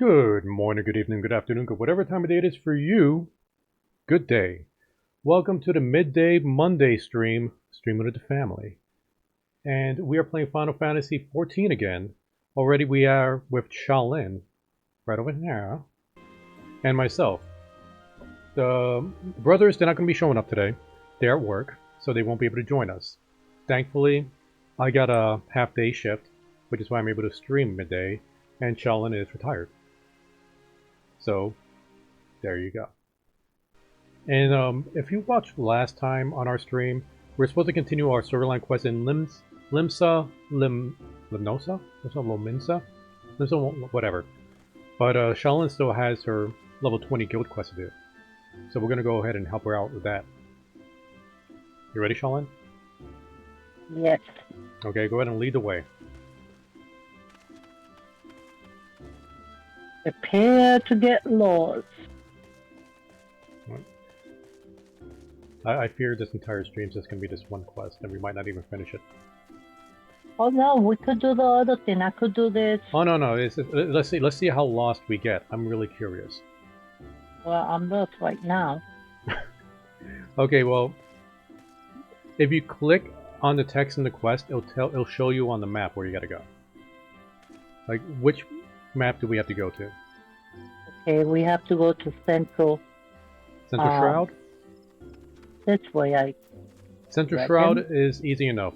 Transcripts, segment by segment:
Good morning, good evening, good afternoon, good whatever time of day it is for you. Good day. Welcome to the midday Monday stream with the family. And we are playing Final Fantasy XIV again. Already we are with Shaolin, right over here, and myself. The brothers, they're not going to be showing up today. They're at work, so they won't be able to join us. Thankfully, I got a half-day shift, which is why I'm able to stream midday, and Shaolin is retired. So, there you go. And if you watched last time on our stream, we're supposed to continue our storyline quest in Limsa, whatever. But Shaolin still has her level 20 guild quest to do. So we're going to go ahead and help her out with that. You ready, Shaolin? Yes. Okay, go ahead and lead the way. Prepare to get lost. I fear this entire stream is just going to be this one quest, and we might not even finish it. Oh no, we could do the other thing. I could do this. Oh no, let's see how lost we get. I'm really curious. Well, I'm lost right now. Okay, well, if you click on the text in the quest, it'll show you on the map where you gotta go. Like, which map do we have to go to? Okay, we have to go to Central Shroud? This way, Central Shroud is easy enough.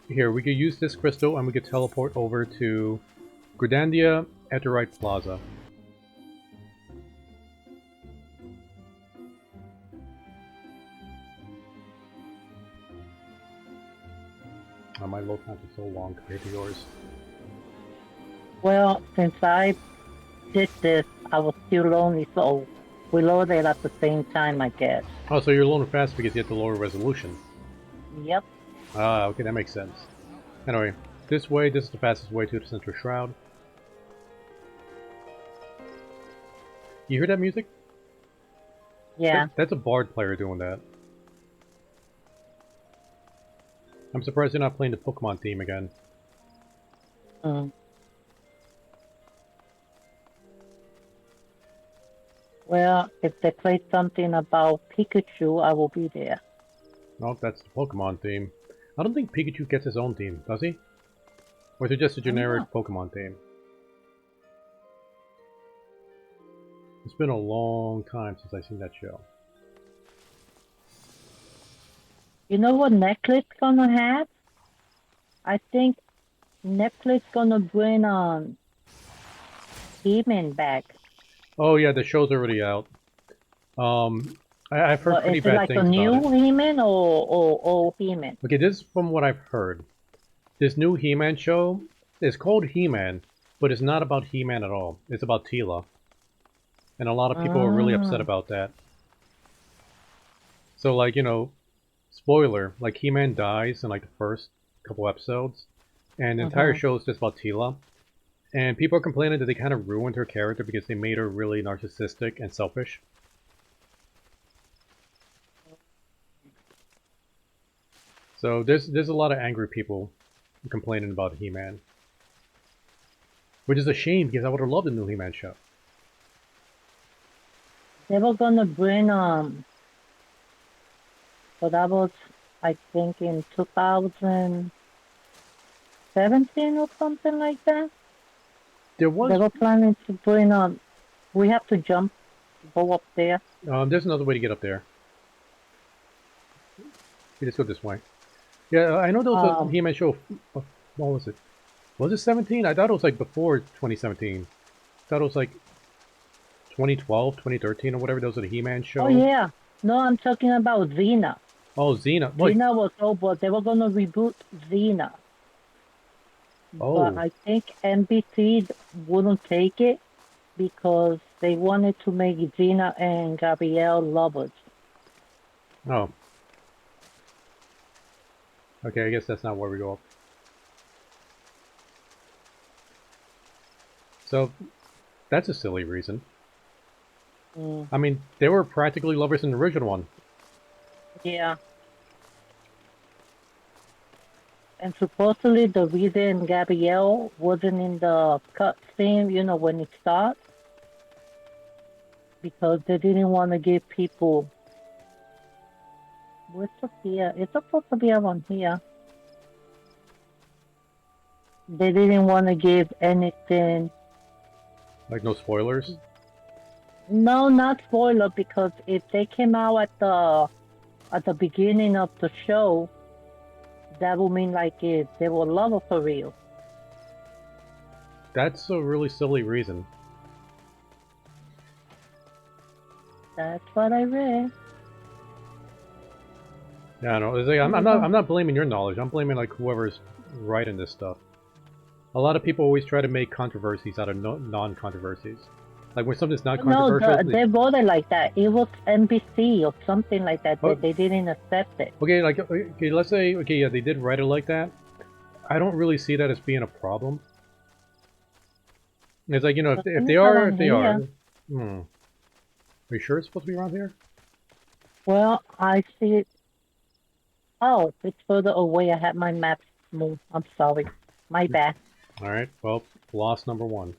Here, we could use this crystal and we could teleport over to Gridandia Etherite Plaza. Oh, my load times are so long compared to yours. Well, since I did this, I was still lonely, so we loaded at the same time, I guess. Oh, so you're loading fast because you have the lower resolution. Yep. Ah, okay, that makes sense. Anyway, this way, this is the fastest way to the Central Shroud. You hear that music? Yeah. That's a bard player doing that. I'm surprised they're not playing the Pokemon theme again. Well, if they play something about Pikachu, I will be there. Nope, that's the Pokemon theme. I don't think Pikachu gets his own theme, does he? Or is it just a generic Pokemon theme? It's been a long time since I've seen that show. You know what Netflix gonna have? I think Netflix gonna bring He-Man back. Oh yeah, the show's already out. I've heard pretty bad things about it. Is it like a new He-Man or old He-Man? Okay, this is from what I've heard. This new He-Man show is called He-Man, but it's not about He-Man at all. It's about Teela. And a lot of people are really upset about that. So, like, you know, spoiler, like, He-Man dies in, like, the first couple episodes. And the entire show is just about Teela. And people are complaining that they kind of ruined her character because they made her really narcissistic and selfish. So there's a lot of angry people complaining about He-Man. Which is a shame because I would have loved a new He-Man show. They were gonna bring so that was, I think, in 2017 or something like that. They were planning to bring we have to jump, go up there. There's another way to get up there. You just go this way. Yeah, I know there was a He-Man show. What was it? Was it 17? I thought it was like before 2017. I thought it was like 2012, 2013 or whatever. Those are the He-Man show. Oh yeah. No, I'm talking about Xena. Oh, Xena. Xena was over. They were gonna reboot Xena. Oh. But I think NBC wouldn't take it because they wanted to make Xena and Gabrielle lovers. Oh. Okay, I guess that's not where we go up. So, that's a silly reason. I mean, they were practically lovers in the original one. Yeah. And supposedly the reason Gabrielle wasn't in the cut scene, you know, when it starts, because they didn't want to give people. Where's Sophia? It's supposed to be around here. They didn't want to give anything. Like no spoilers? No, not spoiler, because if they came out at the beginning of the show, that would mean like if they were lovers for real. That's a really silly reason. That's what I read. Yeah, no, like, I'm not blaming your knowledge. I'm blaming like whoever's writing this stuff. A lot of people always try to make controversies out of non-controversies. Like when something's not controversial. No, they wrote it like that. It was NBC or something like that. Oh, they didn't accept it. Okay, like okay, let's say okay, yeah, they did write it like that. I don't really see that as being a problem. It's like, you know, if they are. Hmm. Are you sure it's supposed to be around here? Well, I see it. Oh, it's further away. I had my map moved. I'm sorry. My bad. Alright, well, loss number 1.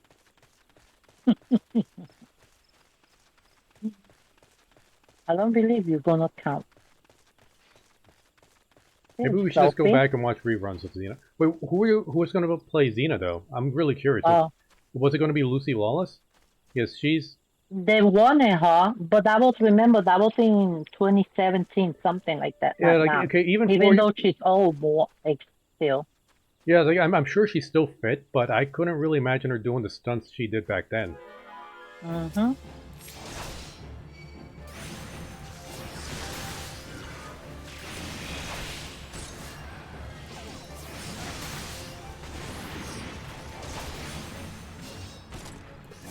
I don't believe you're gonna count. Maybe we should just go back and watch reruns of Xena. Wait, who is going to play Xena, though? I'm really curious. Was it going to be Lucy Lawless? Yes, she's... They wanted her, but that was in 2017, something like that. Yeah, like, okay, even though she's old, more like, still. Yeah, like, I'm sure she's still fit, but I couldn't really imagine her doing the stunts she did back then. Mm-hmm.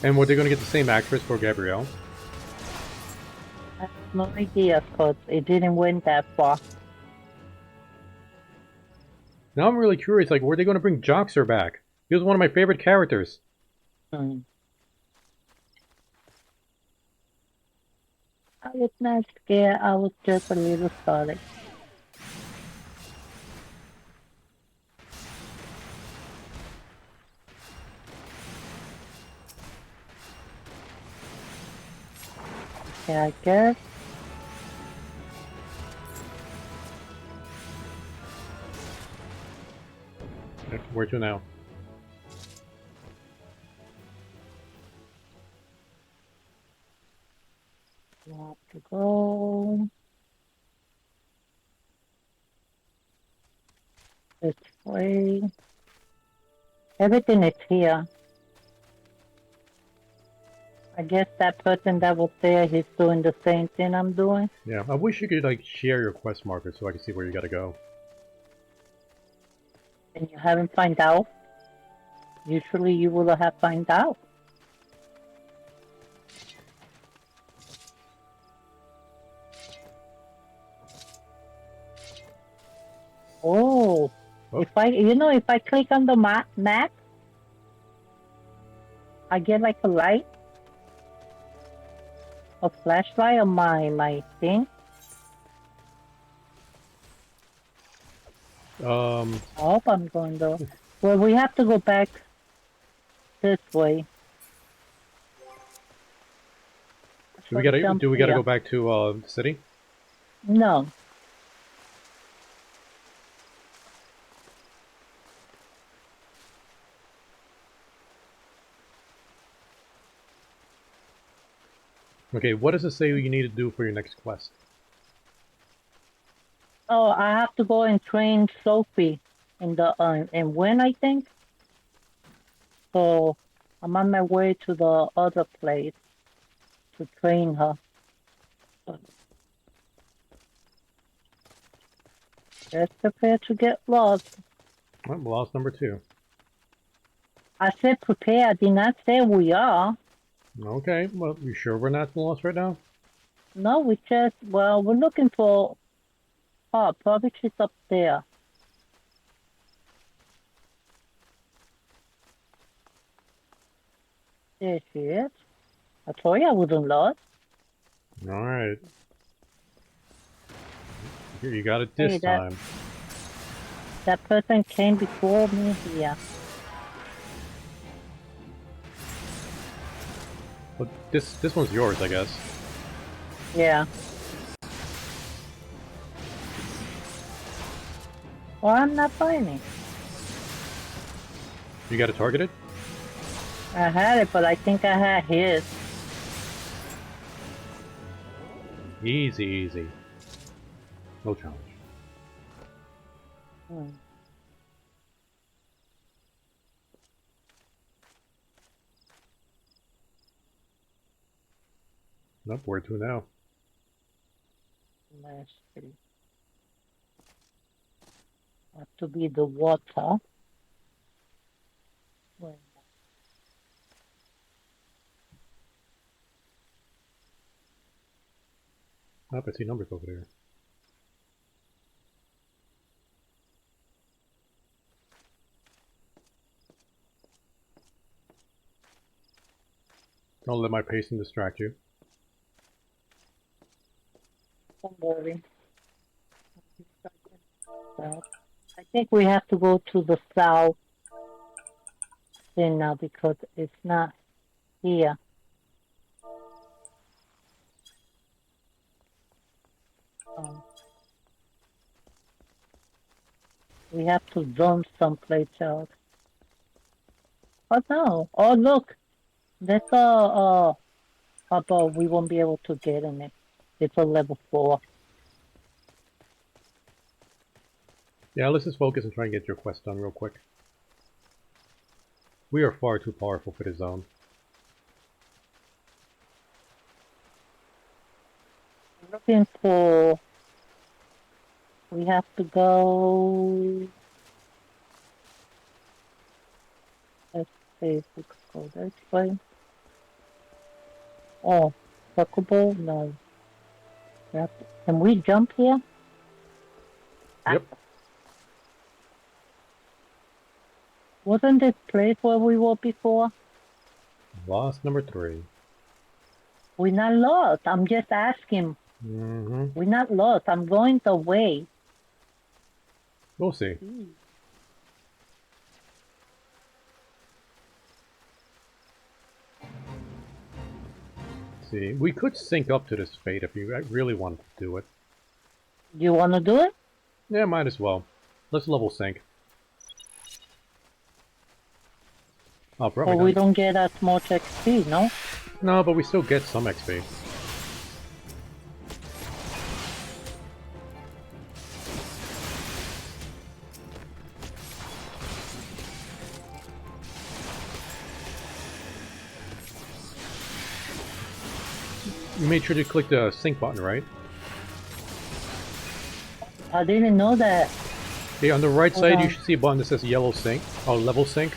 And were they going to get the same actress for Gabrielle? I have no idea, because it didn't went that far. Now I'm really curious, like, were they going to bring Joxer back? He was one of my favorite characters. I was not scared, I was just a little sorry. Okay, I guess. Where to now? You have to go this way. Everything is here. I guess that person that was there, he's doing the same thing I'm doing. Yeah, I wish you could, like, share your quest markers so I can see where you gotta go. And you haven't found out? Usually you will have found out. Oh, if I click on the map, I get like a light, a flashlight on my thing. I hope I'm going though. Well, we have to go back this way. Do we gotta go back to the city? No. Okay, what does it say you need to do for your next quest? Oh, I have to go and train Sophie in the in Win, I think. So I'm on my way to the other place to train her. Just prepare to get lost. Well, lost number 2. I said prepare, I did not say we are. Okay, well, you sure we're not lost right now? No, we're looking for... Oh, probably she's up there. There she is. I told you I wasn't lost. Alright. Here, you got it this time. That person came before me here. But this one's yours, I guess. Yeah. Well, I'm not fighting. You got it targeted? I had it, but I think I had his. Easy, easy. No challenge. Hmm. Nope, where to now? Let's see. Have to be the water. Wait. Nope, I see numbers over there. Don't let my pacing distract you. Don't worry. I think we have to go to the south thing now because it's not here. We have to zone someplace else. Oh no! Oh look, that's but we won't be able to get in it. It's a level 4. Yeah, let's just focus and try and get your quest done real quick. We are far too powerful for this zone. Looking for. We have to go. Let's see if we could go this way. Oh, Chocobo? No. Can we jump here? Yep. Wasn't this place where we were before? Lost number 3. We're not lost. I'm just asking. Mm-hmm. We're not lost. I'm going the way. We'll see. See, we could sync up to this fate if you really wanted to do it. You want to do it? Yeah, might as well. Let's level sync. Oh, But probably we not. don't get as much XP, no? No, but we still get some XP. You made sure to click the sync button, right? I didn't know that. Okay, on the right Hold side on. you should see a button that says yellow sync. Oh, level sync.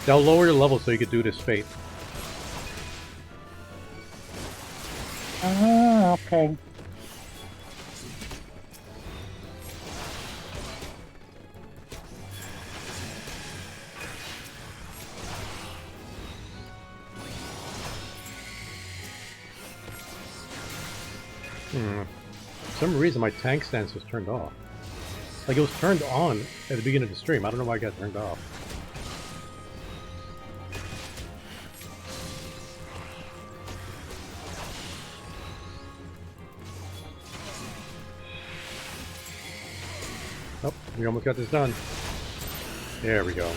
That'll lower your level so you can do this fate. Ah, okay. For some reason my tank stance was turned off. Like it was turned on at the beginning of the stream. I don't know why it got turned off. Oh, we almost got this done. There we go.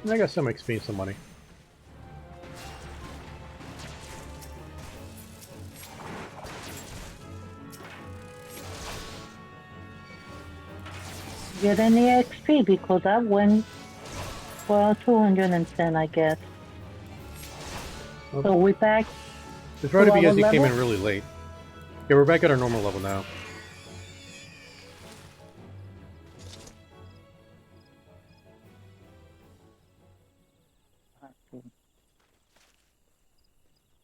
And I got some XP and some money. Get any XP because I went for 210, I guess. Okay. So we back. It's probably to because our you came in level? really late. Yeah, we're back at our normal level now.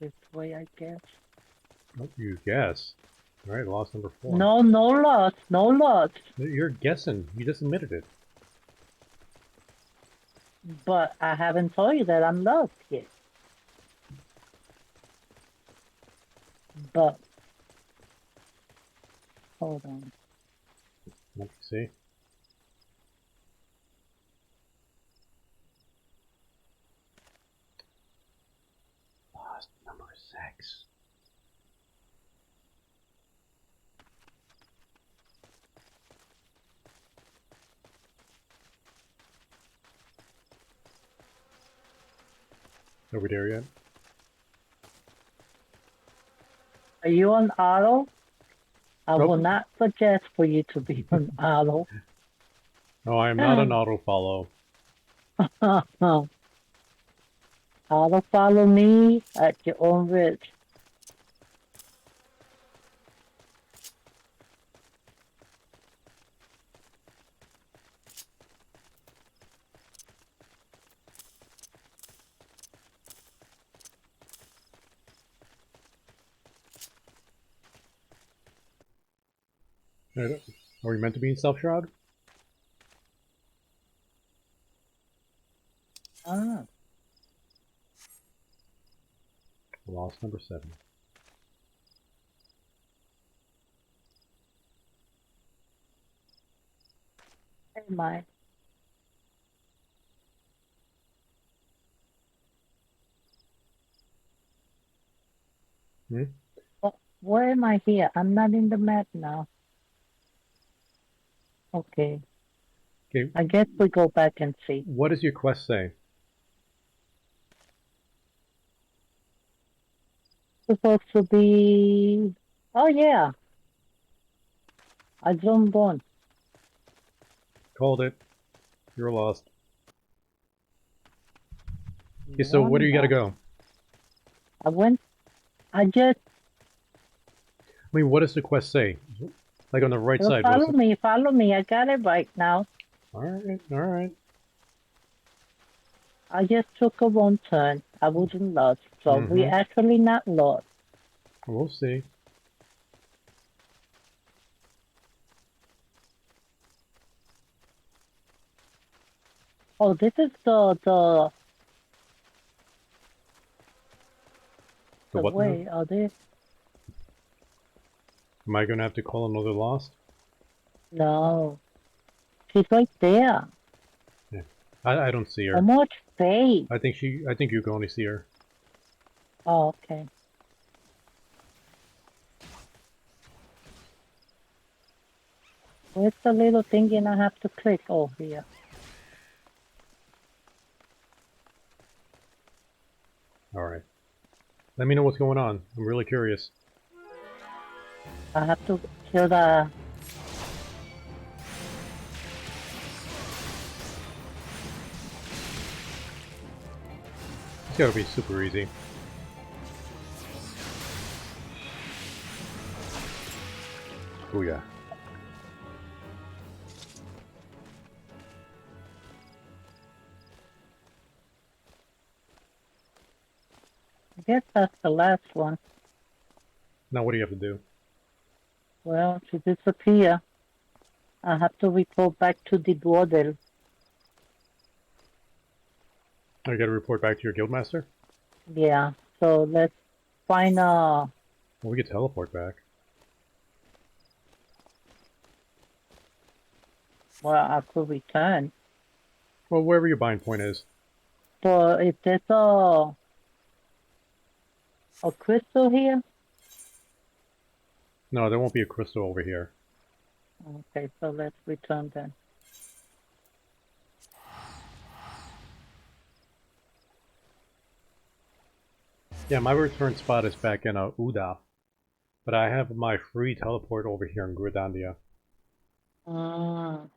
This way, I guess. Oh, you guess. Alright, loss number 4. No loss. No loss. You're guessing. You just admitted it. But I haven't told you that I'm lost yet. But Hold on. Let me see. Lost number 6. Are we there yet? Are you on auto? I Nope. will not suggest for you to be on auto. No, I am not an auto follow. Auto follow me at your own risk. Are we meant to be in Self Shroud? Ah, Lost number 7. hey, Mike. Hmm? Where am I here? I'm not in the map now. Okay. Okay, I guess we go back and see. what does your quest say? Supposed to be... Oh, yeah. I zoomed on. Called it. You're lost. Okay, so where do you gotta go? I went... I just... I mean, what does the quest say? Like on the right side. Follow me, follow me. I got it right now. Alright, alright. I just took a wrong turn. I wasn't lost. So we actually not lost. We'll see. Oh, this is the What way. now? Are they? Am I gonna have to call another lost? No. She's right there. Yeah. I don't see her. How much space? I think you can only see her. Oh, okay. Where's the little thingy I have to click? Oh, here. Alright. Let me know what's going on. I'm really curious. I have to kill the... It's gotta be super easy. Oh yeah. I guess that's the last one. Now what do you have to do? Well, to disappear, I have to report back to the border. I gotta report back to your guildmaster? Yeah, so let's find a... Well, we could teleport back. Well, I could return. Well, wherever your bind point is. But if there's a crystal here? No, there won't be a crystal over here. Okay, so let's return then. Yeah, my return spot is back in Uda. But I have my free teleport over here in Gridandia. Mm.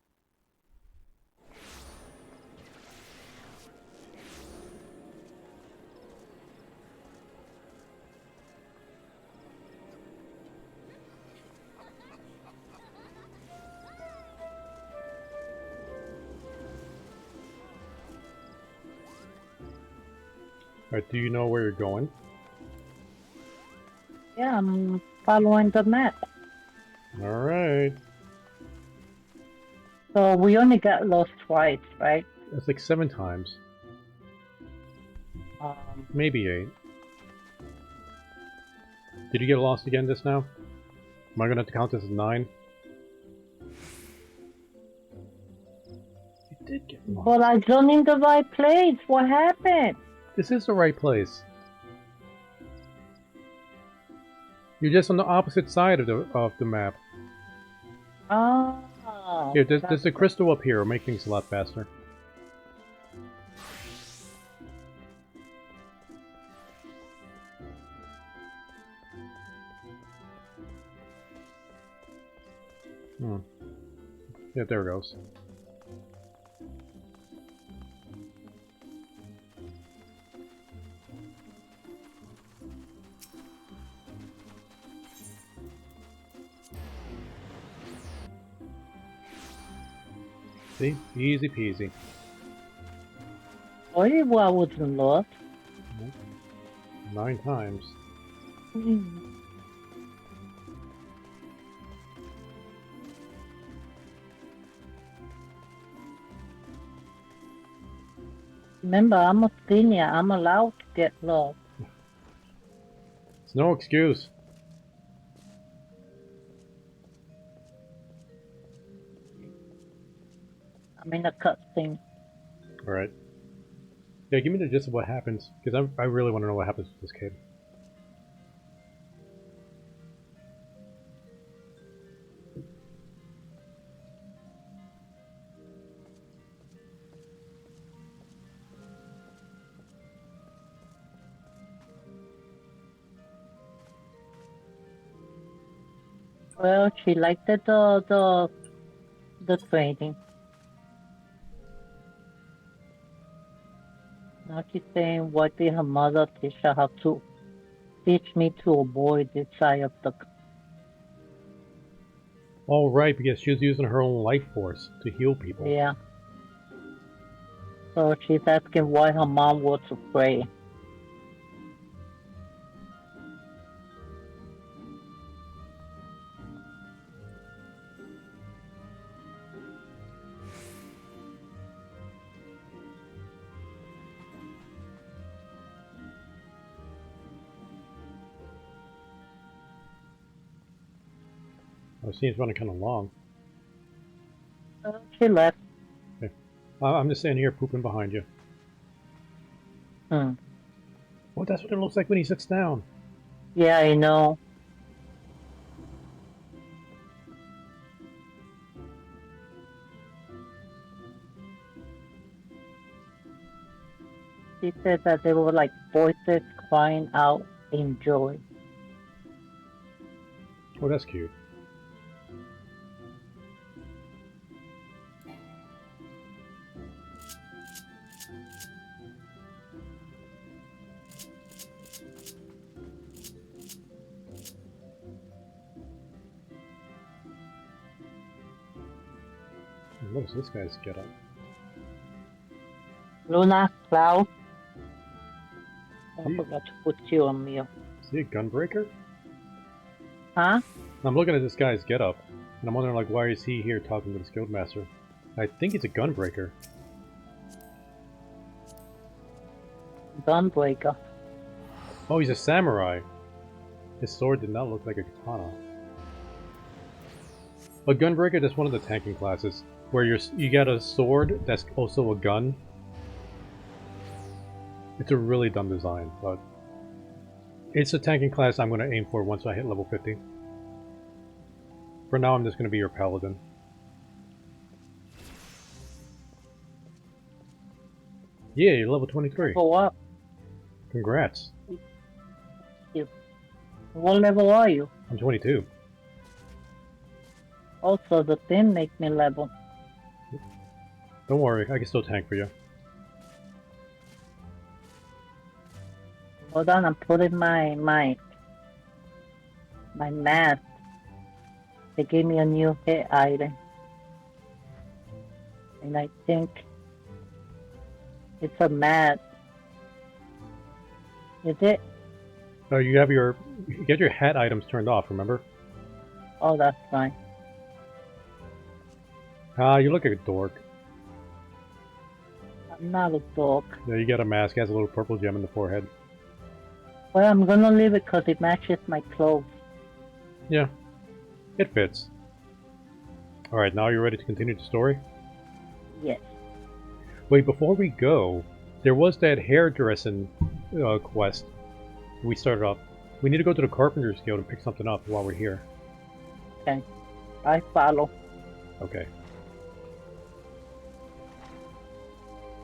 Alright, do you know where you're going? Yeah, I'm following the map. Alright. So we only got lost twice, right? That's like 7 times. Maybe 8. Did you get lost again just now? Am I gonna have to count this as 9? You did get lost. But I don't in the right place. What happened? This is the right place. You're just on the opposite side of the map. Oh. Here, there's a crystal up here. It'll make things a lot faster. Yeah, there it goes. See? Easy peasy. Oh, I wasn't lost. 9 times. Remember, I'm a senior. I'm allowed to get lost. It's no excuse. I'm in a cutscene. Alright. Yeah, give me the gist of what happens, because I really want to know what happens with this kid. Well, she liked the training. Now she's saying, why did her mother teach her how to teach me to avoid this side of the... All right, because she was using her own life force to heal people. Yeah. So she's asking why her mom was afraid. The scene's running kind of long. She left. Okay. I'm just standing here pooping behind you. Oh, that's what it looks like when he sits down. Yeah, I know. She said that they were like voices crying out in joy. Oh, that's cute. What does this guy's get up? Luna, Cloud. I forgot to put you on mute. Is he a gunbreaker? Huh? I'm looking at this guy's getup, and I'm wondering, like, why is he here talking to the Guildmaster? I think he's a gunbreaker. Gunbreaker. Oh, he's a samurai. His sword did not look like a katana. A gunbreaker, that's one of the tanking classes, where you get a sword that's also a gun. It's a really dumb design, but it's a tanking class I'm going to aim for once I hit level 50. For now, I'm just going to be your paladin. Yeah, you're level 23. For what? Congrats. What level are you? I'm 22. Also, the thing makes me level. Don't worry, I can still tank for you. Hold on, I'm putting my mask. They gave me a new hit item. And I think it's a mask. Is it? Oh, you get your hat items turned off, remember? Oh, that's fine. Ah, you look like a dork. I'm not a dog. Yeah, you got a mask, it has a little purple gem in the forehead. Well, I'm gonna leave it because it matches my clothes. Yeah. It fits. Alright, now you're ready to continue the story? Yes. Wait, before we go, there was that hairdressing quest we started up. We need to go to the Carpenter's Guild and pick something up while we're here. Okay. I follow. Okay.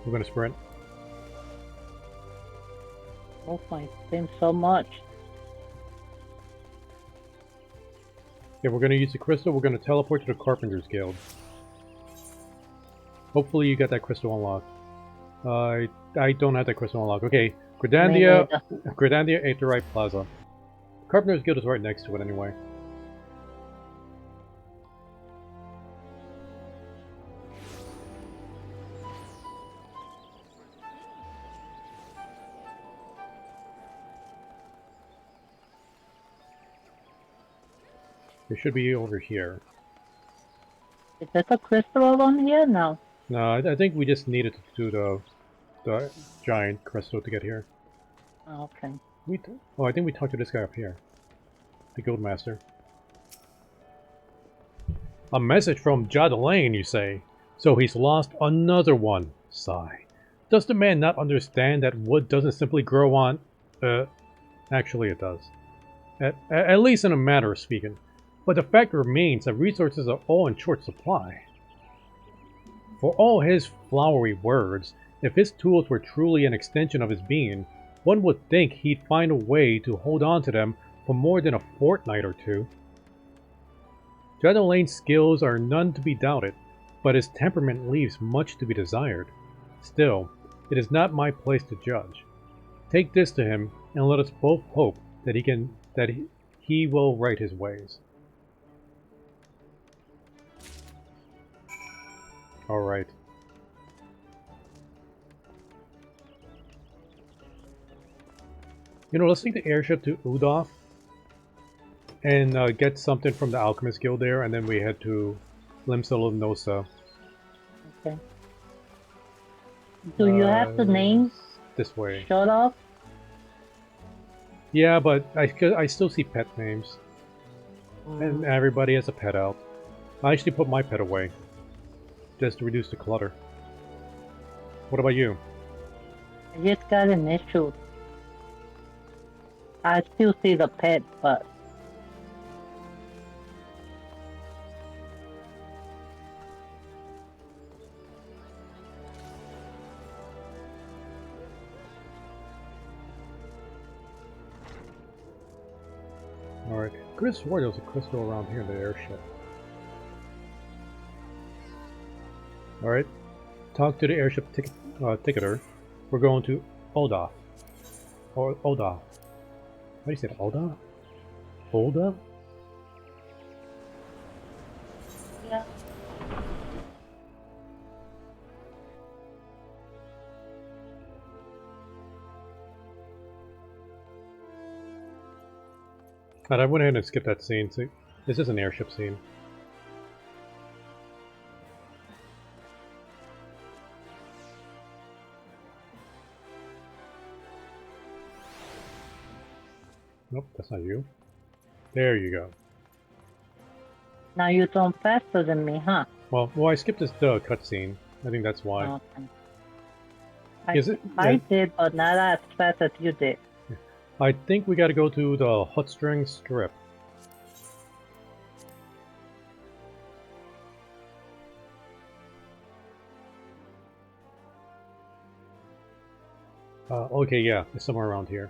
We're gonna sprint. Oh my, been so much. If we're gonna use the crystal, we're gonna teleport to the Carpenter's Guild. Hopefully you got that crystal unlocked. I don't have that crystal unlocked. Okay, Gridandia, Aetheryte Plaza. Carpenter's Guild is right next to it anyway. It should be over here. Is there a crystal on here? No. No, I think we just needed to do the giant crystal to get here. Okay. Oh, I think we talked to this guy up here. The Guildmaster. A message from Jadelaine, you say? So he's lost another one. Sigh. Does the man not understand that wood doesn't simply grow on... Actually it does. At least in a manner of speaking. But the fact remains that resources are all in short supply. For all his flowery words, if his tools were truly an extension of his being, one would think he'd find a way to hold on to them for more than a fortnight or two. Jadelaine's skills are none to be doubted, but his temperament leaves much to be desired. Still, it is not my place to judge. Take this to him, and let us both hope that he will right his ways. Alright. You know, let's take the airship to Udaf and get something from the Alchemist Guild there, and then we head to Limsalinosa. Okay. Do you have the names? This way. Shut up. Yeah, but I still see pet names. And everybody has a pet out. I actually put my pet away. Just to reduce the clutter. What about you? I just got an issue. I still see the pet, but... Alright. Could have swore there was a crystal around here in the airship. Alright. Talk to the airship ticketer. We're going to Olda. Or Olda. How do you say it? Olda? Olda? Yeah. And I went ahead and skipped that scene. So this is an airship scene. Nope, that's not you. There you go. Now you jump faster than me, huh? Well, I skipped this cutscene. I think that's why. Okay. Is it? I did, but not as fast as you did. I think we gotta go to the Hutstring Strip. Okay, yeah, it's somewhere around here.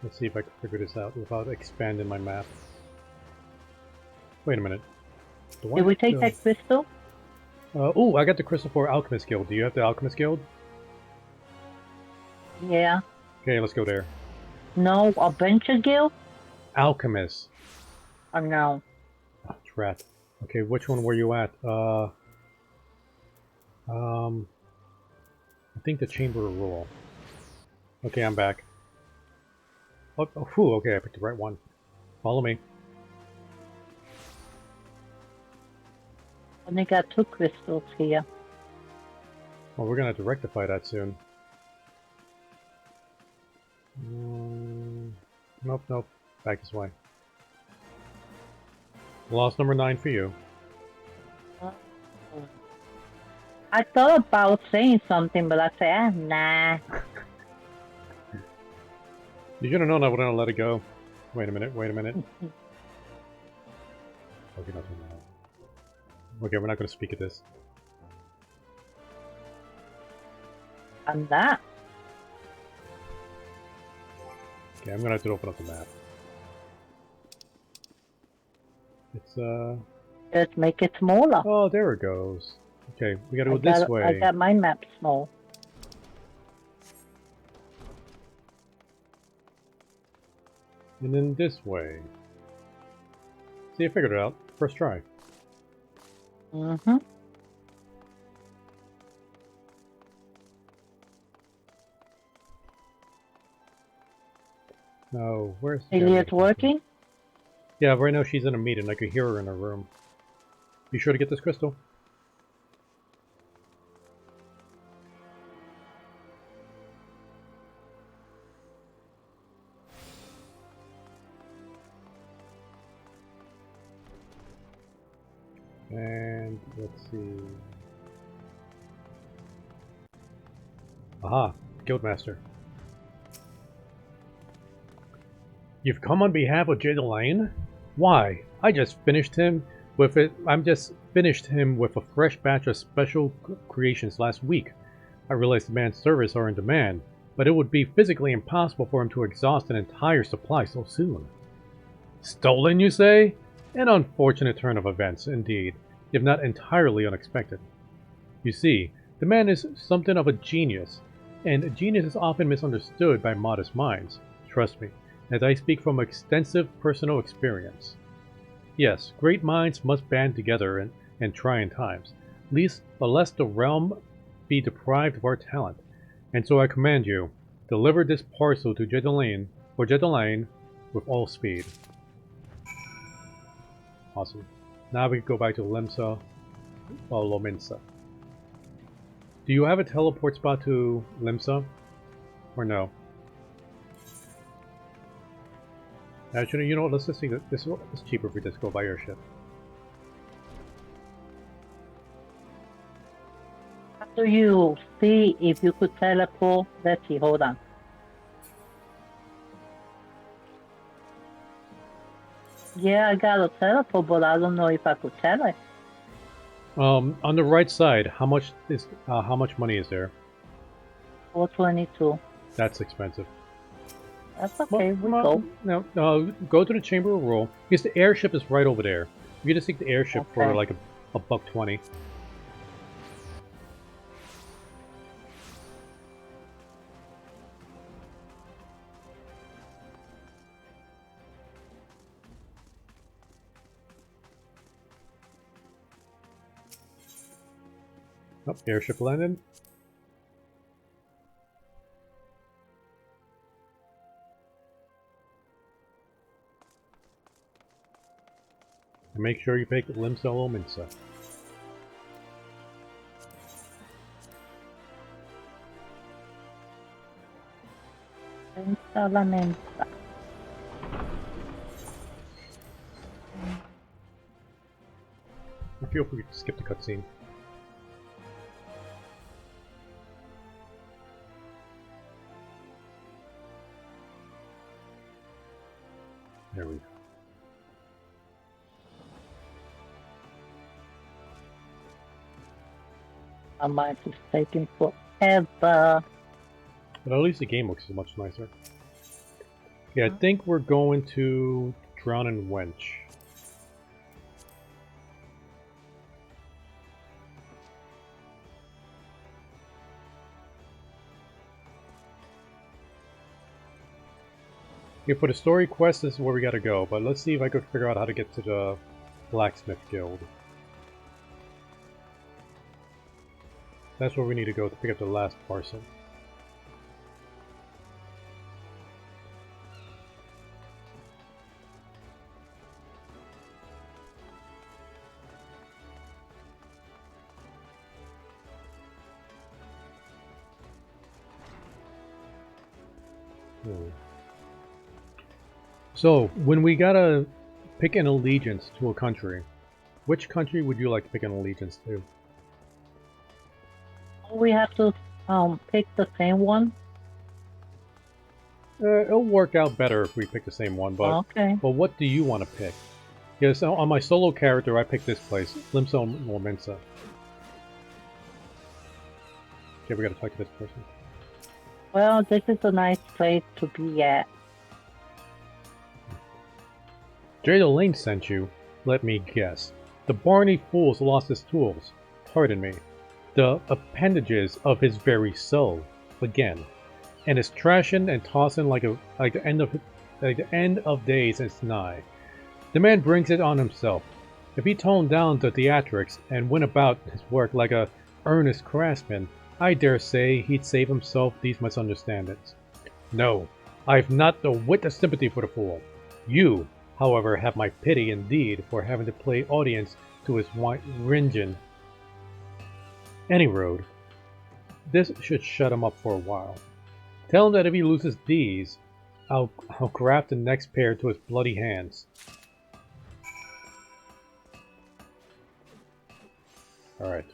Let's see if I can figure this out without expanding my map. Wait a minute. Did we take that crystal? Oh, I got the crystal for Alchemist Guild. Do you have the Alchemist Guild? Yeah. Okay, let's go there. No, Adventure Guild? Alchemist. Oh, no. Oh, drat. Okay, which one were you at? I think the Chamber of Rule. Okay, I'm back. Oh, whew, okay, I picked the right one. Follow me. Only got 2 crystals here. Well, we're gonna have to rectify that soon. nope, nope. Back this way. Loss number 9 for you. I thought about saying something, but I said, nah. You should have known I wouldn't have let it go. Wait a minute, wait a minute. Okay, not doing that. Okay, we're not going to speak at this. I'm not. Okay, I'm going to have to open up the map. It's, Just make it smaller. oh, there it goes. Okay, we gotta go this way. I got my map small. And then this way. See, I figured it out. First try. Mm-hmm. Oh, where's... Elliot working? Yeah, right now she's in a meeting. I could hear her in her room. Be sure to get this crystal. And let's see. Aha, Guildmaster. You've come on behalf of Jay Delane? Why? I just finished him with it. I'm just finished him with a fresh batch of special creations last week. I realize the man's service are in demand, but it would be physically impossible for him to exhaust an entire supply so soon. Stolen, you say? An unfortunate turn of events, indeed, if not entirely unexpected. You see, the man is something of a genius, and a genius is often misunderstood by modest minds. Trust me, as I speak from extensive personal experience. Yes, great minds must band together in trying times, lest the realm be deprived of our talent. And so I command you, deliver this parcel to Jedelaine, with all speed. Awesome. Now we can go back to Limsa, Lominsa. Do you have a teleport spot to Limsa? Or no? Actually, you know what, let's just see that this is cheaper if we just go by airship. How do you see if you could teleport? Let's see, hold on. Yeah, I got a teleport, but I don't know if I could teleport. On the right side, how much money is there? 422. That's expensive. That's okay, we go. No, go to the Chamber of Rule. Because the airship is right over there. You just take the airship for like a $1.20. Oh, airship landed. And make sure you pick Limsa Lominsa. Lamenta. I feel free to skip the cutscene. There we go. My mind is taking forever. But at least the game looks much nicer. Yeah, I think we're going to Drowning Wench. Okay, for the story quest, this is where we gotta go, but let's see if I could figure out how to get to the Blacksmith Guild. That's where we need to go to pick up the last parcel. So, when we gotta pick an allegiance to a country, which country would you like to pick an allegiance to? We have to pick the same one. It'll work out better if we pick the same one, but Okay. what do you want to pick? Yes, on my solo character, I picked this place, Limso Momensa. Okay, we gotta talk to this person. Well, this is a nice place to be at. Jada Lane sent you. Let me guess. The Barney Fool's lost his tools. Pardon me. The appendages of his very soul. Again. And is trashing and tossing like the end of days is nigh. The man brings it on himself. If he toned down the theatrics and went about his work like a earnest craftsman, I dare say he'd save himself these misunderstandings. No, I've not the whit of sympathy for the fool. You, however, have my pity indeed for having to play audience to his whinging. Any road. This should shut him up for a while. Tell him that if he loses these, I'll graft the next pair to his bloody hands. Alright.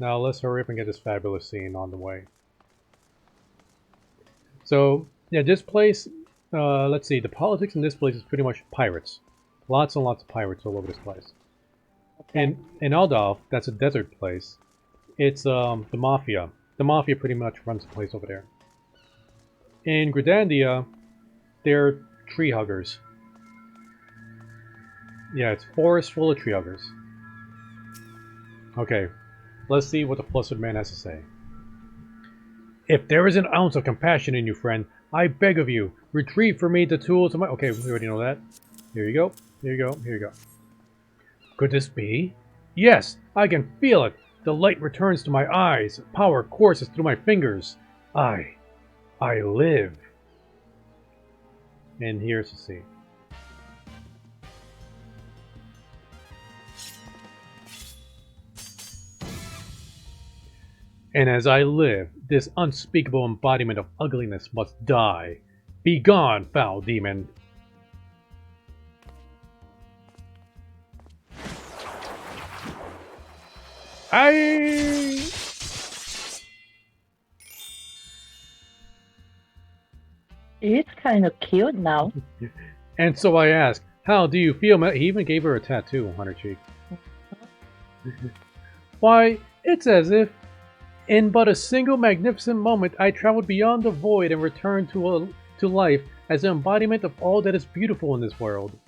Now let's hurry up and get this fabulous scene on the way. So, yeah, this place, let's see, the politics in this place is pretty much pirates. Lots and lots of pirates all over this place. Okay. In Aldorf, that's a desert place. It's the Mafia. The Mafia pretty much runs the place over there. In Gridandia, they're tree huggers. Yeah, it's forest full of tree huggers. Okay, let's see what the Flustered Man has to say. If there is an ounce of compassion in you, friend, I beg of you, retrieve for me the tools of my... Okay, we already know that. Here you go. Here you go. Here you go. Could this be? Yes, I can feel it. The light returns to my eyes. Power courses through my fingers. I live. And here's the scene. And as I live, this unspeakable embodiment of ugliness must die. Begone, foul demon! It's kind of cute now. And so I ask, how do you feel? He even gave her a tattoo on her cheek. Why, it's as if, in but a single magnificent moment, I traveled beyond the void and returned to life as an embodiment of all that is beautiful in this world.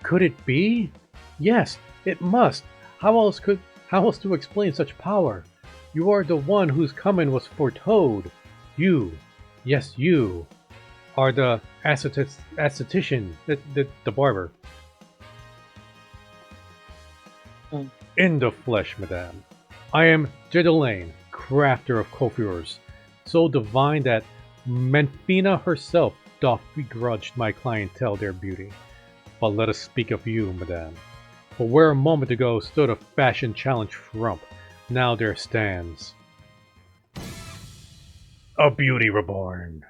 Could it be? Yes, it must. How else to explain such power? You are the one whose coming was foretold. You, yes, you, are the esthetician, the barber. In the flesh, madame. I am Jedelaine, crafter of coiffures, so divine that Menfina herself doth begrudge my clientele their beauty. But let us speak of you, madame. For where a moment ago stood a fashion challenge frump, now there stands a beauty reborn.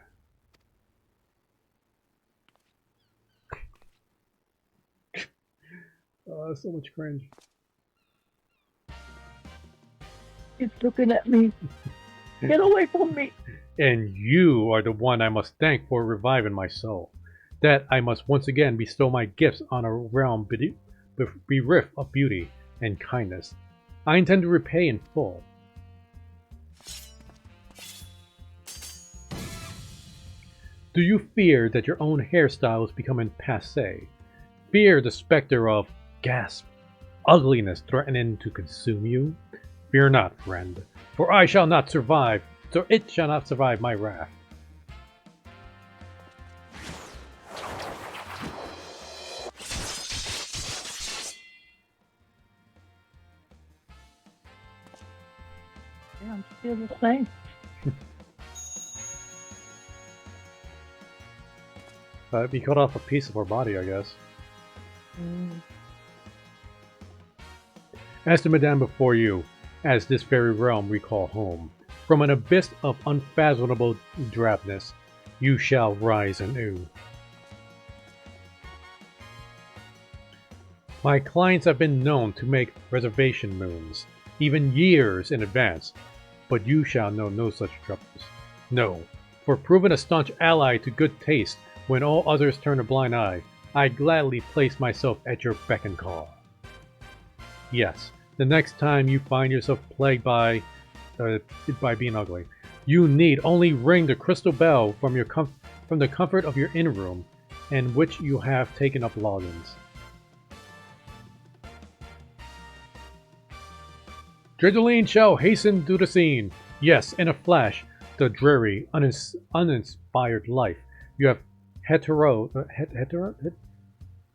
So much cringe. He's looking at me. Get away from me. And you are the one I must thank for reviving my soul. That I must once again bestow my gifts on a realm bereft of beauty and kindness. I intend to repay in full. Do you fear that your own hairstyle is becoming passé? Fear the specter of, gasp, ugliness threatening to consume you? Fear not, friend, for I shall not survive, so it shall not survive my wrath. Yeah, I'm still the same. We cut off a piece of our body, I guess. As to Madame before you, as this very realm we call home. From an abyss of unfathomable drabness, you shall rise anew. My clients have been known to make reservation moons, even years in advance, but you shall know no such troubles. No, for proving a staunch ally to good taste when all others turn a blind eye, I gladly place myself at your beck and call. Yes, the next time you find yourself plagued by being ugly, you need only ring the crystal bell from the comfort of your inner room, in which you have taken up lodgings. Dreadoline shall hasten to the scene. Yes, in a flash, the dreary, uninspired life you have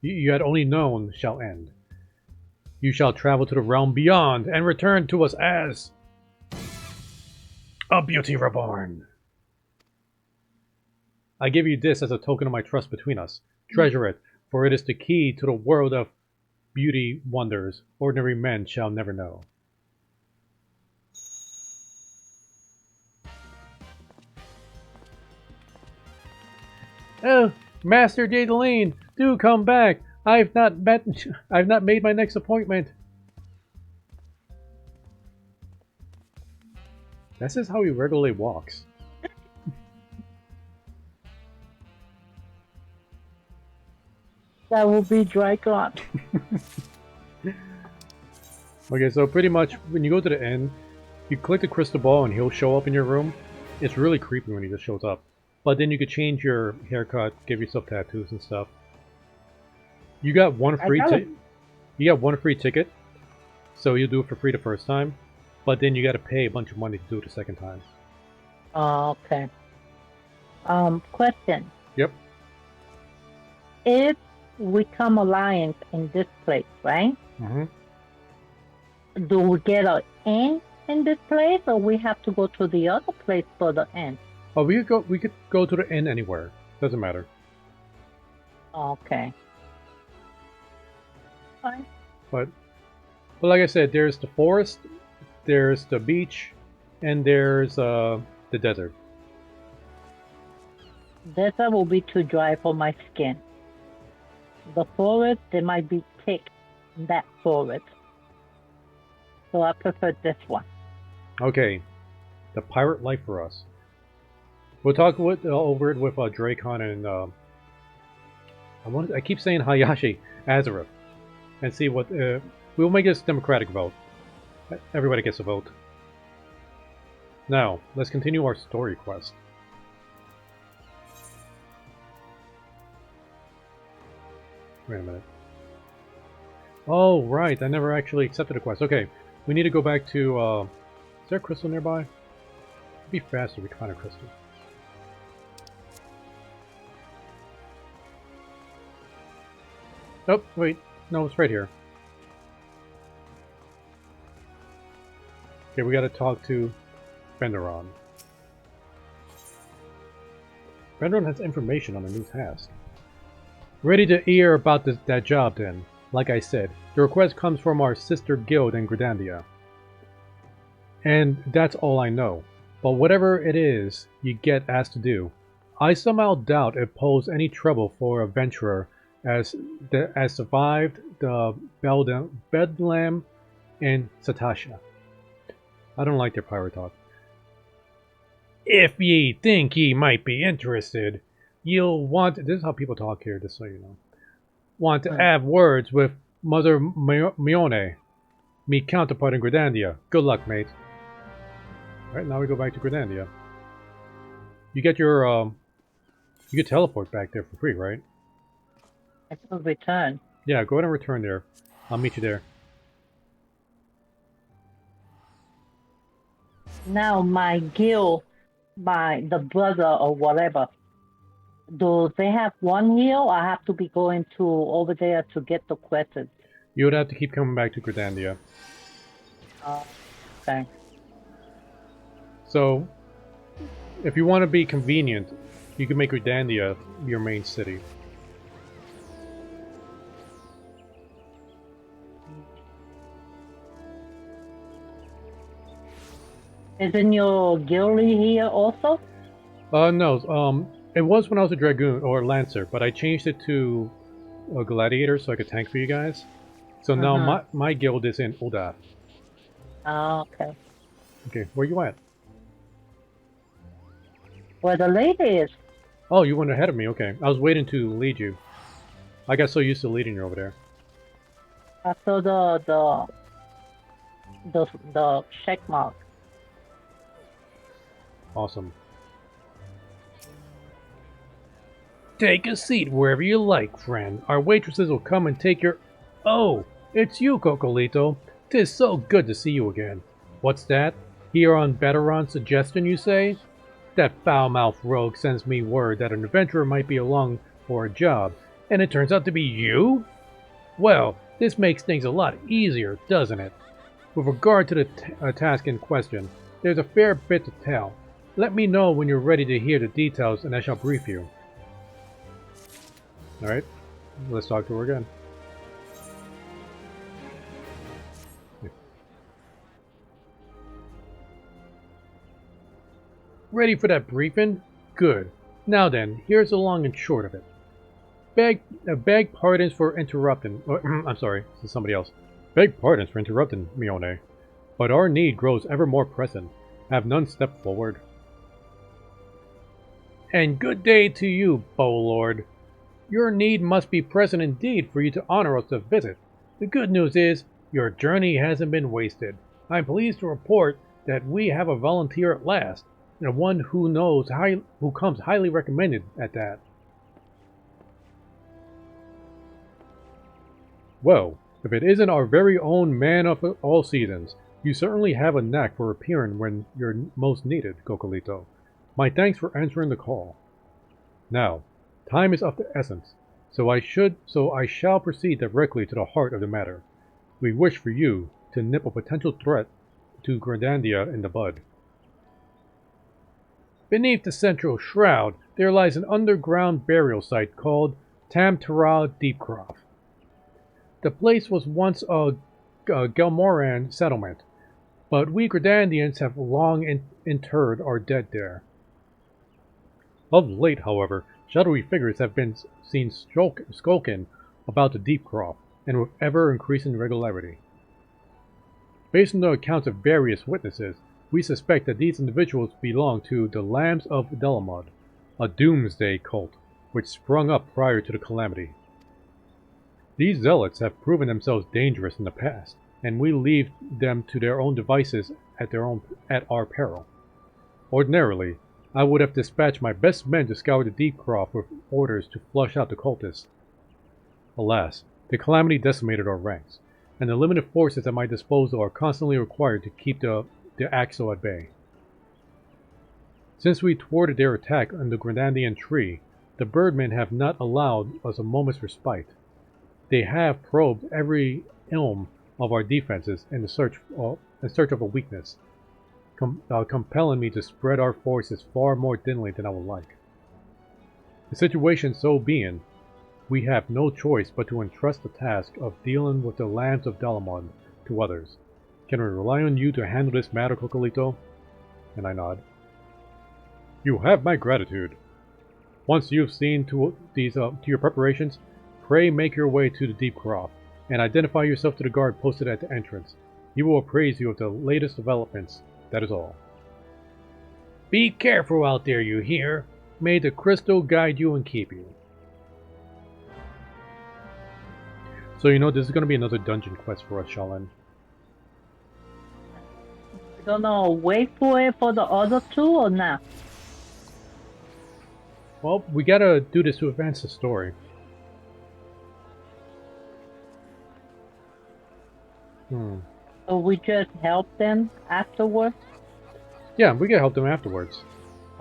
you had only known shall end. You shall travel to the realm beyond and return to us as a beauty reborn. I give you this as a token of my trust between us. Treasure it, for it is the key to the world of beauty wonders ordinary men shall never know. Oh, Master Dreadoline, do come back. I've not made my next appointment. This is how he regularly walks. That will be Dragon. Okay, so pretty much when you go to the end, you click the crystal ball and he'll show up in your room. It's really creepy when he just shows up. But then you could change your haircut, give yourself tattoos and stuff. You got one free ticket, so you do it for free the first time, but then you got to pay a bunch of money to do it the second time. Oh, okay. Question. Yep. If we come alliance in this place, right? Mm-hmm. Do we get an inn in this place, or we have to go to the other place for the inn? Oh, we could go to the inn anywhere. Doesn't matter. Okay. Fine. But like I said, there's the forest, there's the beach, and there's the desert. Desert will be too dry for my skin. The forest, there might be thick in that forest. So I prefer this one. Okay, the pirate life for us. We'll talk over it with Dracon and I keep saying Hayashi Azareth, and see what we'll make this democratic vote. Everybody gets a vote. Now let's continue our story quest. Wait a minute. Oh right, I never actually accepted a quest. Okay, we need to go back to. Is there a crystal nearby? It'd be faster if we find a crystal. Oh, wait. No, it's right here. Okay, we gotta talk to Benderon. Benderon has information on a new task. Ready to hear about that job then. Like I said, the request comes from our sister guild in Gridandia. And that's all I know. But whatever it is you get asked to do, I somehow doubt it poses any trouble for a venturer as survived the Bedlam and Satasha. I don't like their pirate talk. If ye think ye might be interested, you'll want... This is how people talk here, just so you know. Want to have words with Mother Mione, me counterpart in Gridandia. Good luck, mate. Alright, now we go back to Gridandia. You get your, you can teleport back there for free, right? I will return. Yeah, go ahead and return there. I'll meet you there. Now my guild, the brother or whatever, do they have one heal? I have to be going to over there to get the quests. You would have to keep coming back to Gridandia. Okay. So, if you want to be convenient, you can make Gridandia your main city. Isn't your guild here also? No, it was when I was a Dragoon, or Lancer, but I changed it to a Gladiator so I could tank for you guys. So now Uh-huh. my guild is in Ul'dah. Ah, okay. Okay, where you at? Where the lady is. Oh, you went ahead of me, okay. I was waiting to lead you. I got so used to leading you over there. I saw the check mark. Awesome. Take a seat wherever you like, friend. Our waitresses will come and take your... Oh, it's you, Cocolito. 'Tis so good to see you again. What's that? Here on Bateron's suggestion, you say? That foul-mouthed rogue sends me word that an adventurer might be along for a job, and it turns out to be you? Well, this makes things a lot easier, doesn't it? With regard to the task in question, there's a fair bit to tell. Let me know when you're ready to hear the details and I shall brief you. Alright, let's talk to her again. Ready for that briefing? Good. Now then, here's the long and short of it. Beg pardons for interrupting. I'm sorry, this is somebody else. Beg pardons for interrupting, Mione. But our need grows ever more pressing. Have none step forward. And good day to you, Bowlord. Your need must be pressing indeed for you to honor us a visit. The good news is, your journey hasn't been wasted. I'm pleased to report that we have a volunteer at last, and one who comes highly recommended at that. Well, if it isn't our very own man of all seasons, you certainly have a knack for appearing when you're most needed, Cocolito. My thanks for answering the call. Now, time is of the essence, so I shall proceed directly to the heart of the matter. We wish for you to nip a potential threat to Grendandia in the bud. Beneath the central shroud, there lies an underground burial site called Tamtara Deepcroft. The place was once a Gelmoran settlement, but we Grendandians have long interred our dead there. Of late, however, shadowy figures have been seen skulking about the Deepcroft, and with ever-increasing regularity. Based on the accounts of various witnesses, we suspect that these individuals belong to the Lambs of Delamod, a doomsday cult which sprung up prior to the calamity. These zealots have proven themselves dangerous in the past, and we leave them to their own devices at our peril. Ordinarily, I would have dispatched my best men to scour the Deepcroft with orders to flush out the cultists. Alas, the calamity decimated our ranks, and the limited forces at my disposal are constantly required to keep the Axo at bay. Since we thwarted their attack on the Grendandian tree, the Birdmen have not allowed us a moment's respite. They have probed every ilm of our defenses in search of a weakness, compelling me to spread our forces far more thinly than I would like. The situation so being, we have no choice but to entrust the task of dealing with the Lambs of Delamod to others. Can we rely on you to handle this matter, Cocolito? And I nod. You have my gratitude. Once you've seen to your preparations, pray make your way to the Deepcroft, and identify yourself to the guard posted at the entrance. He will appraise you of the latest developments, that is all. Be careful out there, you hear? May the crystal guide you and keep you. So you know this is going to be another dungeon quest for us, Shaolin. I don't know, wait for it for the other two or not? Well, we gotta do this to advance the story. So we just help them afterwards? Yeah, we can help them afterwards.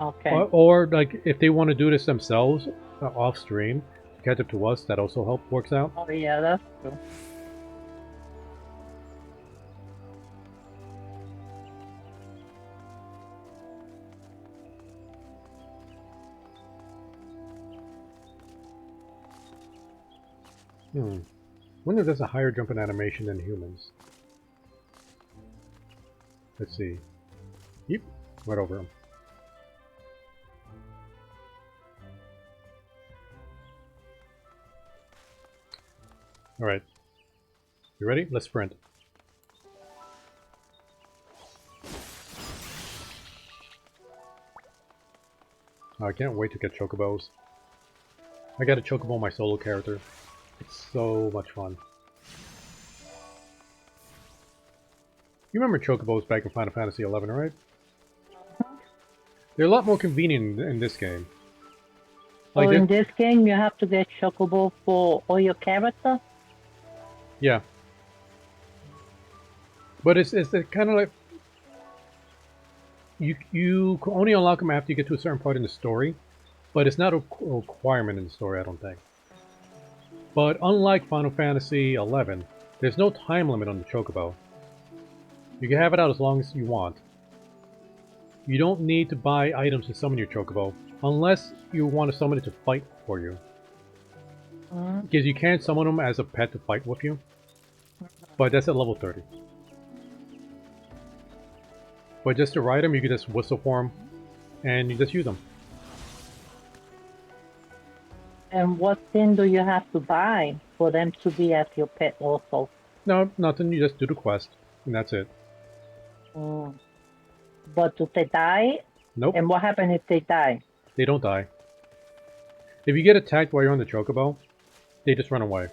Okay. Or like, if they want to do this themselves, off stream, to catch up to us, that also works out. Oh yeah, that's true. Wonder if there's a higher jumping animation than humans. Let's see. Yep, right over him. Alright. You ready? Let's sprint. Oh, I can't wait to get chocobos. I got a chocobo my solo character. It's so much fun. You remember chocobos back in Final Fantasy XI, right? They're a lot more convenient in this game. Like in this game, you have to get chocobo for all your characters? Yeah. But it's kind of like... You can only unlock them after you get to a certain part in the story. But it's not a requirement in the story, I don't think. But unlike Final Fantasy XI, there's no time limit on the chocobo. You can have it out as long as you want. You don't need to buy items to summon your chocobo, unless you want to summon it to fight for you. Because you can't summon them as a pet to fight with you. But that's at level 30. But just to ride them, you can just whistle for them, and you just use them. And what thing do you have to buy for them to be as your pet also? No, nothing. You just do the quest, and that's it. But do they die? Nope. And what happens if they die? They don't die. If you get attacked while you're on the chocobo, they just run away.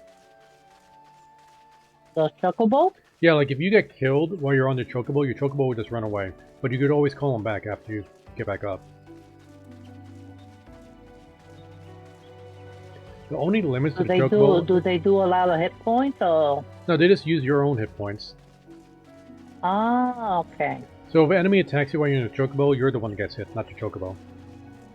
The chocobo? Yeah, like if you get killed while you're on the chocobo, your chocobo will just run away. But you could always call them back after you get back up. The only limits to the chocobo... Do they do a lot of hit points or...? No, they just use your own hit points. Ah, okay. So if an enemy attacks you while you're in the chocobo, you're the one that gets hit, not the chocobo.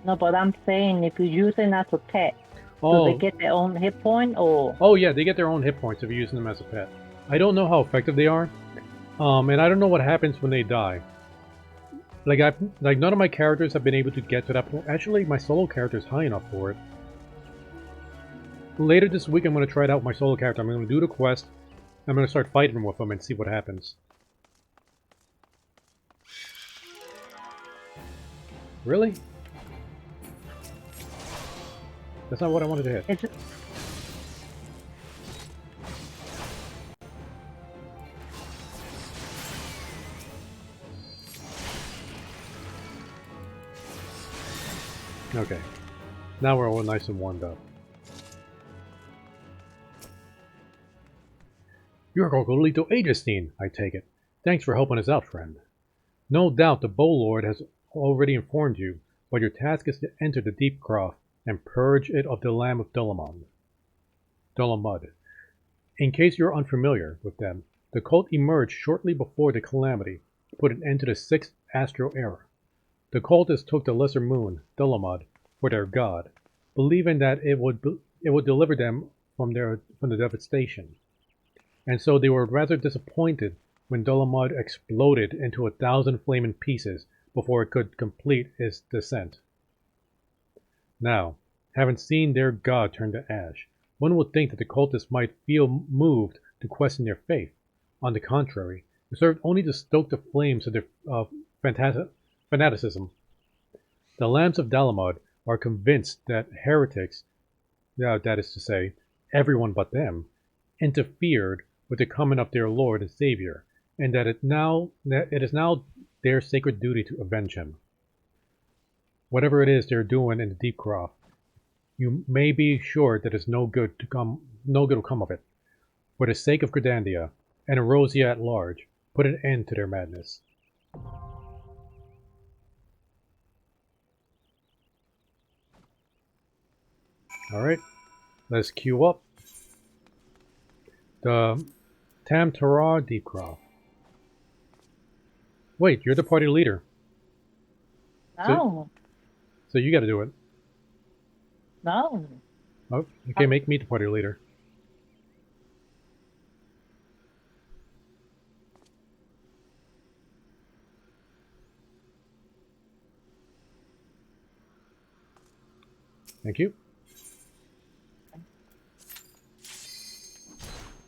No, but I'm saying if you use it as a pet, do they get their own hit point or...? Oh yeah, they get their own hit points if you're using them as a pet. I don't know how effective they are. And I don't know what happens when they die. Like none of my characters have been able to get to that point. Actually, my solo character is high enough for it. Later this week, I'm going to try it out with my solo character. I'm going to do the quest. I'm going to start fighting with them and see what happens. Really? That's not what I wanted to hit. Okay. Now we're all nice and warmed up. You're Cocolito Aegustine, I take it. Thanks for helping us out, friend. No doubt the Bow Lord has already informed you, but your task is to enter the Deep Croft and purge it of the Lamb of Dulamud. In case you're unfamiliar with them, the cult emerged shortly before the Calamity to put an end to the 6th Astral Era. The cultists took the Lesser Moon, Dulamud, for their god, believing that it would deliver them from the devastation. And so they were rather disappointed when Dulamud exploded into 1,000 flaming pieces before it could complete its descent. Now, having seen their god turn to ash, one would think that the cultists might feel moved to question their faith. On the contrary, it served only to stoke the flames of their fanaticism. The Lambs of Dulamud are convinced that heretics, that is to say, everyone but them, interfered with the coming of their Lord and Savior, and that it is now their sacred duty to avenge him. Whatever it is they're doing in the Deep Croft, you may be sure that no good will come of it. For the sake of Credandia and Erosia at large, put an end to their madness. Alright, let's queue up the Tam-Tara Deep Croft. Wait, you're the party leader. No. So you gotta do it. No. Oh, you can't make me the party leader. Thank you.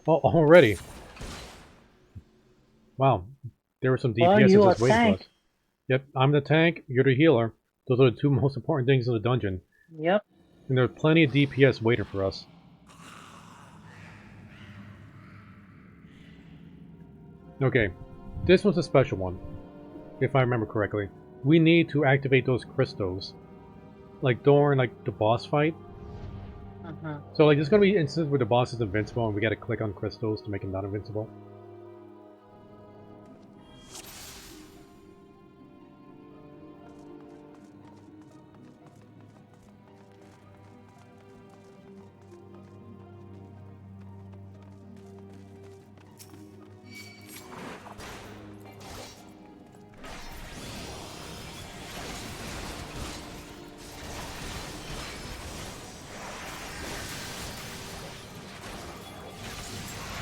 Oh, already. Wow. There were some DPS just waiting for us. Yep, I'm the tank, you're the healer. Those are the two most important things in the dungeon. Yep. And there's plenty of DPS waiting for us. Okay, this was a special one, if I remember correctly. We need to activate those crystals. Like during like the boss fight. So like there's gonna be instances where the boss is invincible and we gotta click on crystals to make him not invincible.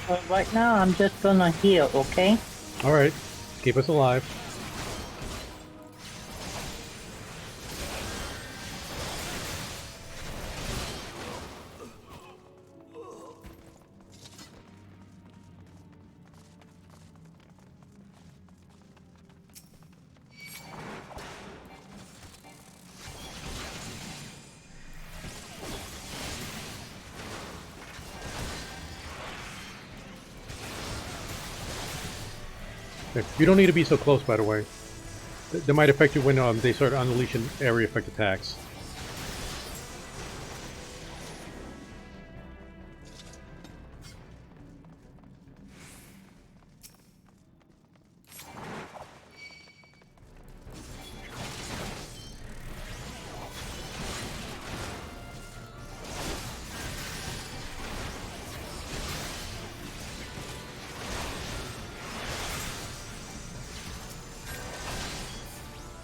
But right now, I'm just gonna heal, okay? Alright, keep us alive. Okay, you don't need to be so close, by the way. That might affect you when they start unleashing area effect attacks.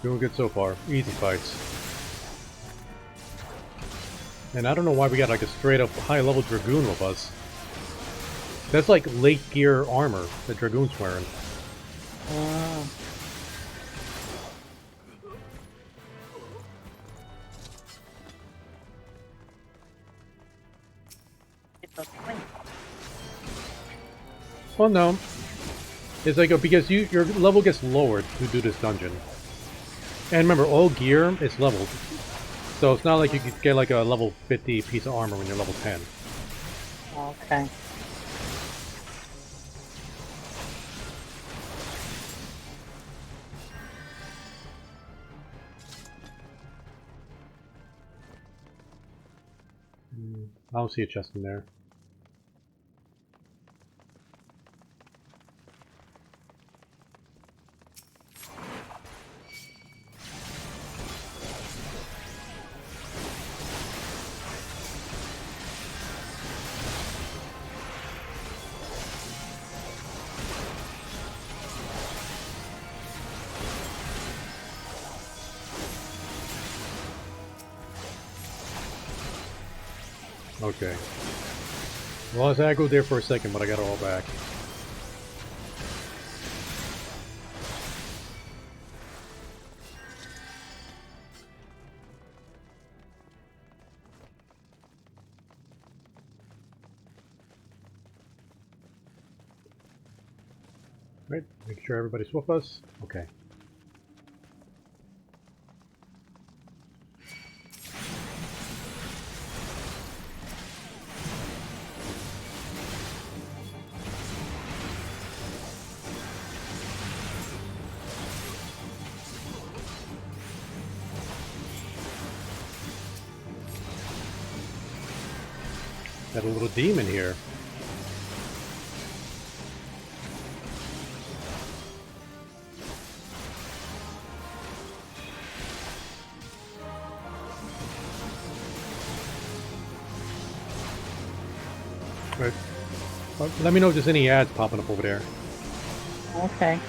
Doing good so far. Easy fights. And I don't know why we got like a straight up high level Dragoon with us. That's like late gear armor that Dragoon's wearing. It's a swing. Well, no. It's like because your level gets lowered to do this dungeon. And remember, all gear is leveled. So it's not like you could get like a level 50 piece of armor when you're level 10. Okay. I don't see a chest in there. Okay. Well, I was aggro there for a second, but I got it all back. Right, make sure everybody's with us. Okay. Got a little demon here. Right. Let me know if there's any ads popping up over there. Okay.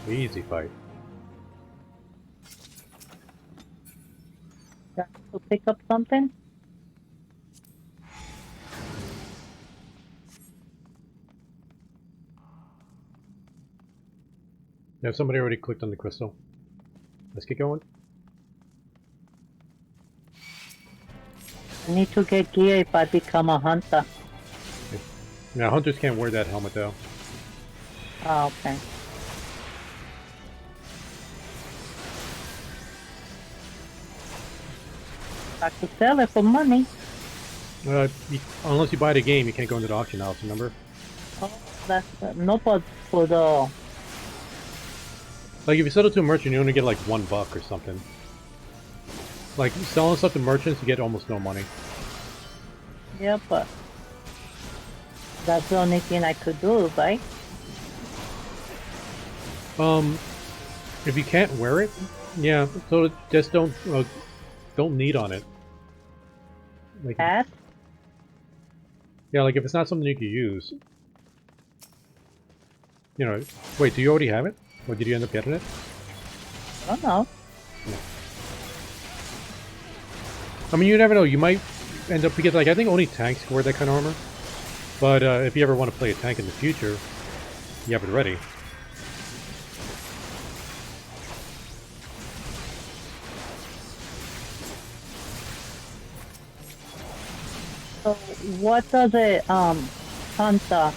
Easy fight. Got to pick up something? Yeah, somebody already clicked on the crystal. Let's get going. I need to get gear if I become a hunter. Now, hunters can't wear that helmet, though. Oh, okay. I could sell it for money. Unless you buy the game, you can't go into the auction house, remember? Oh, that's no, but for the Like, if you sell it to a merchant, you only get like $1 or something. Like, selling stuff to merchants, you get almost no money. yeah, but that's the only thing I could do, right? If you can't wear it, yeah, so just don't need on it. Like, Hat? yeah, like if it's not something you can use, you know. Wait, do you already have it, or did you end up getting it? I don't know. I mean, you never know. You might end up because, like, I think only tanks wear that kind of armor. But if you ever want to play a tank in the future, you have it ready. So what does a hunter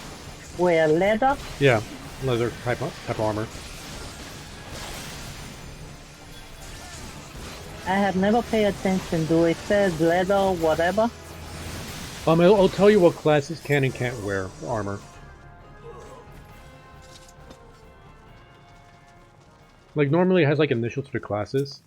wear? Leather? Yeah, leather type of armor. I have never paid attention. Do it says leather or whatever? I'll tell you what classes can and can't wear armor. Like, normally it has like initials for the classes.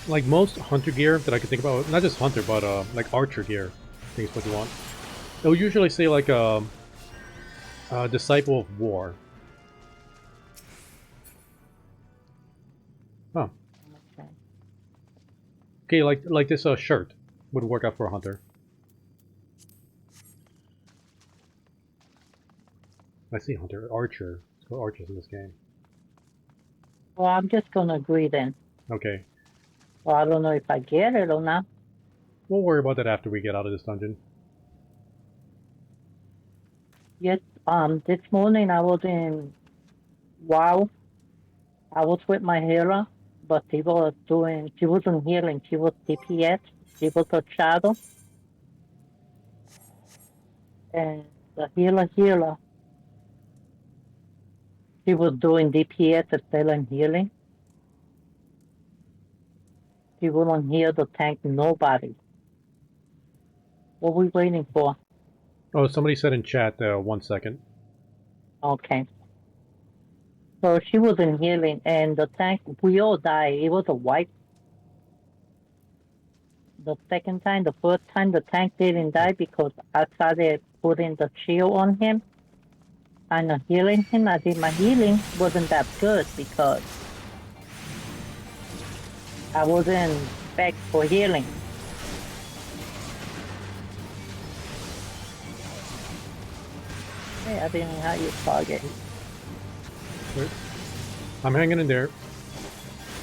Like most hunter gear that I can think about, not just hunter, but like archer gear, I think is what you want. They'll usually say like disciple of war. Huh. Okay. Okay, like this shirt would work out for a hunter. I see hunter, archer. Let's go archers in this game. Well, I'm just gonna agree then. Okay, Well, I don't know if I get it or not. we'll worry about that after we get out of this dungeon. Yes, this morning I was in WoW. I was with my healer, but she wasn't healing, she was DPS. She was a shadow. And the healer, she was doing DPS instead of healing. She wouldn't heal the tank, nobody. What are we waiting for? Oh, somebody said in chat, 1 second. Okay. So she wasn't healing, and the tank, we all died. It was a wipe. The second time, the first time, the tank didn't die because I started putting the shield on him and healing him. I did my healing, wasn't that good because I wasn't back for healing. Hey, I didn't know how you target. I'm hanging in there.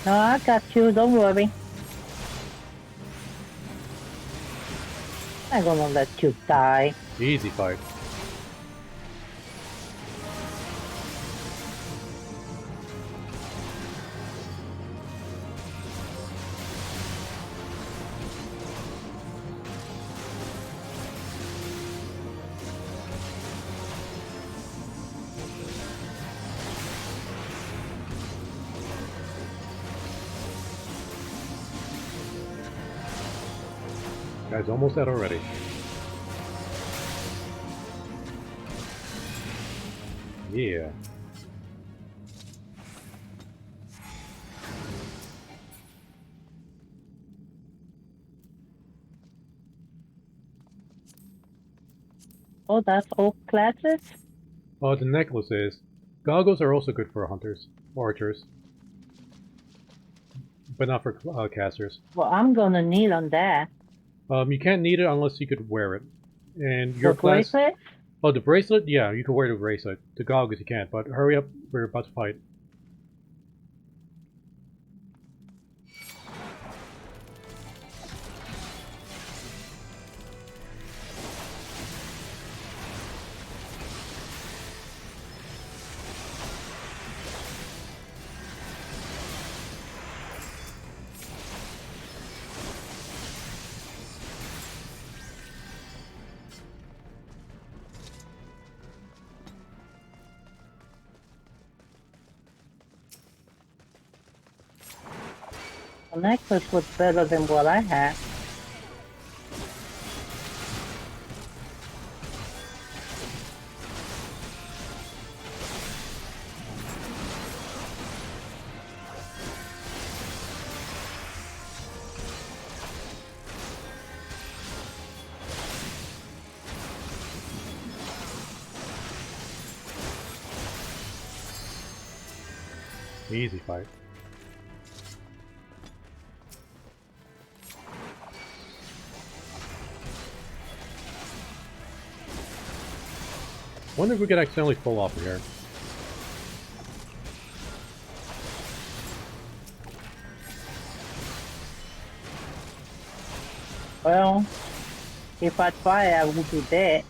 No, I got you, don't worry. I'm gonna let you die. Easy fight. Guy's almost dead already. Yeah. Oh, that's all classes? Oh, the necklaces. Goggles are also good for hunters, archers, but not for casters. Well, I'm gonna need on that. You can't need it unless you could wear it. And your The class... bracelet? Oh, the bracelet? Yeah, you can wear the bracelet. The goggles you can't, but hurry up, we're about to fight. The necklace was better than what I had. Easy fight. Wonder if we could accidentally pull off of here. Well, if I try, I will be dead.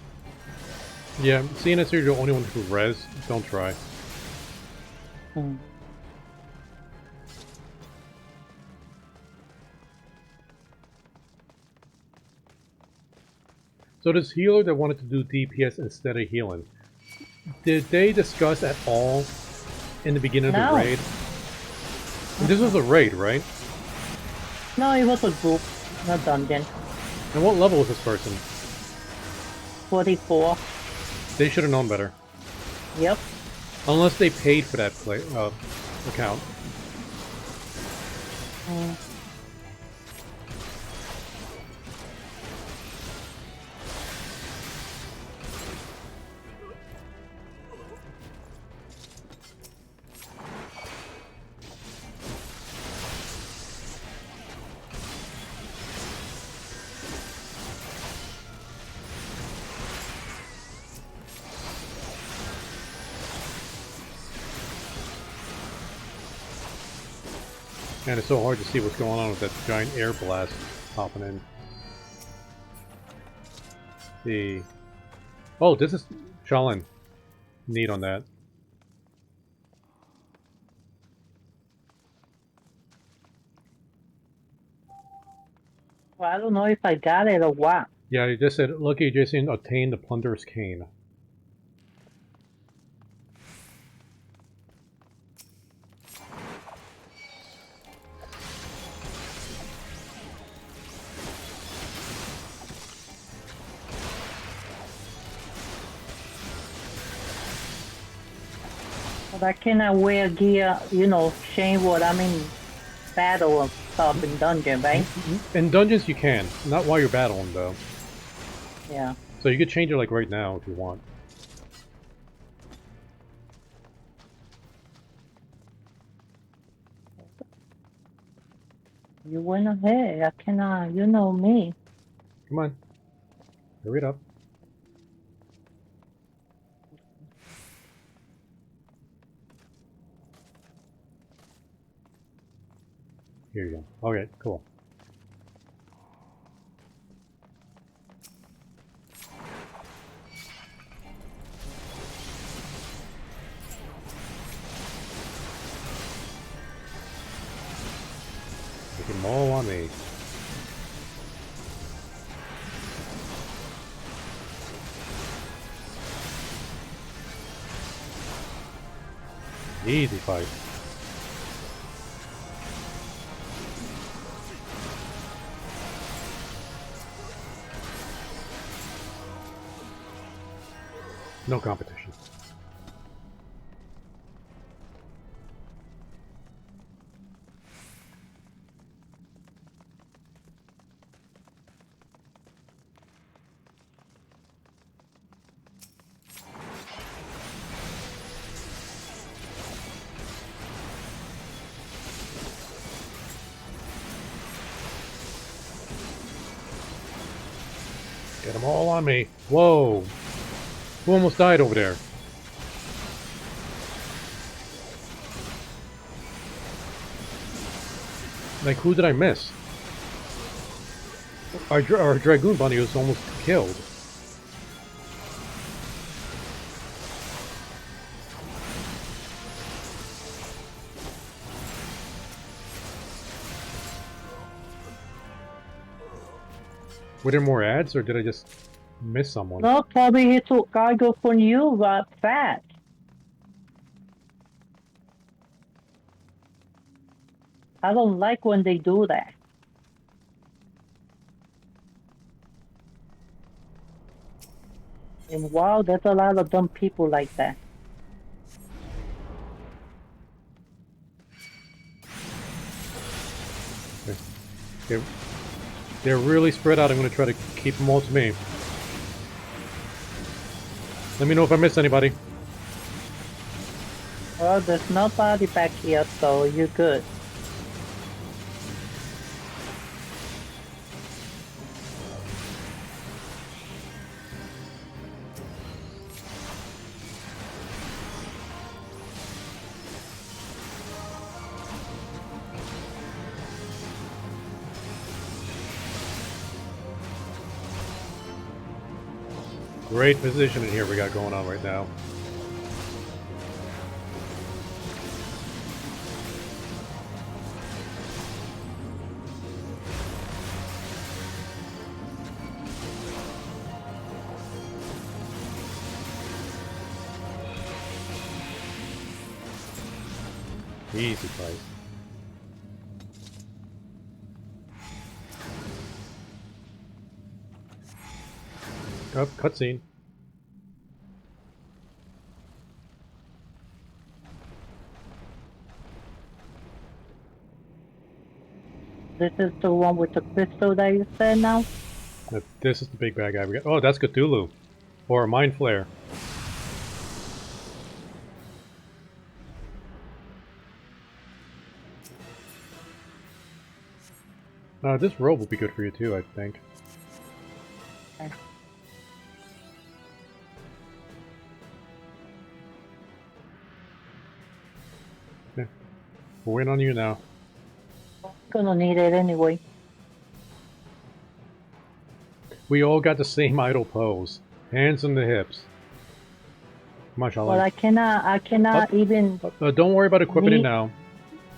Yeah, seeing as you're the only one who res, don't try. Hmm. So this healer that wanted to do DPS instead of healing, did they discuss at all in the beginning of the raid? And this was a raid, right? No, it was a group, not dungeon. And what level was this person? 44. They should have known better. Yep. Unless they paid for that account. Hmm. And it's so hard to see what's going on with that giant air blast popping in. The... Oh, this is Shaolin. Neat on that. Well, I don't know if I got it or what. Yeah, you just said, lucky Jason obtained the Plunderer's Cane. But I cannot wear gear, you know, change what I'm in battle and stuff in dungeon, right? In dungeons you can, not while you're battling though. Yeah. So you could change it like right now if you want. You went ahead. I cannot, you know me. Come on. Hurry it up. Here you go. Okay, cool. Take them all on me. Easy fight. No competition. Get them all on me. Whoa. Who almost died over there? Like, who did I miss? Our Dragoon Bunny was almost killed. Were there more ads, or did I just miss someone? No, probably he took cargo from you, but fat. I don't like when they do that. And wow, there's a lot of dumb people like that. They're really spread out. I'm going to try to keep them all to me. Let me know if I miss anybody. Well, there's nobody back here, so you're good. Great positioning here we got going on right now. Easy fight. Oh, cutscene. This is the one with the crystal that you said now? This is the big bad guy we got. Oh, that's Cthulhu. Or Mind Flare. This robe will be good for you too, I think. Okay. Yeah. We're waiting on you now. Gonna need it anyway. We all got the same idle pose. Hands on the hips. Mashallah. Well, I cannot even... Don't worry about equipping it Knee. now.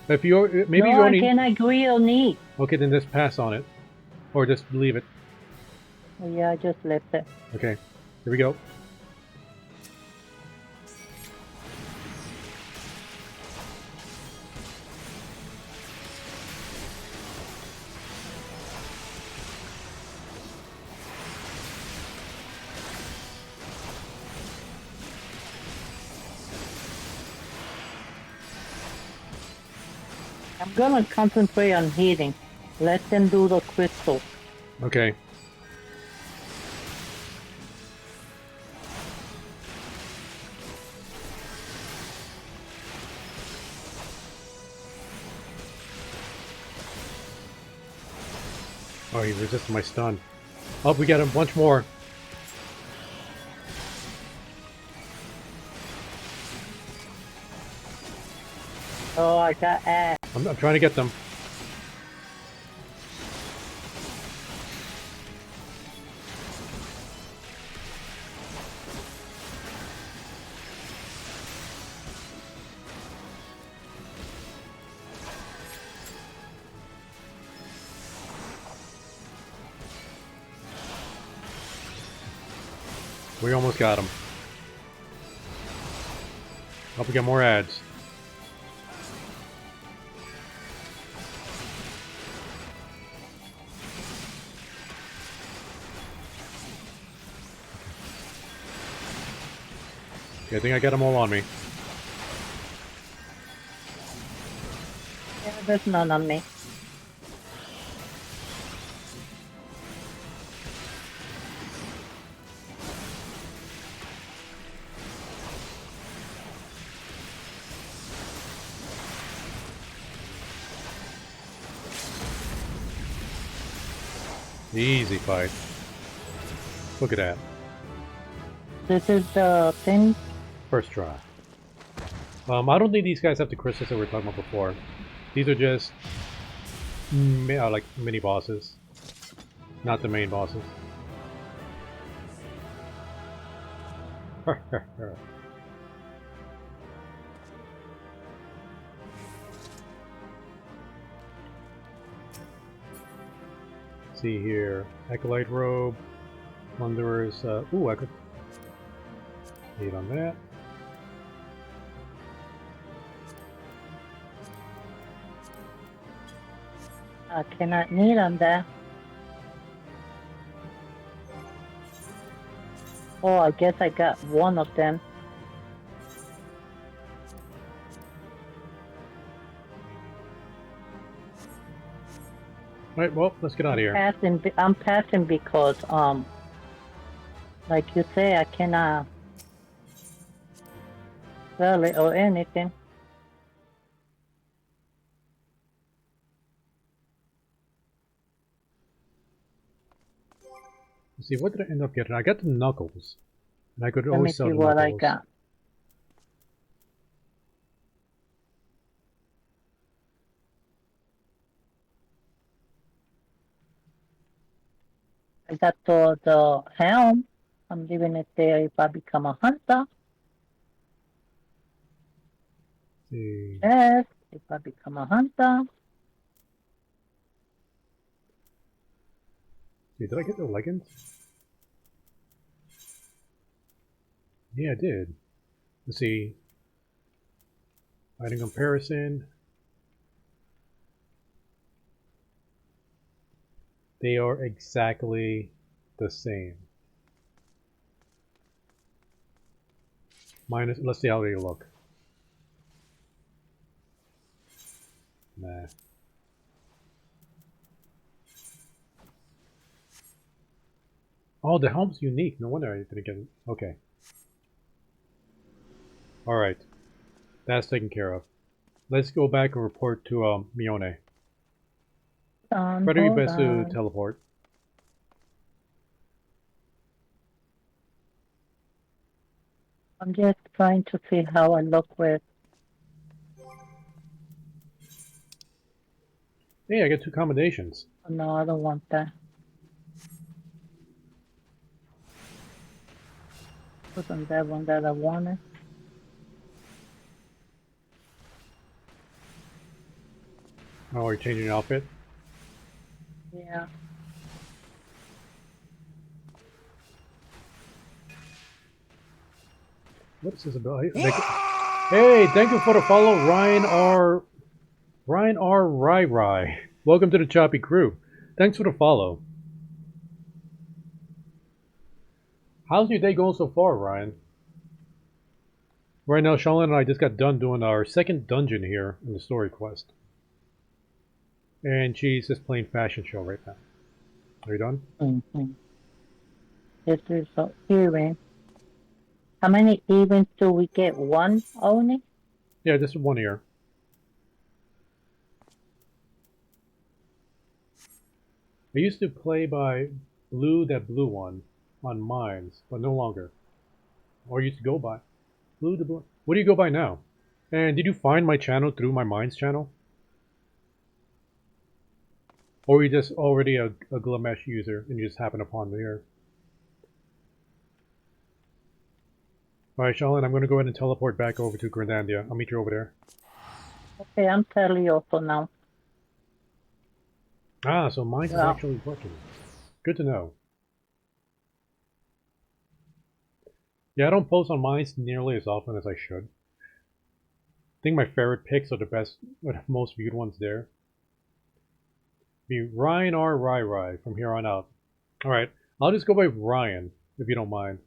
If you maybe no, you only... I cannot agree on knee. Okay, then just pass on it. Or just leave it. Yeah, I just left it. Okay, here we go. I'm gonna concentrate on healing. Let them do the crystal. Okay. Oh, he resisted my stun. Oh, we got a bunch more. Oh, I got ass. I'm trying to get them. We almost got them. Hope we get more ads. Okay, I think I got them all on me. Yeah, there's none on me. Easy fight. Look at that. This is the thing. First try. I don't think these guys have the crystals that we were talking about before. These are just like mini bosses, not the main bosses. See here, Acolyte Robe, Wanderer's. Ooh, I could eat on that. I cannot need on that. Oh, I guess I got one of them. Alright, well, let's get out of here. I'm passing because, like you say, I cannot sell it or anything. Let's see, what did I end up getting? I got the Knuckles. And I could Let me always sell see the what I Knuckles. got. I got the helm. I'm leaving it there if I become a hunter. See. Yes, if I become a hunter. See, did I get the leggings? Yeah, I did. Let's see. Item comparison. They are exactly the same. Minus, let's see how they look. Nah. Oh, the helm's unique. No wonder I didn't get it. Okay. Alright. That's taken care of. Let's go back and report to Mione. Try to your best to teleport. I'm just trying to see how I look with. Hey, I get 2 combinations. Oh, no, I don't want that. Wasn't that one that I wanted? Oh, are you changing your outfit? Yeah. What is this about? Hey, thank you for the follow, Ryan R. Rai Rai. Welcome to the Choppy Crew. Thanks for the follow. How's your day going so far, Ryan? Right now, Shaolin and I just got done doing our second dungeon here in the story quest. And she's just playing fashion show right now. Are you done? Mm-hmm. This is a hearing. How many events do we get? One only? Yeah, just one ear. I used to play by that blue one on mines, but no longer. Or used to go by blue the blue. What do you go by now? And did you find my channel through my mines channel? Or are you just already a Glamesh user and you just happen upon me here? Alright, Shaolin, I'm going to go ahead and teleport back over to Grenlandia. I'll meet you over there. Okay, I'm telling you for now. Ah, so mines is Yeah. actually working. Good to know. Yeah, I don't post on mines nearly as often as I should. I think my favorite picks are the best, or the most viewed ones there. Be Ryan R. Rai Rai from here on out. Alright, I'll just go by Ryan, if you don't mind.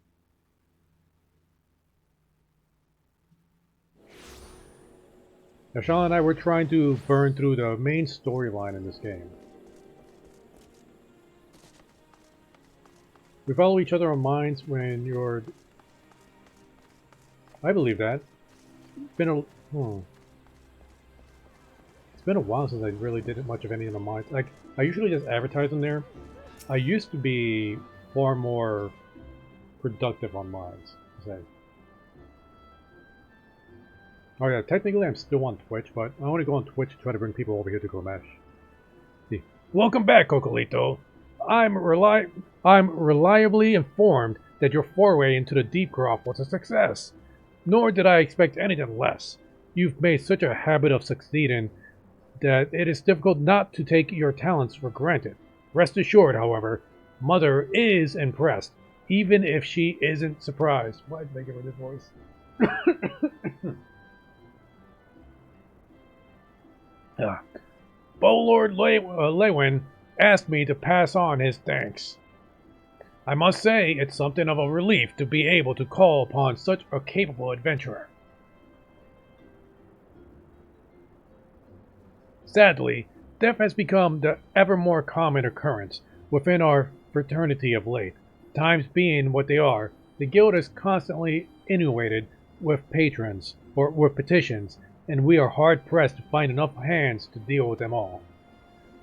Now, Sean and I were trying to burn through the main storyline in this game. We follow each other on mines when you're... I believe that. It's been a... It's been a while since I really did much of any of the mines. Like, I usually just advertise them there. I used to be far more productive on mines. Say. Oh yeah, technically I'm still on Twitch, but I want to go on Twitch to try to bring people over here to Gomesh. See. Welcome back, Cocolito. I'm reliably informed that your foray into the deep graph was a success. Nor did I expect anything less. You've made such a habit of succeeding that it is difficult not to take your talents for granted. Rest assured, however, Mother is impressed, even if she isn't surprised. Why did I give her this voice? Bolord Lewin asked me to pass on his thanks. I must say, it's something of a relief to be able to call upon such a capable adventurer. Sadly, death has become the ever more common occurrence within our fraternity of late. Times being what they are, the guild is constantly inundated with patrons, or with petitions, and we are hard-pressed to find enough hands to deal with them all.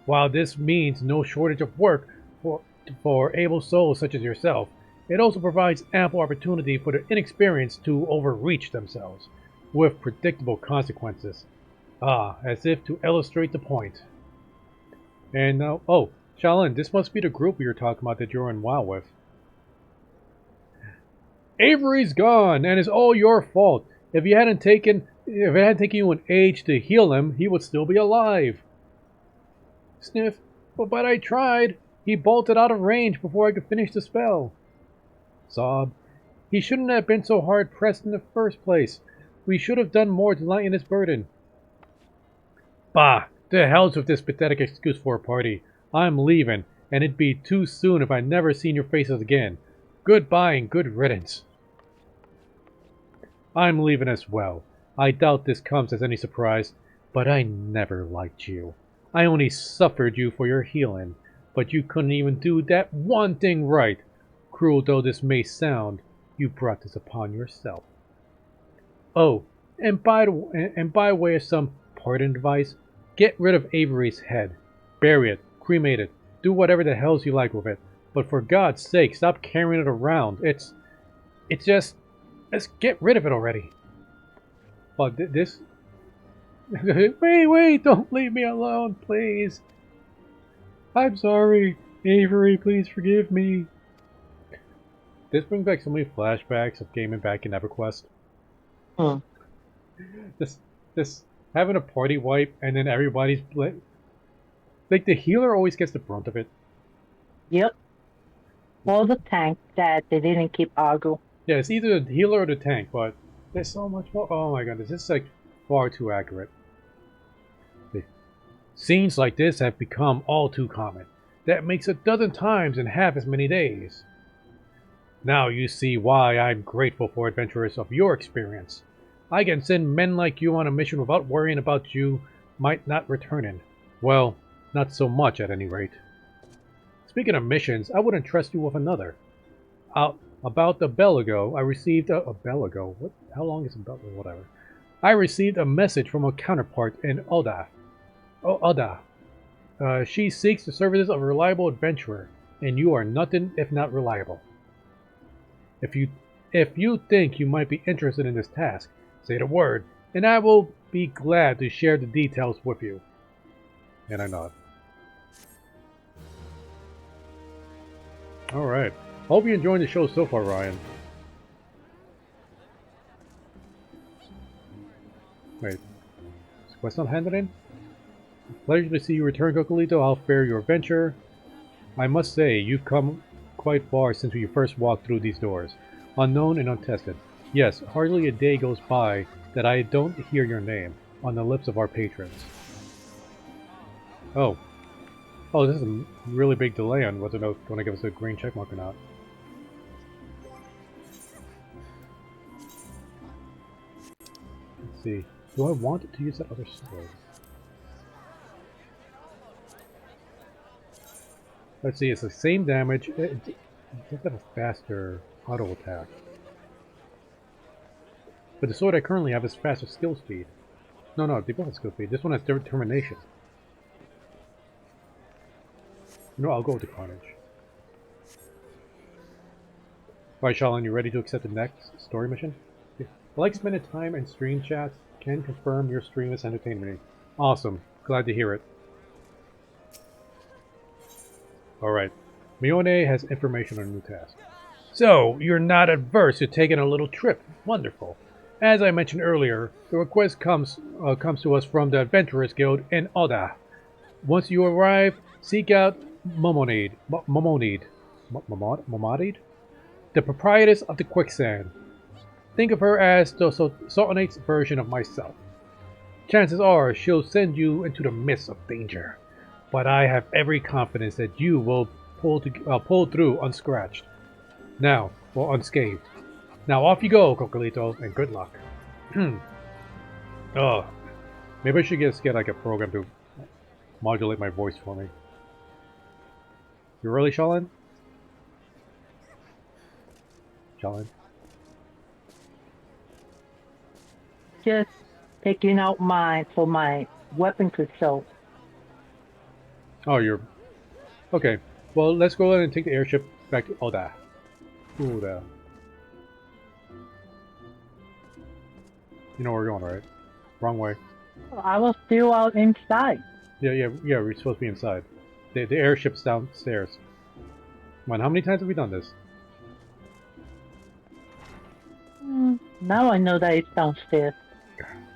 While this means no shortage of work for able souls such as yourself, it also provides ample opportunity for the inexperienced to overreach themselves, with predictable consequences. Ah, as if to illustrate the point. And now, oh, Shaolin, this must be the group we were talking about that you're in WoW with. Avery's gone, and it's all your fault. If it hadn't taken you an age to heal him, he would still be alive. Sniff, but I tried. He bolted out of range before I could finish the spell. Sob, he shouldn't have been so hard-pressed in the first place. We should have done more to lighten his burden. Bah! To hell's with this pathetic excuse for a party. I'm leaving, and it'd be too soon if I never seen your faces again. Goodbye and good riddance. I'm leaving as well. I doubt this comes as any surprise, but I never liked you. I only suffered you for your healing, but you couldn't even do that one thing right. Cruel though this may sound, you brought this upon yourself. Oh, and by way of some parting advice, get rid of Avery's head. Bury it, cremate it, do whatever the hells you like with it. But for God's sake, stop carrying it around. It's just, let's get rid of it already. But this... Wait, don't leave me alone, please. I'm sorry, Avery, please forgive me. This brings back so many flashbacks of gaming back in EverQuest. Hmm. This having a party wipe and then everybody's like the healer always gets the brunt of it. Yep. Or the tank that they didn't keep Argo. Yeah, it's either the healer or the tank, but there's so much more. Oh my god, this is like far too accurate. Scenes like this have become all too common. That makes a dozen times in half as many days. Now you see why I'm grateful for adventurers of your experience. I can send men like you on a mission without worrying about you might not returning. Well, not so much at any rate. Speaking of missions, I wouldn't trust you with another. About a bell ago, I received a bell ago? What? How long is a bell? Whatever. I received a message from a counterpart in Oda. She seeks the services of a reliable adventurer, and you are nothing if not reliable. If you think you might be interested in this task, say the word, and I will be glad to share the details with you. And I nod. Alright. Hope you're enjoying the show so far, Ryan. Wait. Is the quest not handed in? Pleasure to see you return, Cocolito. I'll fare your adventure. I must say, you've come quite far since you first walked through these doors. Unknown and untested. Yes, hardly a day goes by that I don't hear your name on the lips of our patrons. Oh. Oh, this is a really big delay on whether or not going to give us a green checkmark or not. Let's see. Do I want to use that other sword? Let's see, it's the same damage. It does have a faster auto attack. But the sword I currently have is faster skill speed. No, they both have skill speed. This one has determination. No, I'll go with the Carnage. Right, Shalin, you ready to accept the next story mission? Yeah. I like spending time in stream chats. Can confirm your stream is entertaining me. Awesome. Glad to hear it. Alright. Mione has information on a new task. So, you're not adverse to taking a little trip. Wonderful. As I mentioned earlier, the request comes to us from the Adventurers Guild in Oda. Once you arrive, seek out Momonade. Momonade? The proprietress of the quicksand. Think of her as the Sultanate's version of myself. Chances are she'll send you into the midst of danger, but I have every confidence that you will pull through unscratched. Now, or unscathed. Now off you go, Cocolito, and good luck. Oh, maybe I should just get like a program to modulate my voice for me. You really, Shalin? Shalin? Just taking out mine for my weapon control. Oh, you're... Okay, well, let's go ahead and take the airship back to Oda. Oda. You know where we're going, right? Wrong way. I was still out inside. Yeah, we're supposed to be inside. The airship's downstairs. Come on, how many times have we done this? Now I know that it's downstairs.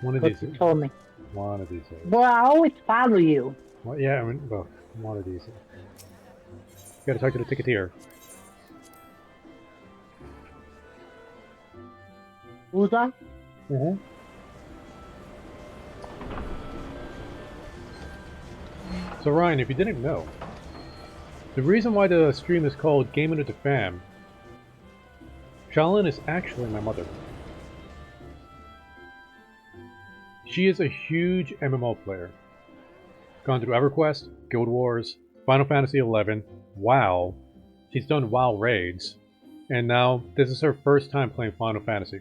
One of But these. you told me. One of these. Well, I always follow you. Well, yeah, I mean, well, one of these. Gotta talk to the ticketeer. Who's that? Mm-hmm. So Ryan, if you didn't know, the reason why the stream is called Gaming with the Fam, Shalin is actually my mother. She is a huge MMO player. Gone through EverQuest, Guild Wars, Final Fantasy XI, WoW. She's done WoW raids, and now this is her first time playing Final Fantasy.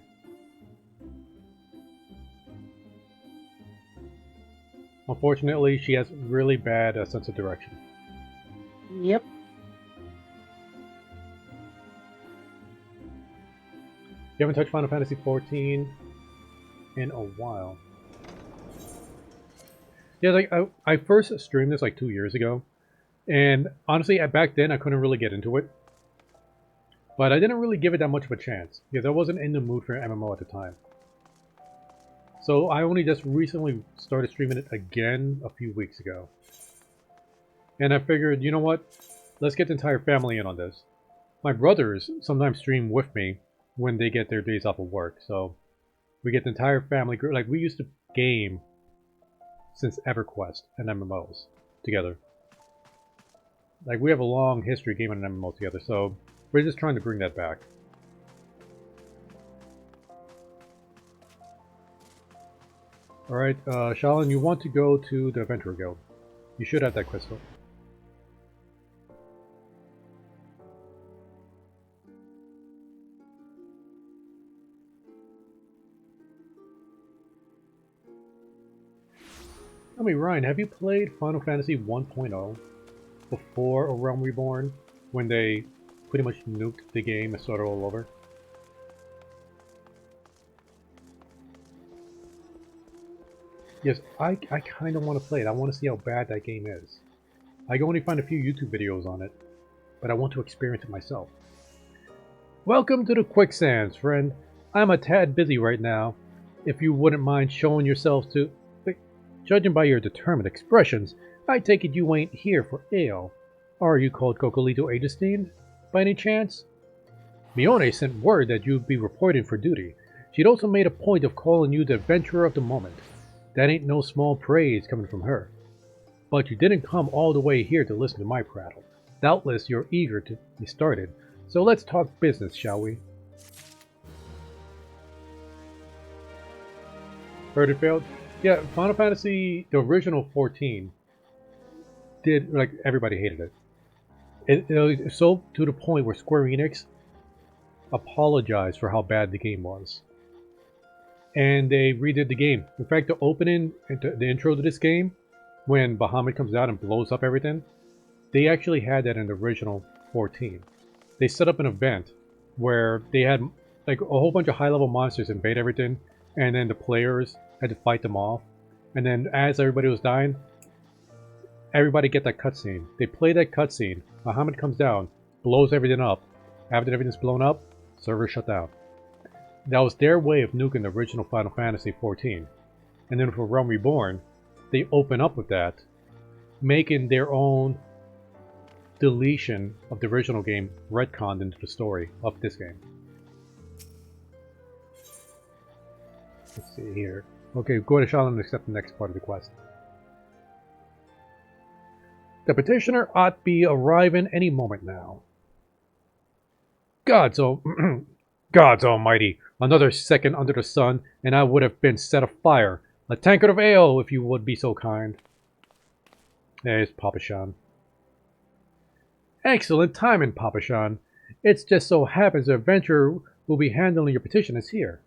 Unfortunately, she has really bad sense of direction. Yep. You haven't touched Final Fantasy XIV in a while. Yeah, like I first streamed this like 2 years ago, and honestly, back then I couldn't really get into it. But I didn't really give it that much of a chance because I wasn't in the mood for MMO at the time. So I only just recently started streaming it again a few weeks ago. And I figured, you know what? Let's get the entire family in on this. My brothers sometimes stream with me when they get their days off of work, so we get the entire family group. Like, we used to game since EverQuest and MMOs together. Like, we have a long history gaming an MMO together, so we're just trying to bring that back. Alright, Shalin, you want to go to the Adventurer Guild. You should have that crystal. Tell me, Ryan, have you played Final Fantasy 1.0 before A Realm Reborn, when they pretty much nuked the game and started all over? Yes, I kind of want to play it. I want to see how bad that game is. I can only find a few YouTube videos on it, but I want to experience it myself. Welcome to the Quicksands, friend. I'm a tad busy right now. If you wouldn't mind showing yourselves to... Judging by your determined expressions, I take it you ain't here for ale. Are you called Cocolito Augustine, by any chance? Mione sent word that you'd be reporting for duty. She'd also made a point of calling you the adventurer of the moment. That ain't no small praise coming from her. But you didn't come all the way here to listen to my prattle. Doubtless you're eager to be started, so let's talk business, shall we? Heard it failed? Yeah, Final Fantasy, the original 14, did, like, everybody hated it. It was so to the point where Square Enix apologized for how bad the game was. And they redid the game. In fact, the opening, the intro to this game, when Bahamut comes out and blows up everything, they actually had that in the original 14. They set up an event where they had like a whole bunch of high-level monsters invade everything, and then the players had to fight them off. And then as everybody was dying, everybody get that cutscene. They play that cutscene. Muhammad comes down, blows everything up. After everything's blown up, server shut down. That was their way of nuking the original Final Fantasy XIV. And then for Realm Reborn, they open up with that, making their own deletion of the original game retconned into the story of this game. Let's see here. Okay, go to Shaolin and accept the next part of the quest. The petitioner ought be arriving any moment now. Gods almighty, another second under the sun, and I would have been set afire. A tankard of ale, if you would be so kind. There's Papa-chan. Excellent timing, Papa-chan. It just so happens the adventurer will be handling your petition is here.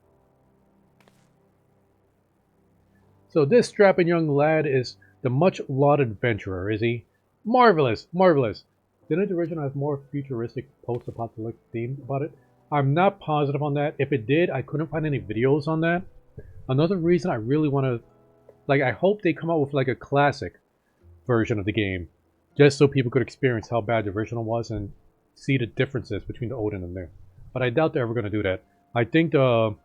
So this strapping young lad is the much-lauded adventurer, is he? Marvelous, marvelous. Didn't the original have more futuristic post-apocalyptic theme about it? I'm not positive on that. If it did, I couldn't find any videos on that. Another reason I really want to... Like, I hope they come out with, like, a classic version of the game. Just so people could experience how bad the original was and see the differences between the old and the new. But I doubt they're ever going to do that. I think the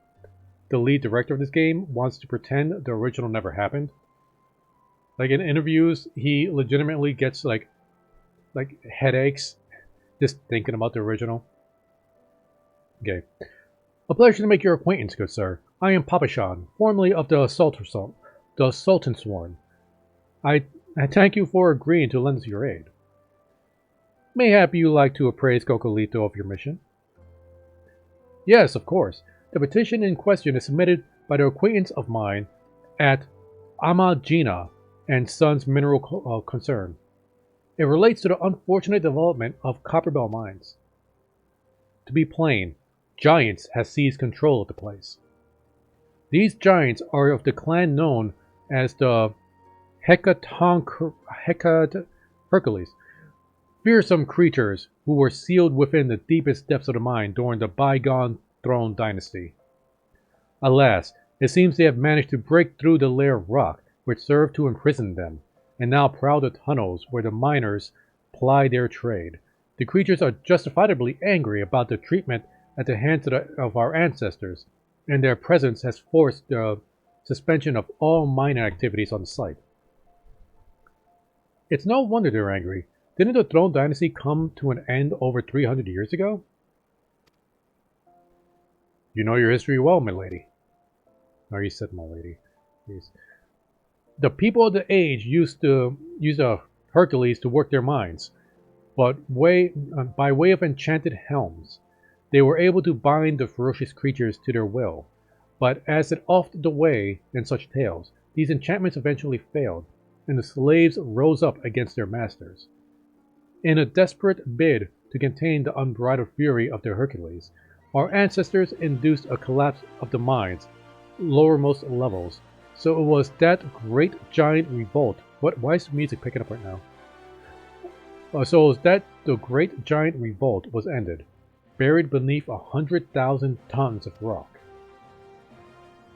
lead director of this game wants to pretend the original never happened. Like, in interviews, he legitimately gets, like headaches just thinking about the original. Okay. A pleasure to make your acquaintance, good sir. I am Papa-chan, formerly of the Sultan's Sworn. I thank you for agreeing to lend us your aid. Mayhap you like to appraise Cocolito of your mission? Yes, of course. The petition in question is submitted by the acquaintance of mine at Amagina and Sons Mineral Concern. It relates to the unfortunate development of Copperbell mines. To be plain, giants have seized control of the place. These giants are of the clan known as the Hercules, fearsome creatures who were sealed within the deepest depths of the mine during the bygone Throne Dynasty. Alas, it seems they have managed to break through the layer of rock which served to imprison them, and now prowl the tunnels where the miners ply their trade. The creatures are justifiably angry about the treatment at the hands of our ancestors, and their presence has forced the suspension of all mining activities on the site. It's no wonder they're angry. Didn't the Throne Dynasty come to an end over 300 years ago? You know your history well, my lady. No, you said my lady. Please. The people of the age used to use a Hercules to work their mines, but by way of enchanted helms, they were able to bind the ferocious creatures to their will. But as it oft the way in such tales, these enchantments eventually failed, and the slaves rose up against their masters. In a desperate bid to contain the unbridled fury of their Hercules, our ancestors induced a collapse of the mines, lowermost levels. So it was that great giant revolt. Why is the music picking up right now? So it was that the great giant revolt was ended, buried beneath 100,000 tons of rock.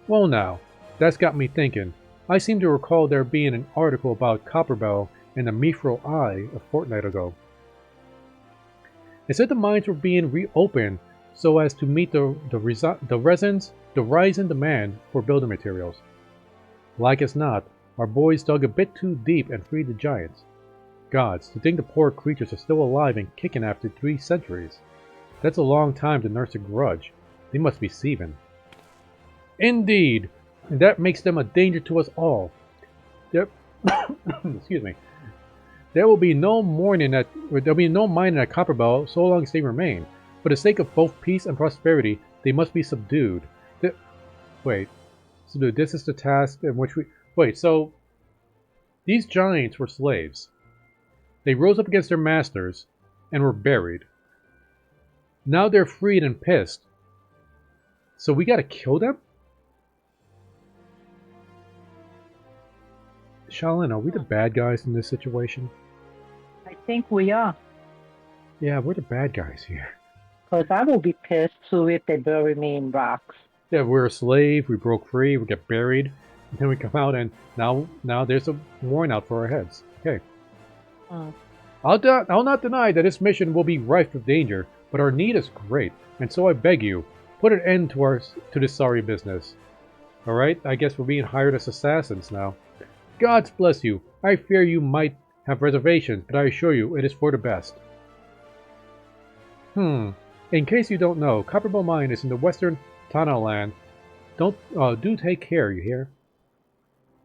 Well now, that's got me thinking. I seem to recall there being an article about Copperbell in the Mithril Eye a fortnight ago. It said the mines were being reopened so as to meet the rising demand for building materials. Like as not, our boys dug a bit too deep and freed the giants. Gods, to think the poor creatures are still alive and kicking after 3 centuries. That's a long time to nurse a grudge. They must be seething. Indeed, and that makes them a danger to us all. Excuse me. There will be no mining at Copperbell so long as they remain. For the sake of both peace and prosperity, they must be subdued. Subdued. This is the task in which we... Wait, so... These giants were slaves. They rose up against their masters and were buried. Now they're freed and pissed. So we gotta kill them? Shaolin, are we the bad guys in this situation? I think we are. Yeah, we're the bad guys here. Because I will be pissed too if they bury me in rocks. Yeah, we're a slave, we broke free, we get buried, and then we come out and now there's a warrant out for our heads. Okay. Mm. I'll not deny that this mission will be rife with danger, but our need is great, and so I beg you, put an end to this sorry business. Alright, I guess we're being hired as assassins now. Gods bless you. I fear you might have reservations, but I assure you it is for the best. In case you don't know, Copperbell Mine is in the western Tana land. Do take care, you hear?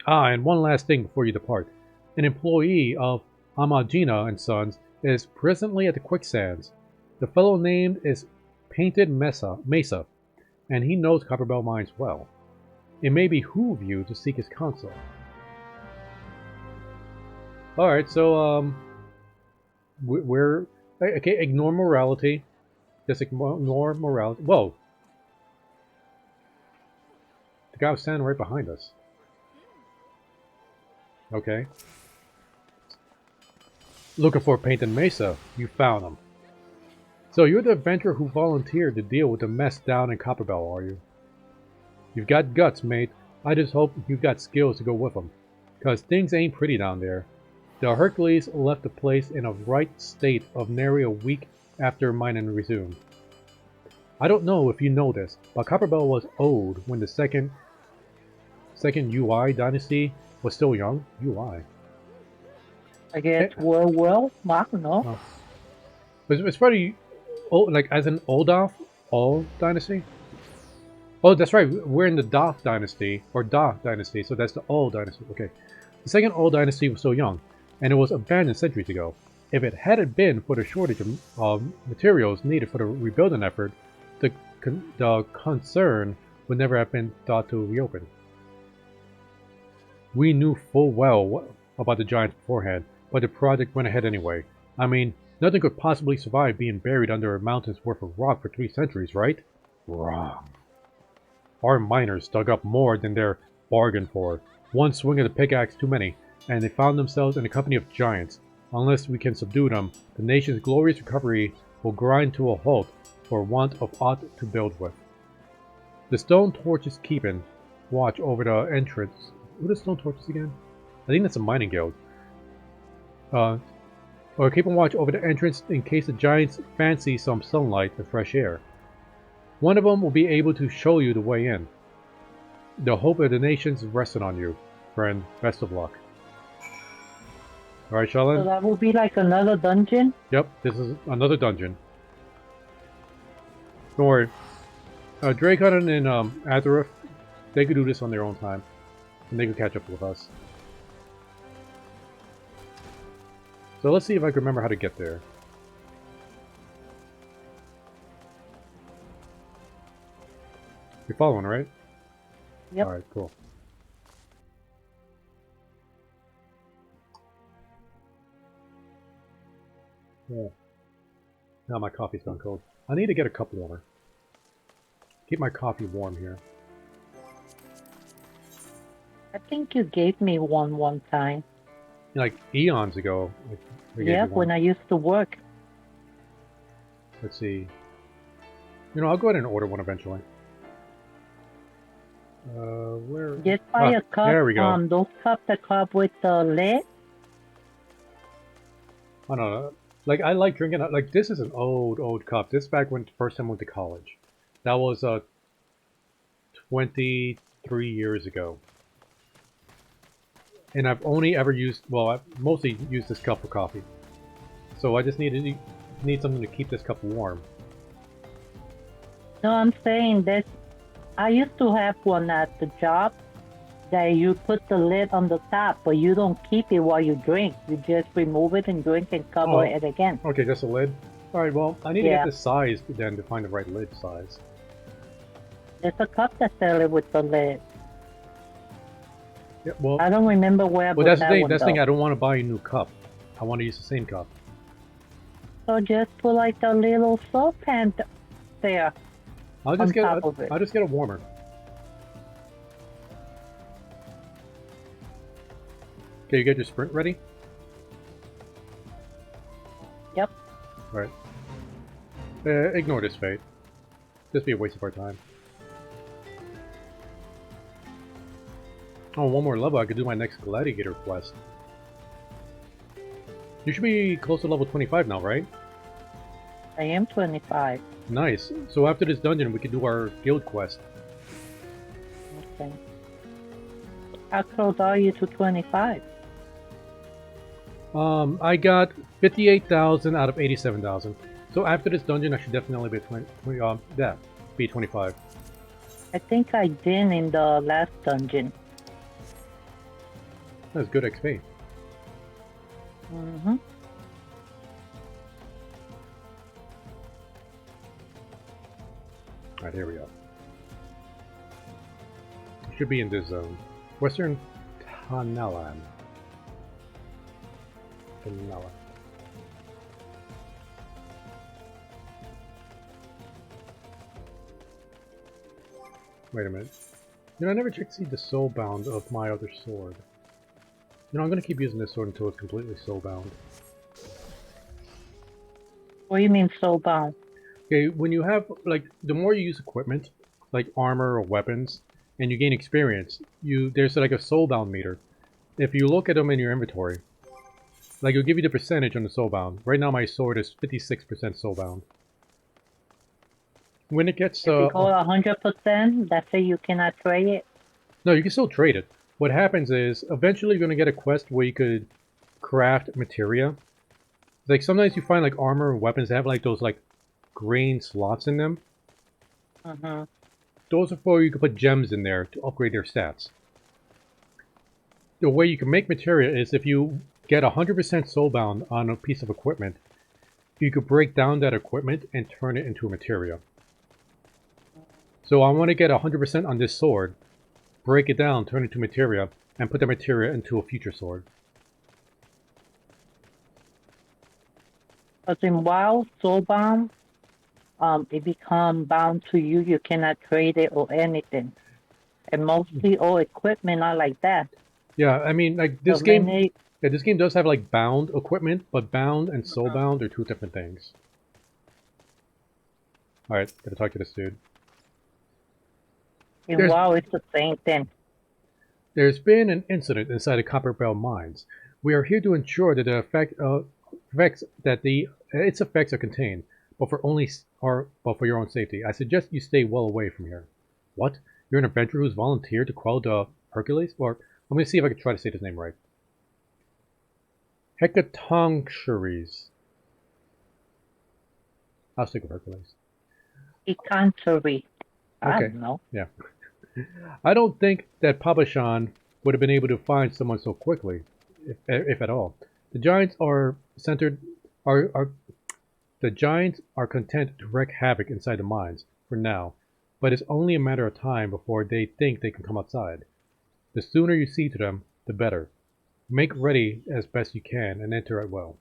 Ah, and one last thing before you depart. An employee of Amagina and Sons is presently at the quicksands. The fellow named is Painted Mesa, and he knows Copperbell Mines well. It may behoove you to seek his counsel. Alright, so, we're... Okay, ignore morality. Just ignore morality. Whoa! The guy was standing right behind us. Okay. Looking for Painted Mesa. You found him. So you're the adventurer who volunteered to deal with the mess down in Copperbell, are you? You've got guts, mate. I just hope you've got skills to go with them. Cause things ain't pretty down there. The Hercules left the place in a right state of nary a week after mining resumed. I don't know if you know this, but Copperbell was old when the second UI dynasty was still young. UI. I guess well, I don't know. Oh. It's probably old, like as in Olaf dynasty. Oh, that's right. We're in the Doth dynasty or Da dynasty, so that's the old dynasty. Okay, the second old dynasty was so young, and it was abandoned centuries ago. If it hadn't been for the shortage of materials needed for the rebuilding effort, the concern would never have been thought to reopen. We knew full well about the giants beforehand, but the project went ahead anyway. I mean, nothing could possibly survive being buried under a mountain's worth of rock for 3 centuries, right? Wrong. Our miners dug up more than they're bargained for. One swing of the pickaxe too many, and they found themselves in the company of giants. Unless we can subdue them, the nation's glorious recovery will grind to a halt for want of aught to build with. The stone torches keeping watch over the entrance. Who are the stone torches again? I think that's a mining guild. Or keeping watch over the entrance in case the giants fancy some sunlight and fresh air. One of them will be able to show you the way in. The hope of the nations is resting on you, friend. Best of luck. Alright, Shalin? So that will be like another dungeon? Yep, this is another dungeon. Don't worry. Dracon and Azeroth, they could do this on their own time. And they could catch up with us. So let's see if I can remember how to get there. You're following, right? Yep. Alright, cool. Yeah. Now my coffee's gone cold. I need to get a cup warmer. Keep my coffee warm here. I think you gave me one time. Like eons ago. Yeah, when I used to work. Let's see. You know, I'll go ahead and order one eventually. Where? Just buy a cup. There we go. Those cups, the cup with the lid. I don't know. Like, I like drinking. Like, this is an old cup. This is back when first time I went to college. That was 23 years ago. And I've only ever used, well, I've mostly used this cup for coffee. So I just need something to keep this cup warm. No, I'm saying that I used to have one at the job that you put the lid on the top, but you don't keep it while you drink. You just remove it and drink and cover it again. Okay, just a lid? Alright, well, I need to get this size then to find the right lid size. There's a cup that sells it with the lid. Yeah, well, I don't remember where I bought that's that the thing. one, That's the thing. though. I don't want to buy a new cup. I want to use the same cup. So just put like the little soap pan there. I'll just get. top of it. I'll just get a warmer. Okay, you get your sprint ready? Yep. All right. Ignore this fate. Just be a waste of our time. Oh, one more level, I could do my next gladiator quest. You should be close to level 25 now, right? I am 25. Nice. So after this dungeon, we can do our guild quest. Okay. How close are you to 25? I got 58,000 out of 87,000. So after this dungeon, I should definitely be 25. I think I did in the last dungeon. That's good XP. Mm-hmm. Alright, here we go. We should be in this zone. Western Tanalan. Wait a minute. I never checked to see the soulbound of my other sword. I'm gonna keep using this sword until it's completely soulbound. What do you mean soulbound? Okay, when you have, like, the more you use equipment, like armor or weapons, and you gain experience, there's like a soulbound meter. If you look at them in your inventory, like, it'll give you the percentage on the soulbound. Right now my sword is 56% soulbound. When it gets... If you go 100%, that's it, you cannot trade it? No, you can still trade it. What happens is, eventually you're going to get a quest where you could craft materia. Like, sometimes you find, like, armor and weapons that have, like, those, like, green slots in them. Mm-hmm. Those are for you can put gems in there to upgrade their stats. The way you can make materia is if you get 100% soulbound on a piece of equipment, you could break down that equipment and turn it into a materia. So I want to get 100% on this sword, break it down, turn it into materia, and put the materia into a future sword. But in WoW, soulbound, it become bound to you. You cannot trade it or anything. And mostly all equipment are like that. Yeah, I mean, like, this So game... many- Yeah, this game does have, like, bound equipment, but bound and soulbound are two different things. Alright, gotta talk to this dude. In WoW, it's the same thing. There's been an incident inside the Copper Bell mines. We are here to ensure that its effects are contained, but for your own safety. I suggest you stay well away from here. What? You're an adventurer who's volunteered to quell the Hercules? Or I'm gonna see if I can try to say his name right. Hecatoncheires. I'll stick with Hercules. Econtry. I Okay. don't know. Yeah. I don't think that Pabashan would have been able to find someone so quickly, if at all. The giants are content to wreak havoc inside the mines for now, but it's only a matter of time before they think they can come outside. The sooner you see to them, the better. Make ready as best you can and enter at will.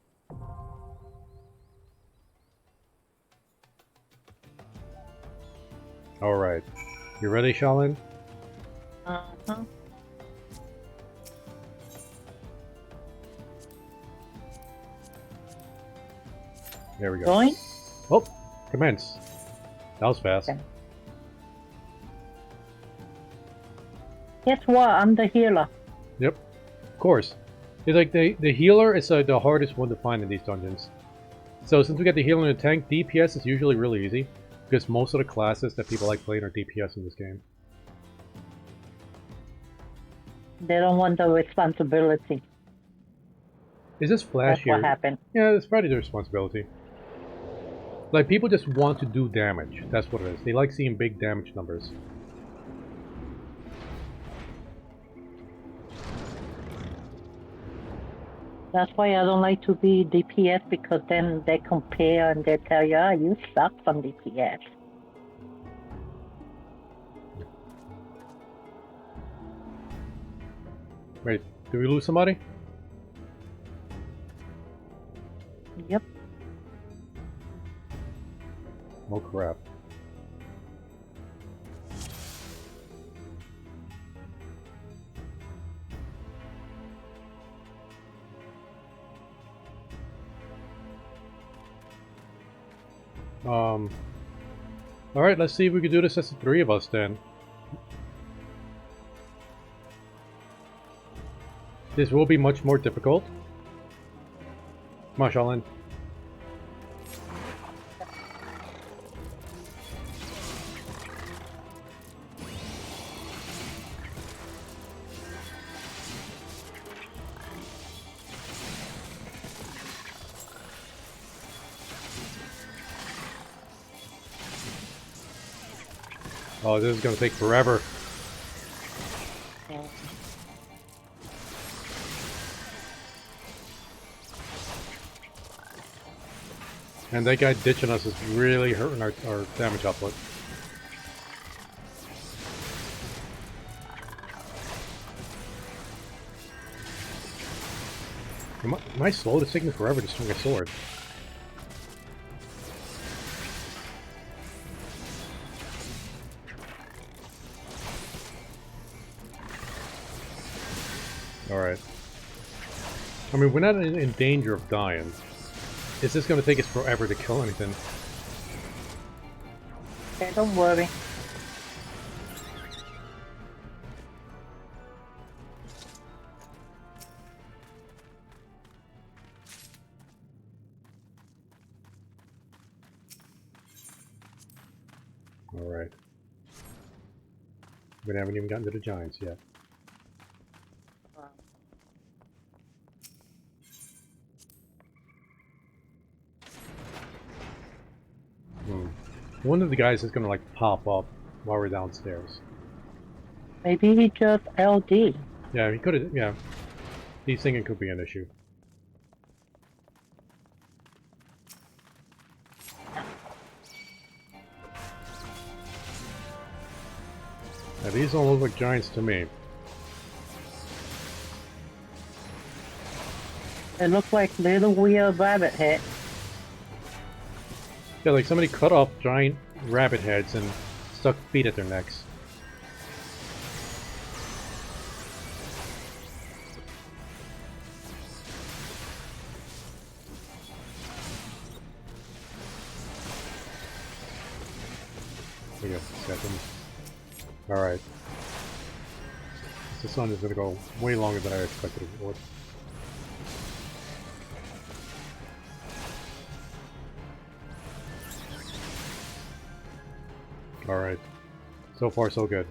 Alright. You ready, Shaolin? Uh-huh. There we go. Going? Oh, commence. That was fast. Okay. Guess what? I'm the healer. Yep. Of course. It's like the healer is the hardest one to find in these dungeons. So since we got the healer and the tank, DPS is usually really easy, because most of the classes that people like playing are DPS in this game. They don't want the responsibility. Is this Flash That's here? what happened. Yeah, it's probably their responsibility. Like, people just want to do damage. That's what it is. They like seeing big damage numbers. That's why I don't like to be DPS, because then they compare and they tell you, you suck from DPS. Wait, did we lose somebody? Yep. Oh crap. Alright, let's see if we can do this as the three of us then. This will be much more difficult. Come on, Shaolin. Oh, this is gonna take forever. And that guy ditching us is really hurting our damage output. Am I slow? It's taking forever to swing a sword. Alright. I mean, we're not in danger of dying. It's just going to take us forever to kill anything. Okay, don't worry. Alright. We haven't even gotten to the giants yet. One of the guys is gonna like pop up while we're downstairs. Maybe he just LD. Yeah, he could have. Yeah, desynching could be an issue. Now, these don't look like giants to me. They look like little weird rabbit heads. Yeah, like somebody cut off giant rabbit heads and stuck feet at their necks. There you go, seconds. Alright. The sun is gonna go way longer than I expected it would. Alright. So far, so good.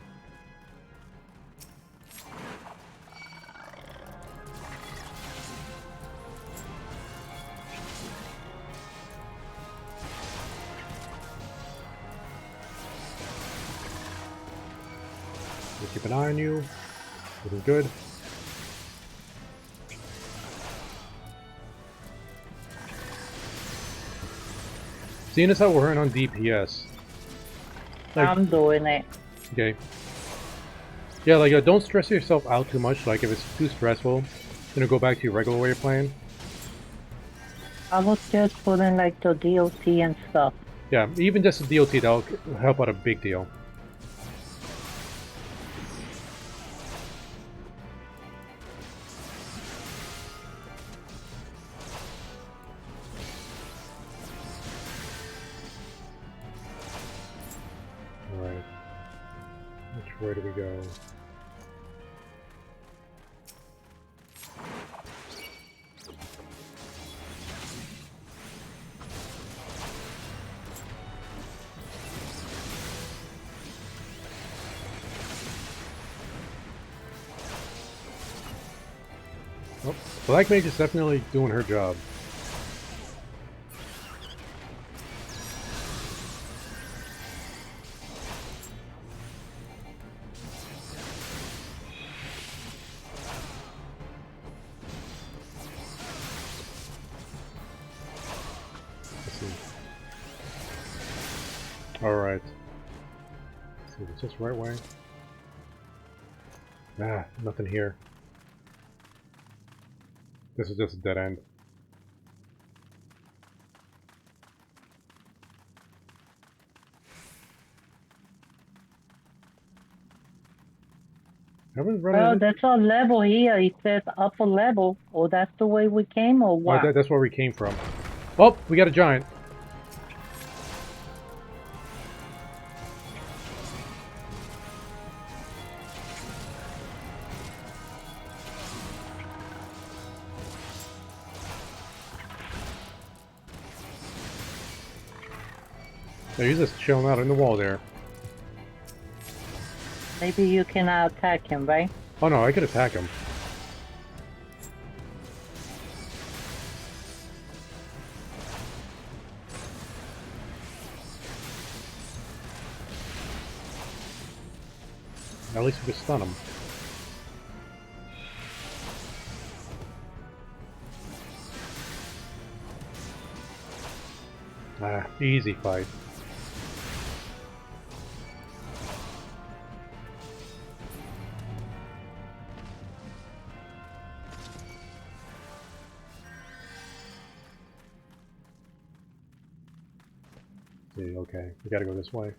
We'll keep an eye on you. Looking good. Seeing as how we're on DPS. Like, I'm doing it. okay. Yeah, like, don't stress yourself out too much. Like, if it's too stressful, go back to your regular way of playing. I was just putting like the DOT and stuff. Yeah, even just the DOT, that'll help out a big deal. Alright. Which way do we go? Oh, Black Mage is definitely doing her job. Let's see. Alright. Let's see, is this right way? Ah, nothing here. This is just a dead end. Haven't run Well, into... that's our level here. It says upper level. Or that's the way we came, or what? Oh, that's where we came from. Oh, we got a giant. Yeah, he's just chilling out in the wall there. Maybe you can attack him, right? Oh no, I could attack him. At least we could stun him. Ah, easy fight. See, okay, we gotta go this way.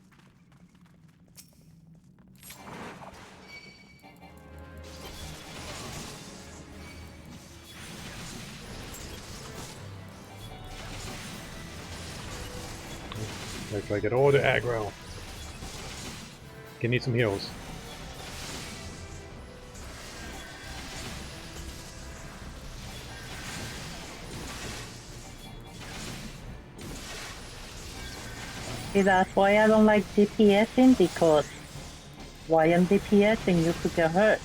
Looks like it. Oh, the aggro. Can need some heals. See, that's why I don't like DPSing, because why I'm DPSing, you could get hurt.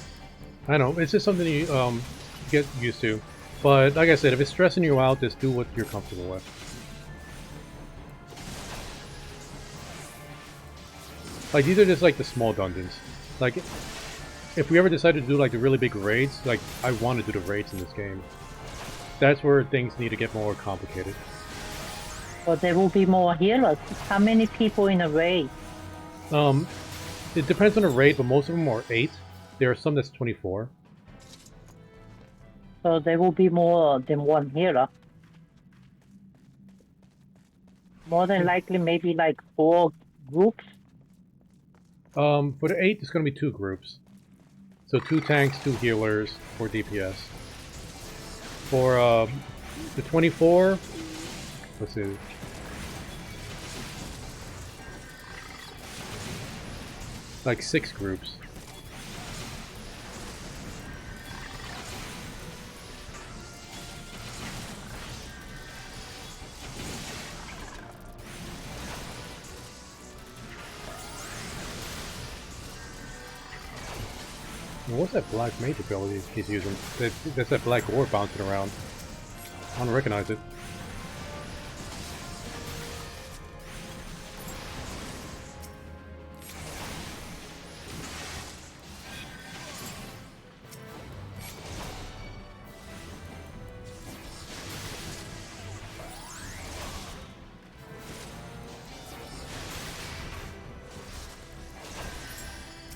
I know, it's just something you get used to. But like I said, if it's stressing you out, just do what you're comfortable with. Like, these are just like the small dungeons. Like, if we ever decide to do like the really big raids, like, I want to do the raids in this game. That's where things need to get more complicated. But there will be more healers. How many people in a raid? It depends on the raid, but most of them are 8. There are some that's 24. So there will be more than one healer. More than likely, maybe like 4 groups. For the 8, it's going to be 2 groups. So 2 tanks, 2 healers, for DPS. For the 24, let's see. Like 6 groups. What's that black mage ability he's using? That's that black orb bouncing around. I don't recognize it.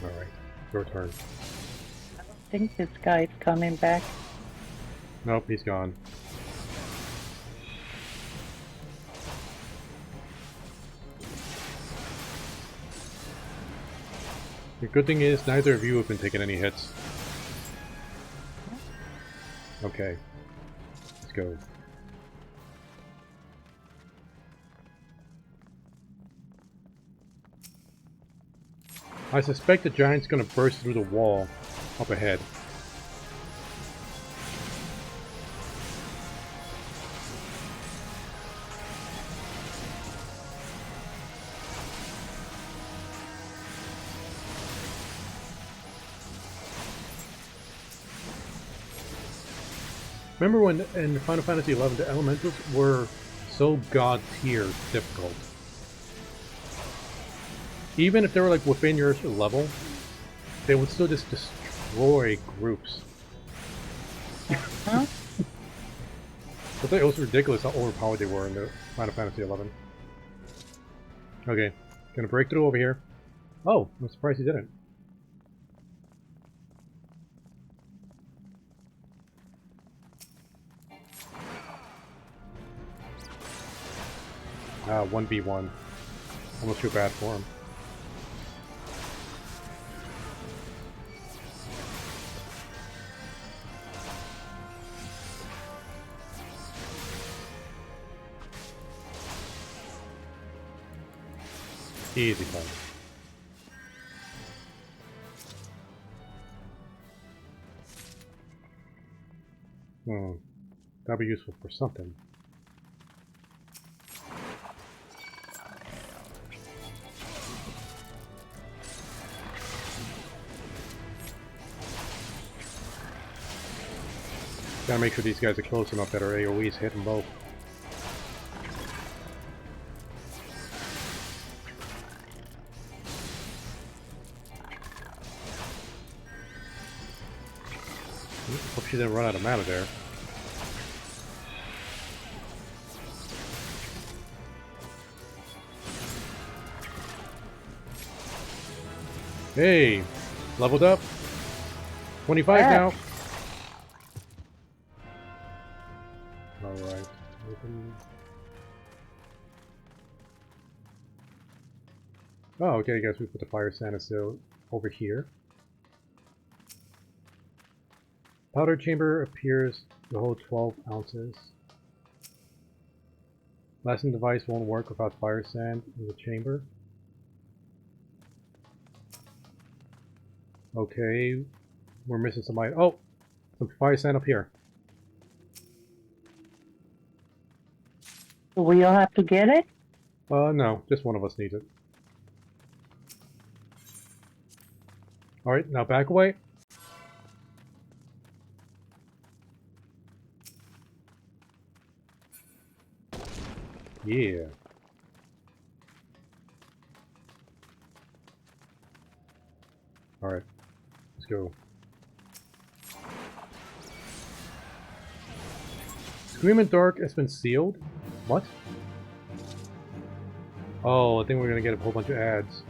Alright, your turn. I think this guy's coming back. Nope, he's gone. The good thing is, neither of you have been taking any hits. Okay. Let's go. I suspect the giant's gonna burst through the wall up ahead. Remember when in Final Fantasy XI the elementals were so god tier difficult? Even if they were like within your level, they would still just destroy groups. Huh? I thought it was ridiculous how overpowered they were in the Final Fantasy XI. Okay, gonna break through over here. Oh, I'm surprised he didn't. Ah, 1v1. Almost too bad for him. Easy fight. That'd be useful for something. Gotta make sure these guys are close enough that our AoEs hit them both. Hope she didn't run out of mana there. Hey! Leveled up! 25 now! Alright. Oh, okay, I guess we put the fire Sanisil over here. Powder chamber appears to hold 12 ounces. Blasting device won't work without fire sand in the chamber. Okay, we're missing some items. Oh! Some fire sand up here. Do we all have to get it? No, just one of us needs it. Alright, now back away. Yeah. Alright, let's go. Screaming Dark has been sealed? What? Oh, I think we're gonna get a whole bunch of ads.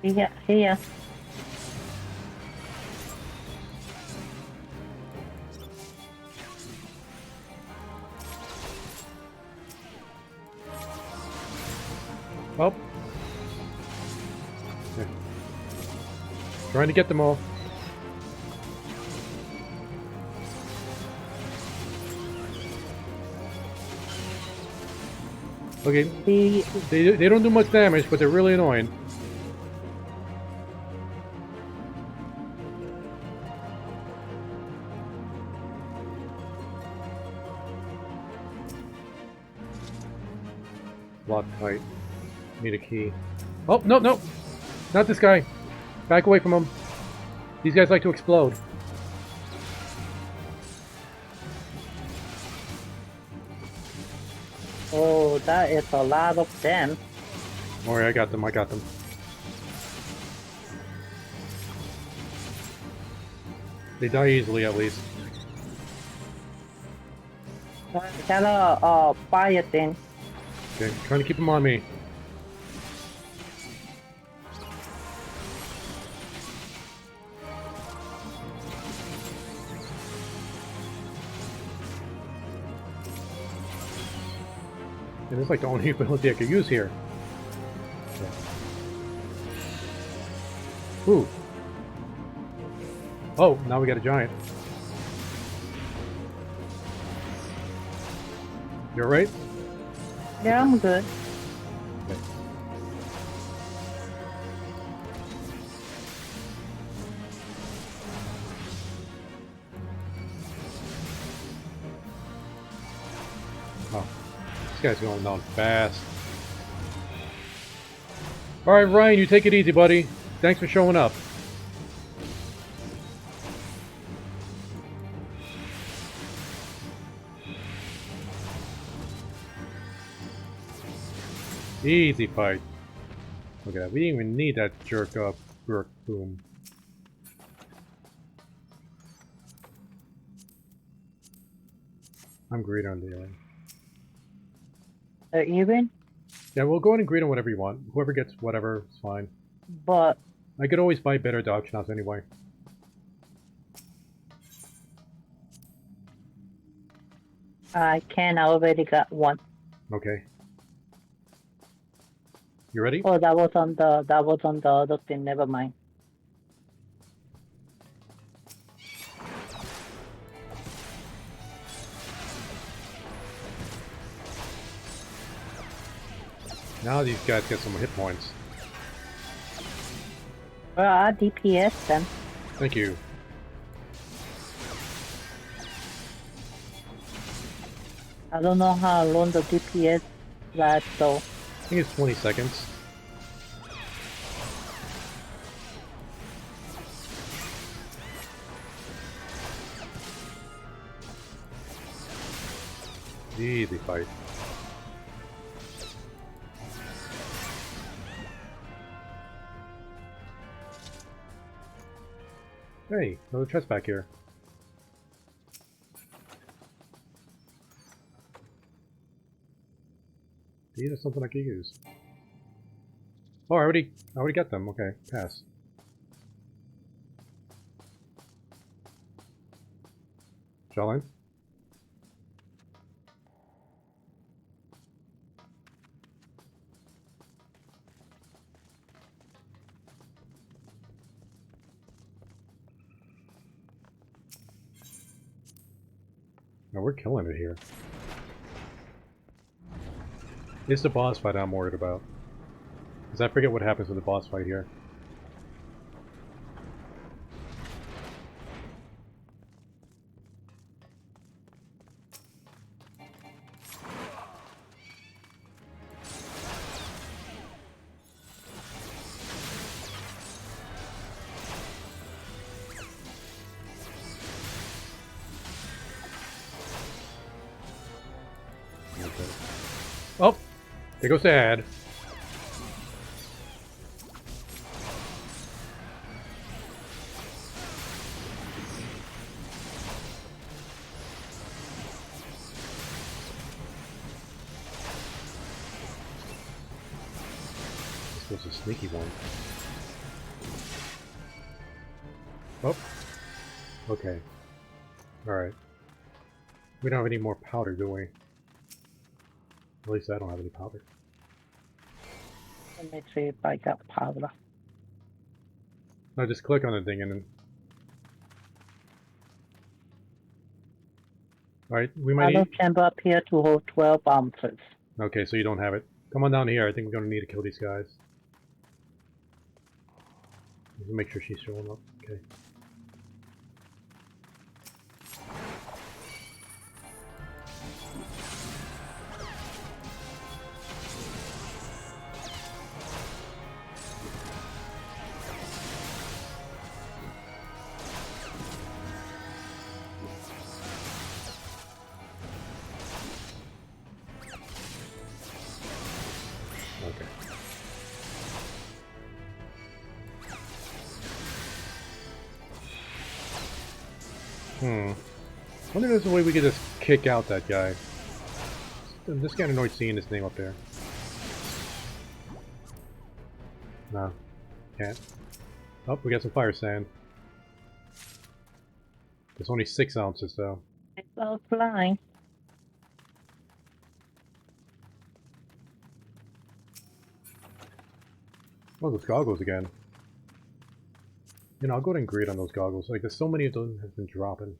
Yeah, here. Oh. Okay. Trying to get them all. Okay, they don't do much damage, but they're really annoying. Lock tight. Need a key. Oh, no, no! Not this guy! Back away from him. These guys like to explode. Oh, that is a lot of them. Don't worry, I got them, I got them. They die easily, at least. Got a fire thing. Okay, trying to keep them on me. And it's like the only ability I could use here. Ooh. Oh, now we got a giant. You're right? Yeah, I'm good. Okay. Oh. This guy's going down fast. Alright, Ryan, you take it easy, buddy. Thanks for showing up. Easy fight. Look at that. We didn't even need that jerk up. Jerk boom. I'm great on the Even? Yeah, we'll go ahead and greet on whatever you want. Whoever gets whatever is fine. But I could always buy better dog schnapps anyway. I already got one. Okay. You ready? Oh, that was on the other thing. Never mind. Now these guys get some hit points. DPS then. Thank you. I don't know how long the DPS lasts though. think it's 20 seconds. Easy fight. Hey, another chest back here. These are something I can use. Oh, I already got them. Okay, pass. Jolene? No, we're killing it here. It's the boss fight I'm worried about. Because I forget what happens with the boss fight here. Okay. Oh! There goes the ad. This was a sneaky one. Oh. Okay. Alright. We don't have any more powder, do we? At least I don't have any powder. Let me see if I got powder. No, just click on the thing and then... Alright, we might Powder need... chamber appear to hold 12 ounces. Okay, so you don't have it. Come on down here, I think we're gonna need to kill these guys. Make sure she's showing up. Okay. Okay. I wonder if there's a way we could just kick out that guy. I'm just getting annoyed seeing his name up there. No. Can't. Oh, we got some fire sand. There's only 6 ounces though. It's all flying. Oh, those goggles again. You know, I'll go ahead and grade on those goggles. Like, there's so many of them have been dropping.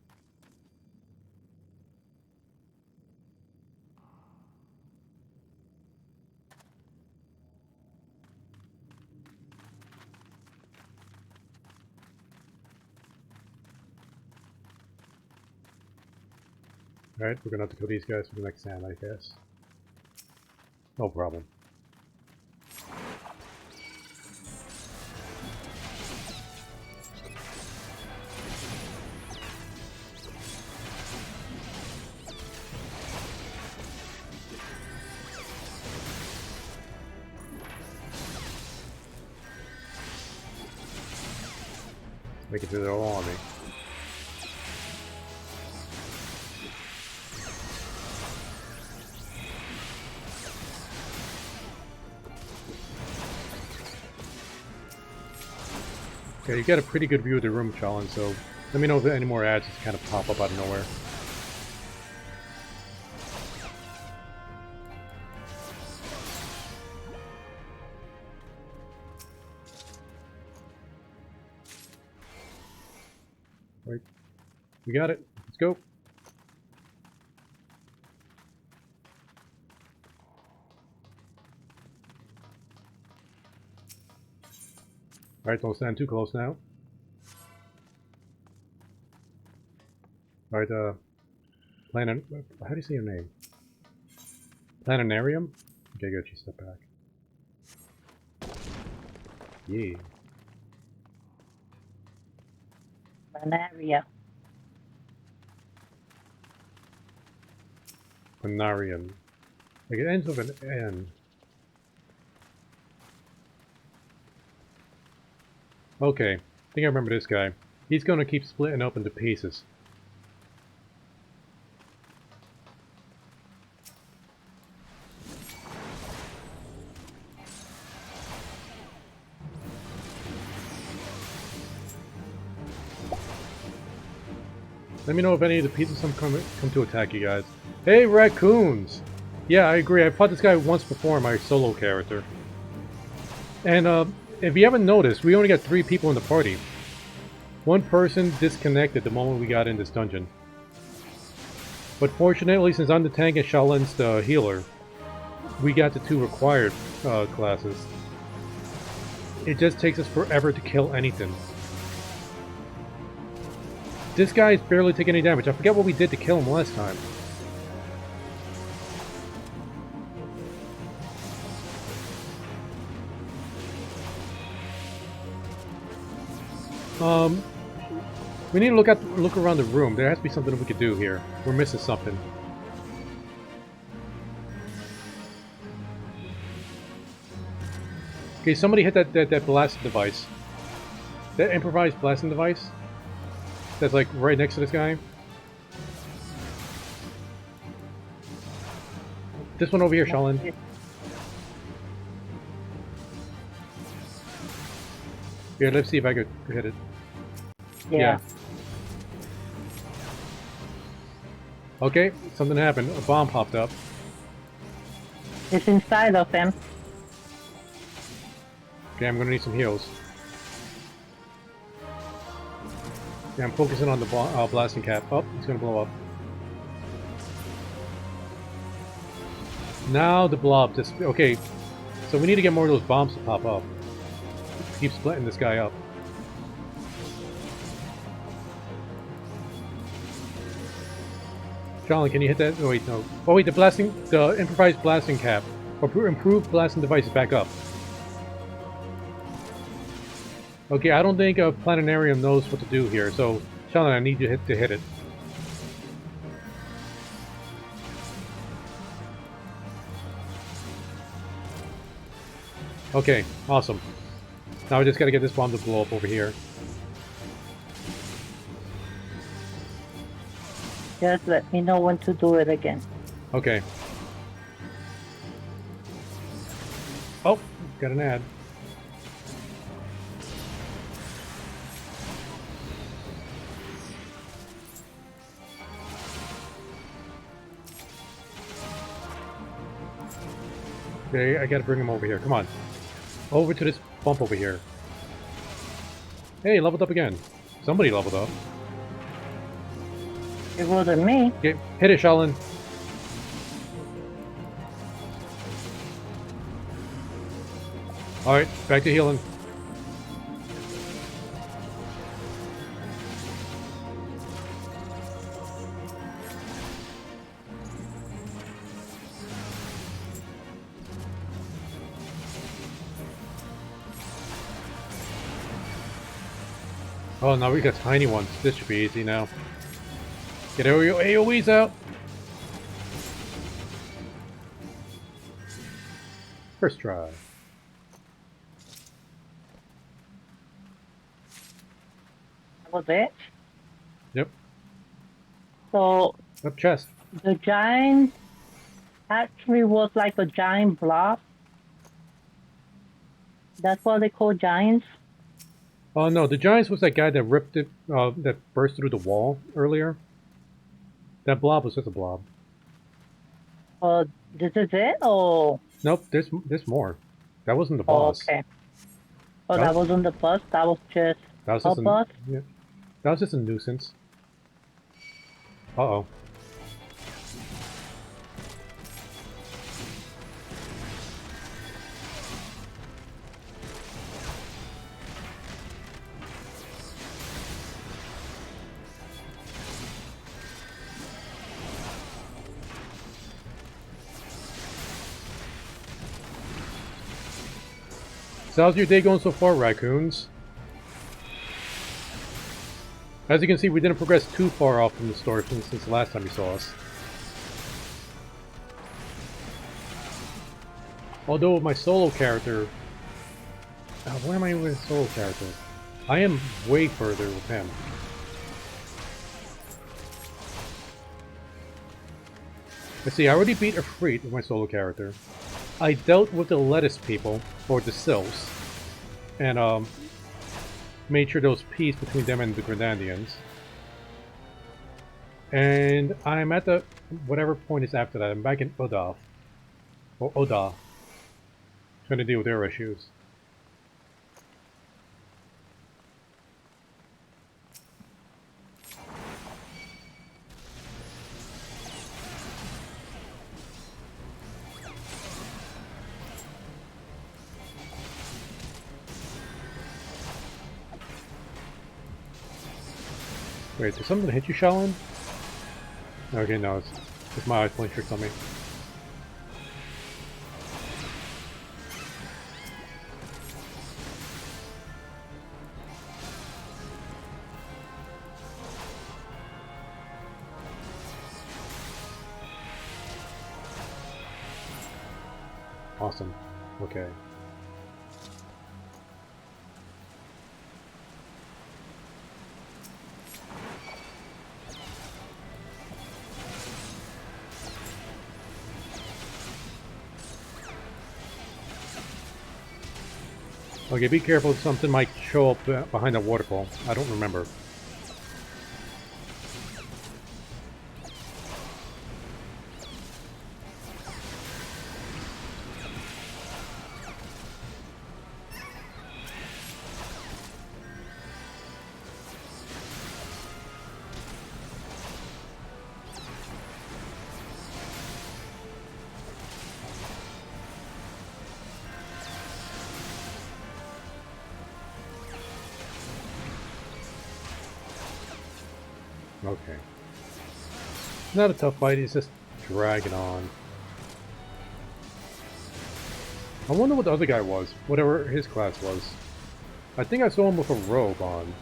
Alright, we're gonna have to kill these guys for the next sand, I guess. No problem. Make it through their whole army. Okay, you got a pretty good view of the room, Challen, so let me know if any more ads just kind of pop up out of nowhere. Right. We got it. Let's go. Alright, don't stand too close now. Alright, how do you say your name? Planetarium? Okay, good, you step back. Yeah. Banaria. Panarian. Like it ends with an N. Okay, I think I remember this guy. He's gonna keep splitting up into pieces. Let me know if any of the pieces come to attack you guys. Hey, raccoons! Yeah, I agree. I fought this guy once before in my solo character. And if you haven't noticed, we only got 3 people in the party. One person disconnected the moment we got in this dungeon. But fortunately, since I'm the tank and Shaolin's the healer, we got the 2 required classes. It just takes us forever to kill anything. This guy is barely taking any damage. I forget what we did to kill him last time. We need to look around the room. There has to be something we could do here. We're missing something. Okay, somebody hit that blasting device. That improvised blasting device. That's like right next to this guy. This one over here, Shaolin. Here, let's see if I could hit it. Yeah. Okay, something happened. A bomb popped up. It's inside of him. Okay, I'm gonna need some heals. Yeah, I'm focusing on the blasting cap. Oh, it's gonna blow up. Now the blob just... Okay, so we need to get more of those bombs to pop up. Keep splitting this guy up. Shaolin, can you hit that? Oh wait, no. Oh wait, the improvised blasting cap, or improved blasting device is back up. Okay, I don't think a planetarium knows what to do here, so Shaolin, I need you to hit it. Okay, awesome. Now we just gotta get this bomb to blow up over here. Just let me know when to do it again. Okay. Oh, got an ad. Okay, I gotta bring him over here. Come on. Over to this bump over here. Hey, leveled up again. Somebody leveled up. It wasn't me. Okay, hit it, Shaolin. Alright, back to healing. Oh, now we got tiny ones. This should be easy now. Get AoEs out! First try. That was it. Yep. So Up chest. the giant actually was like a giant blob. That's what they call giants. Oh no, the Giants was that guy that ripped it, that burst through the wall earlier. That blob was just a blob. This is it, or? Nope, there's more. That wasn't the boss. Okay. Oh, that wasn't the boss. That was just a boss. Yeah, that was just a nuisance. Uh-oh. So how's your day going so far, raccoons? As you can see, we didn't progress too far off from the story since the last time you saw us. Although with my solo character... where am I with a solo character? I am way further with him. Let's see, I already beat Ifrit with my solo character. I dealt with the lettuce people, or the Sylphs, and made sure there was peace between them and the Grenadians. And I'm at the... whatever point is after that, I'm back in Udaf. Or Oda. Trying to deal with their issues. Wait, did something hit you, Shaolin? Okay, no, it's my eyes playing tricks on me. Awesome. Okay. Okay, be careful, something might show up behind that waterfall. I don't remember. Okay. Not a tough fight, he's just dragging on. I wonder what the other guy was, whatever his class was. I think I saw him with a robe on.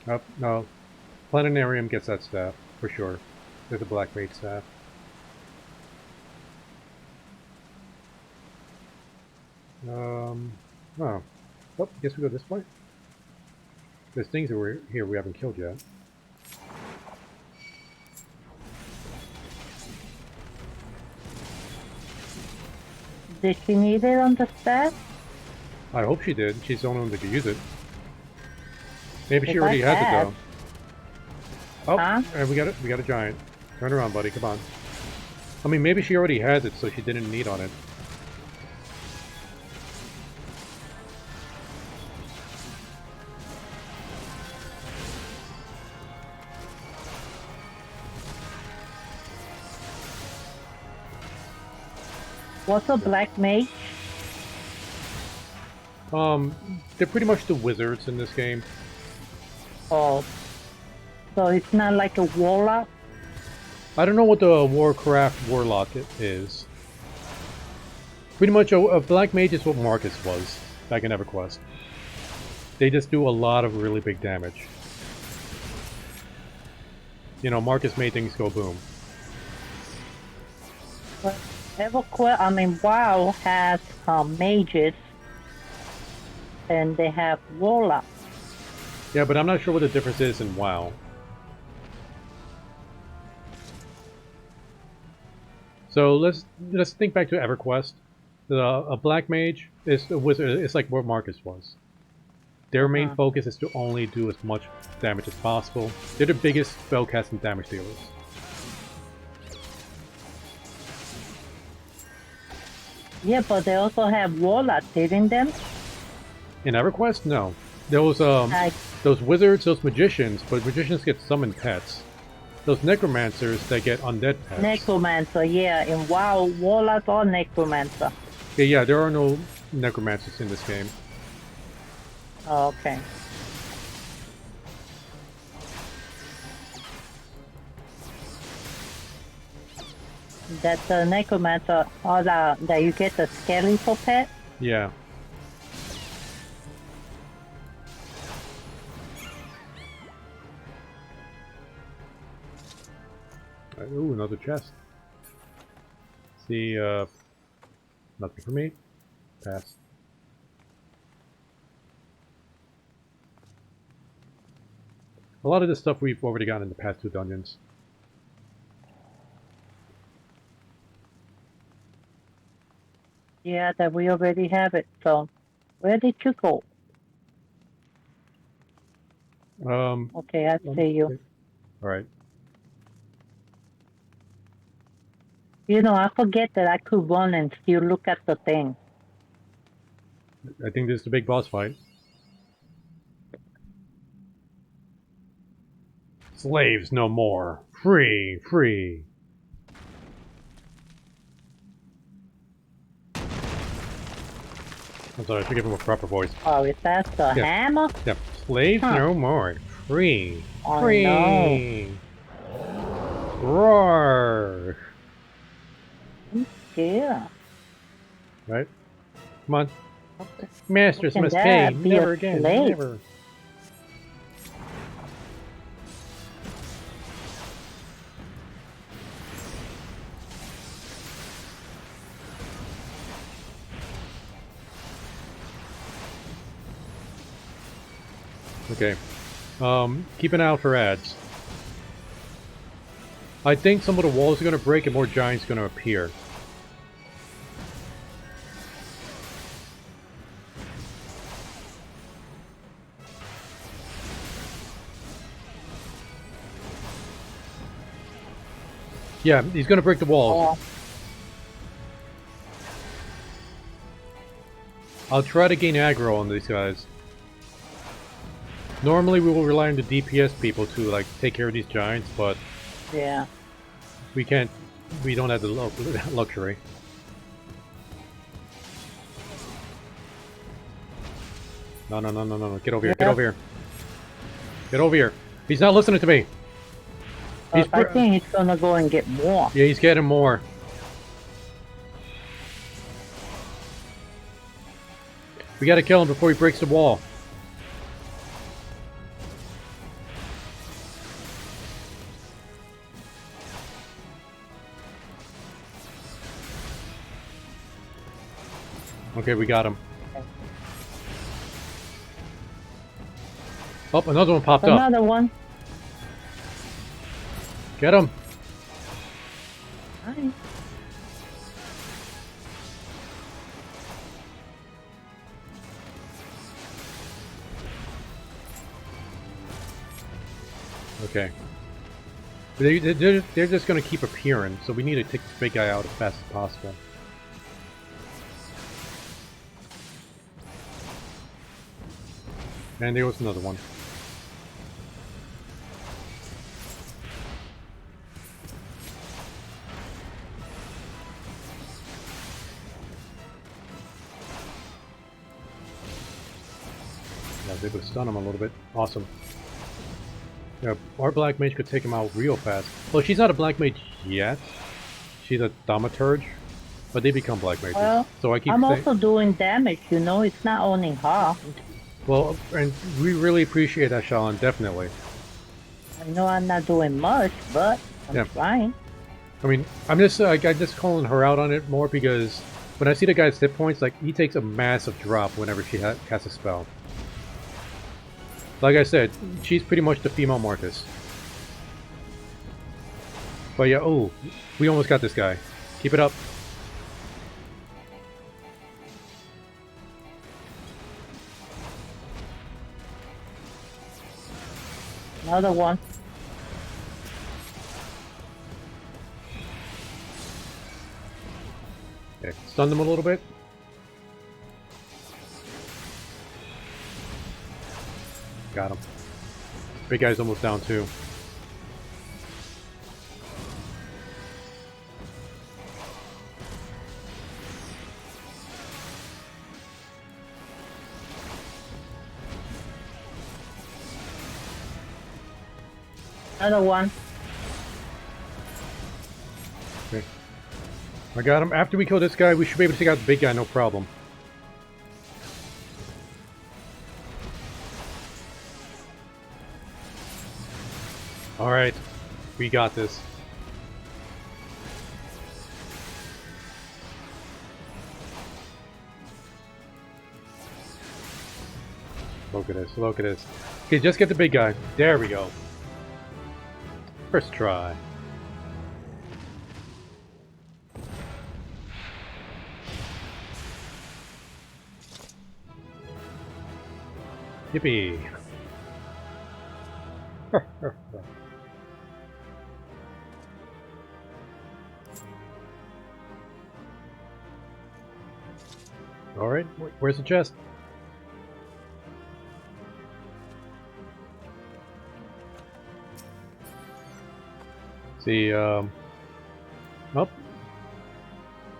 Oh, no. Planetarium gets that staff, for sure. There's a black mage staff. Oh. Oh, guess we go this way? There's things that were here we haven't killed yet. Did she need it on the staff? I hope she did. She's the only one that could use it. Maybe she already has it though. Oh, huh? And we got a giant. Turn around, buddy. Come on. I mean, maybe she already has it, so she didn't need on it. What's a black mage? They're pretty much the wizards in this game. Oh. So it's not like a warlock? I don't know what the Warcraft Warlock is. Pretty much a black mage is what Marcus was back in EverQuest. They just do a lot of really big damage. You know, Marcus made things go boom. But WoW has mages, and they have warlocks. Yeah, but I'm not sure what the difference is in WoW. So let's think back to EverQuest. A black mage is a wizard. It's like what Marcus was. Their main focus is to only do as much damage as possible. They're the biggest spellcasting damage dealers. Yeah, but they also have warlocks, didn't they? In EverQuest, no. There was those wizards, those magicians, but magicians get summoned pets. Those necromancers that get undead pets. Necromancer, yeah. In WoW, warlock or necromancer. Yeah, there are no necromancers in this game. Oh, okay. That's a necromancer. Or that you get the skeletal pet. Yeah. Ooh, another chest. See, nothing for me. Pass. A lot of this stuff we've already gotten in the past 2 dungeons. Yeah, that we already have it. So, where did you go? Okay, I see you. Okay. All right. You know, I forget that I could run and still look at the thing. I think this is the big boss fight. Slaves no more. Free, free. I'm sorry, I should give him a proper voice. Oh, is that the hammer? Yep. Slaves no more. Free. Oh, Free. Roar. Yeah. Right? Come on. Okay. Masters Can must that pay. be Never a again. slave? Never. Okay. Keep an eye out for ads. I think some of the walls are going to break and more giants are going to appear. Yeah, he's going to break the walls. I'll try to gain aggro on these guys. Normally we will rely on the DPS people to like take care of these giants, but yeah, we can't. We don't have the luxury. No, no, no, no, no, no! Get over here! Get over here! Get over here! He's not listening to me. I think he's gonna go and get more. Yeah, he's getting more. We gotta kill him before he breaks the wall. Okay, we got him. Oh, another one popped up. Another one. Get him. Nice. Okay. They're just going to keep appearing, so we need to take this big guy out as fast as possible. And there was another one. I was able to stun him a little bit. Awesome. Yeah, our black mage could take him out real fast. Well, she's not a black mage yet. She's a thaumaturge, but they become black mages. Well, so I'm also doing damage, you know, it's not only her. Well, and we really appreciate that, Shalan, definitely. I know I'm not doing much, but I'm trying. I mean, I'm just calling her out on it more because when I see the guy's hit points, like, he takes a massive drop whenever she casts a spell. Like I said, she's pretty much the female Marcus. But yeah, oh, we almost got this guy. Keep it up. Another one. Okay, stun them a little bit. Got him. Big guy's almost down too. Another one. Okay. I got him. After we kill this guy, we should be able to take out the big guy, no problem. Alright. We got this. Look at this, look at this. Okay, just get the big guy. There we go. First try. Yippee! Alright, where's the chest? See, oh.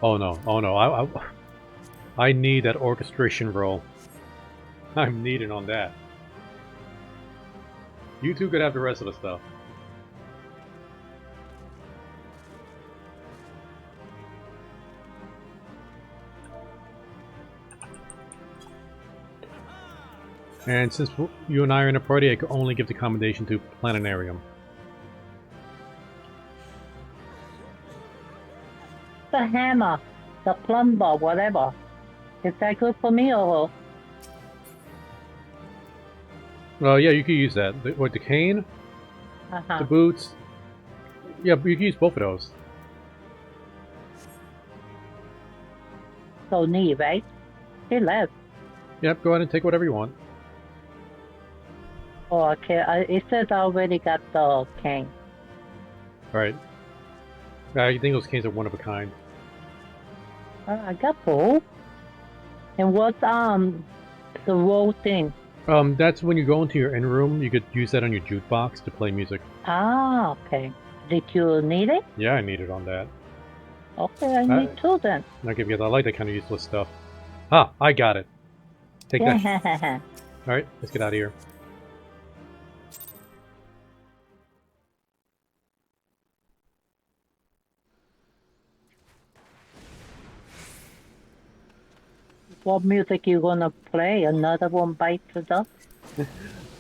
Oh no, oh no, I need that orchestration roll. I'm needing on that. You two could have the rest of the stuff. And since you and I are in a party, I could only give the commendation to Planetarium. The hammer, the plumber, whatever. Is that good for me or? Well, yeah, you could use that. The cane? The boots? Yeah, but you can use both of those. So neat, right? He left. Yep, go ahead and take whatever you want. Oh, okay. It says I already got the cane. Alright. I think those canes are one of a kind. I got both. And what's the roll thing? That's when you go into your in room, you could use that on your jukebox to play music. Ah, okay. Did you need it? Yeah, I need it on that. Okay, I need two then. Okay, because I like that kind of useless stuff. Ah, I got it. Take that. Yeah. Alright, let's get out of here. What music you gonna play? Another one bites the dust?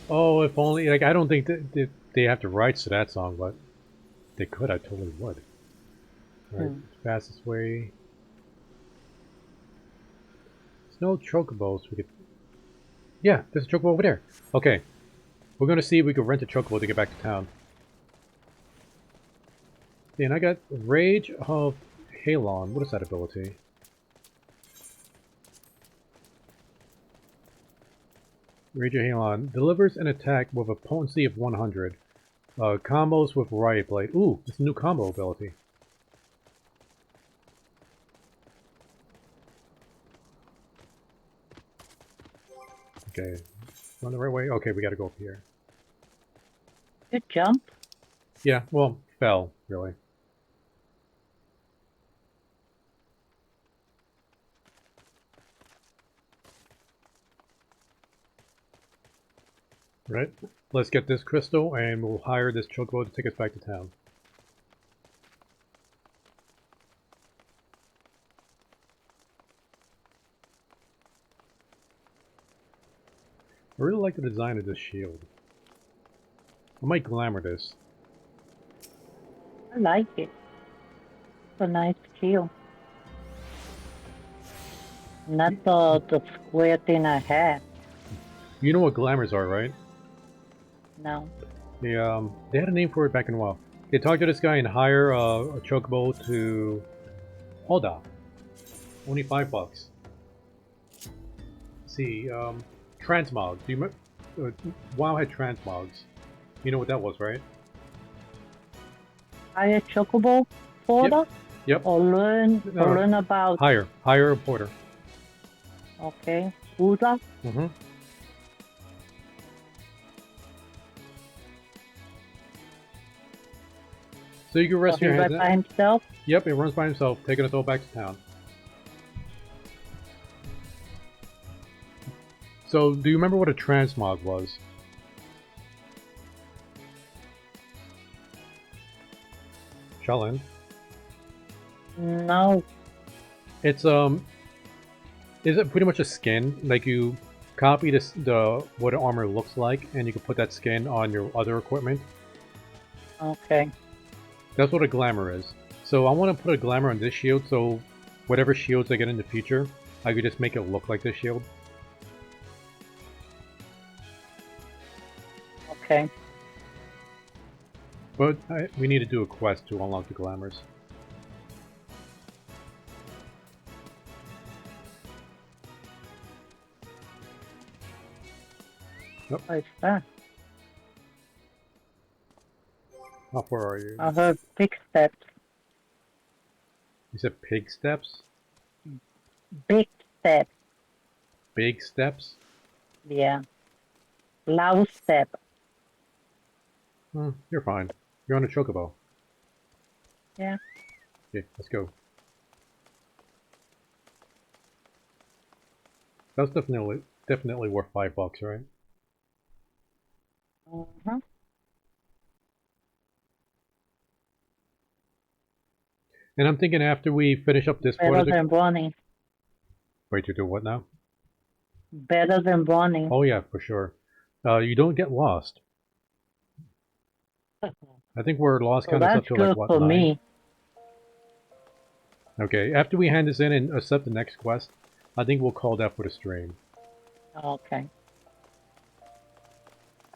Oh, if only, like, I don't think that they have the rights to that song, but they could, I totally would. Alright, fastest way. There's no chocobos we could... Yeah, there's a chocobo over there. Okay. We're gonna see if we can rent a chocobo to get back to town. Yeah, and I got Rage of Halon. What is that ability? Rage of Halon delivers an attack with a potency of 100. Combos with Riot Blade. Ooh, it's a new combo ability. Okay, run the right way. Okay, we gotta go up here. Good jump. Yeah, well, fell, really. Right, let's get this crystal and we'll hire this chocobo to take us back to town. I really like the design of this shield. I might glamour this. I like it. It's a nice shield. Not the square thing I had. You know what glamours are, right? No. They had a name for it back in a while. Okay, talk to this guy and hire a chocobo to Hoda. Only $5. Let's see, transmogs. Do you WoW had transmogs. You know what that was, right? Hire chocobo porter? Yep. Or learn about... Hire a porter. Okay. Uda? Mm-hmm. So you can rest your hands. By himself? Yep, he runs by himself, taking us all back to town. So, do you remember what a transmog was? Shallin? No. It's is it pretty much a skin? Like you copy the what an armor looks like, and you can put that skin on your other equipment. Okay. That's what a glamour is. So I want to put a glamour on this shield, so whatever shields I get in the future, I could just make it look like this shield. Okay. But we need to do a quest to unlock the glamours. What is that? How far are you? I heard big steps. You said pig steps? Big steps. Big steps? Yeah. Loud step. You're fine. You're on a chocobo. Yeah. Okay, let's go. That's definitely worth $5, right? Mm-hmm. And I'm thinking after we finish up this part Better of the... than running. Wait, to do what now? Better than running. Oh yeah, for sure. You don't get lost. I think we're lost So kind of that's up to like, good what, for 9? me. Okay, after we hand this in and accept the next quest, I think we'll call that for the stream. Okay.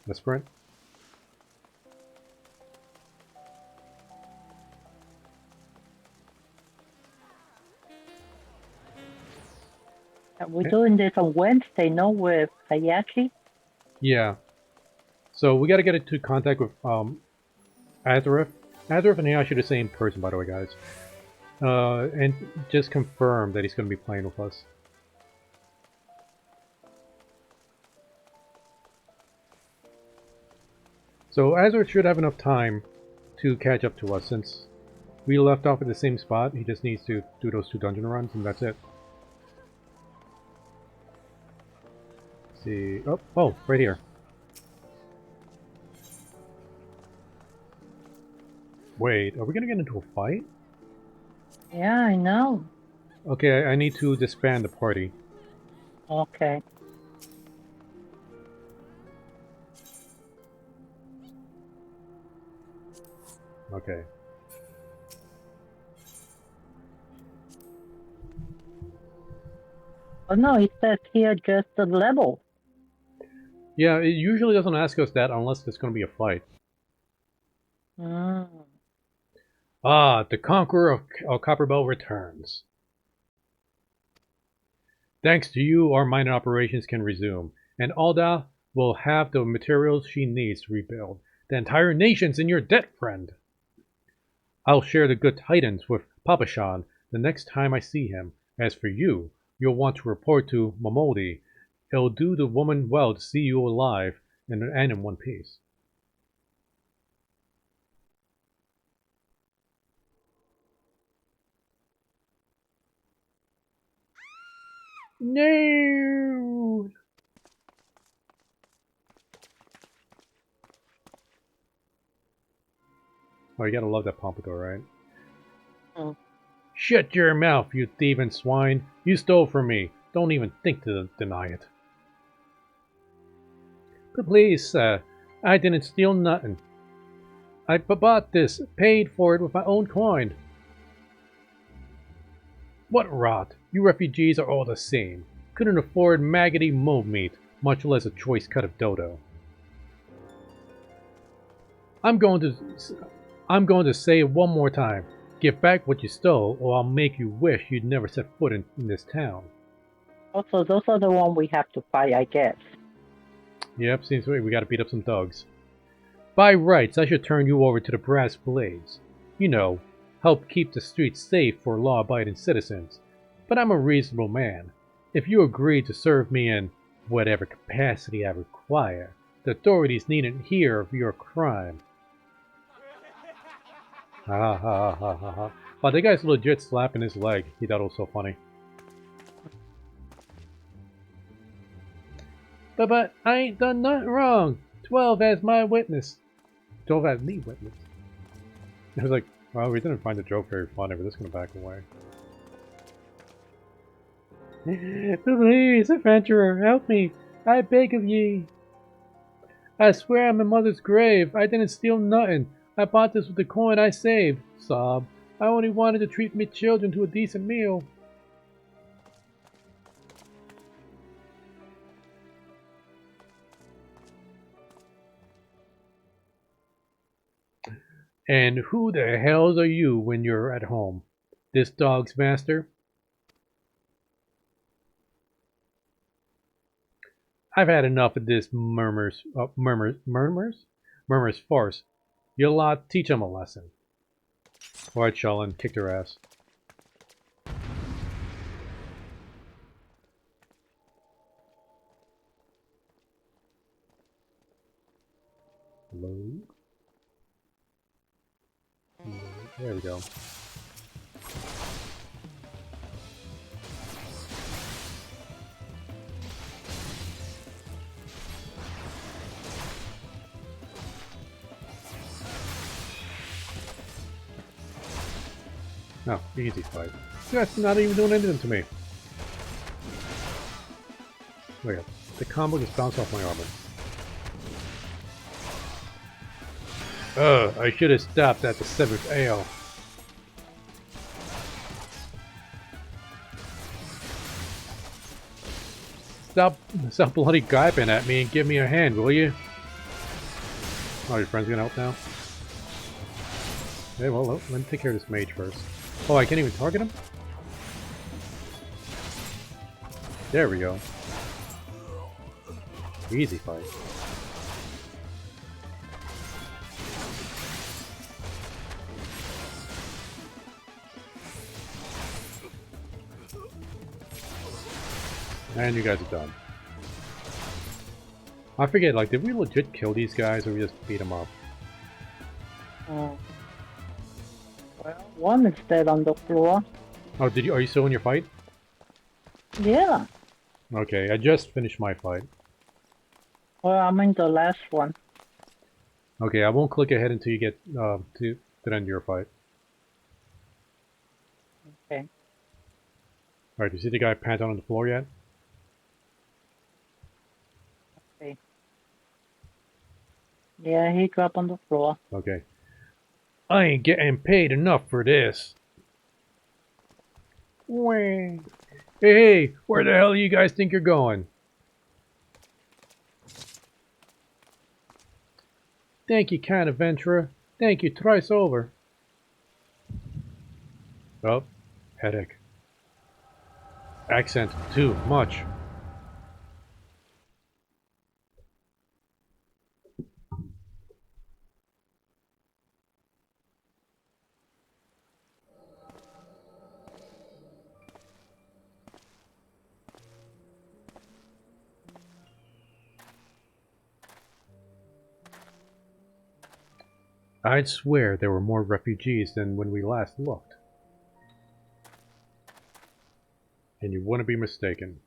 Let's sprint. We're doing this on Wednesday, no, with Hayachi? Yeah. So we got to get into contact with Azareth. Azareth and Hayashi are the same person, by the way, guys. And just confirm that he's going to be playing with us. So Azareth should have enough time to catch up to us, since we left off at the same spot. He just needs to do those 2 dungeon runs, and that's it. Let's see. Oh, right here. Wait, are we gonna get into a fight? Yeah, I know. Okay, I need to disband the party. Okay. Okay. Oh no, it says here just the level. Yeah, it usually doesn't ask us that unless there's gonna be a fight. Mm. Ah, the Conqueror of Copperbell returns. Thanks to you, our mining operations can resume, and Alda will have the materials she needs to rebuild. The entire nation's in your debt, friend. I'll share the good tidings with Papashan the next time I see him. As for you, you'll want to report to Momodi. It'll do the woman well to see you alive and in one piece. No! Oh, you gotta love that pompadour, right? Mm. Shut your mouth, you thieving swine! You stole from me. Don't even think to deny it. But please, sir, I didn't steal nothing. I bought this, paid for it with my own coin. What rot! You refugees are all the same. Couldn't afford maggoty mole meat, much less a choice cut of dodo. I'm going to say it one more time. Give back what you stole, or I'll make you wish you'd never set foot in this town. Also, those are the one we have to fight, I guess. Yep, seems we gotta beat up some thugs. By rights, I should turn you over to the brass blades. You know, help keep the streets safe for law-abiding citizens. But I'm a reasonable man. If you agree to serve me in whatever capacity I require, the authorities needn't hear of your crime. Ha ha ha ha ha. Wow, that guy's legit slapping his leg. He thought it was so funny. But I ain't done nothing wrong. 12 as my witness. 12 as me witness. I was like, Well, we didn't find the joke very funny, but this is gonna back away. Please, adventurer, help me! I beg of ye! I swear on my mother's grave, I didn't steal nothing. I bought this with the coin I saved. Sob. I only wanted to treat me children to a decent meal. And who the hells are you when you're at home? This dog's master? I've had enough of this murmurs farce. You lot, teach 'em a lesson. Alright, Shullin, kick their ass. Load. There we go. No, easy fight. That's not even doing anything to me. Look at the combo just bounced off my armor. I should have stopped at the 7th ale. Stop bloody guyping at me and give me a hand, will you? Oh, your friend's gonna help now? Okay, well, let me take care of this mage first. Oh, I can't even target him? There we go. Easy fight. And you guys are done. I forget, like, did we legit kill these guys or we just beat them up? Well, one is dead on the floor. Oh, are you still in your fight? Yeah. Okay, I just finished my fight. Well, I'm in the last one. Okay, I won't click ahead until you get to the end of your fight. Okay. Alright, do you see the guy pant out on the floor yet? Okay. Yeah, he dropped on the floor. Okay. I ain't getting paid enough for this. Wah. Hey, where the hell do you guys think you're going? Thank you, kind adventurer. Thank you thrice over. Oh, headache. Accent too much. I'd swear there were more refugees than when we last looked. And you wouldn't be mistaken.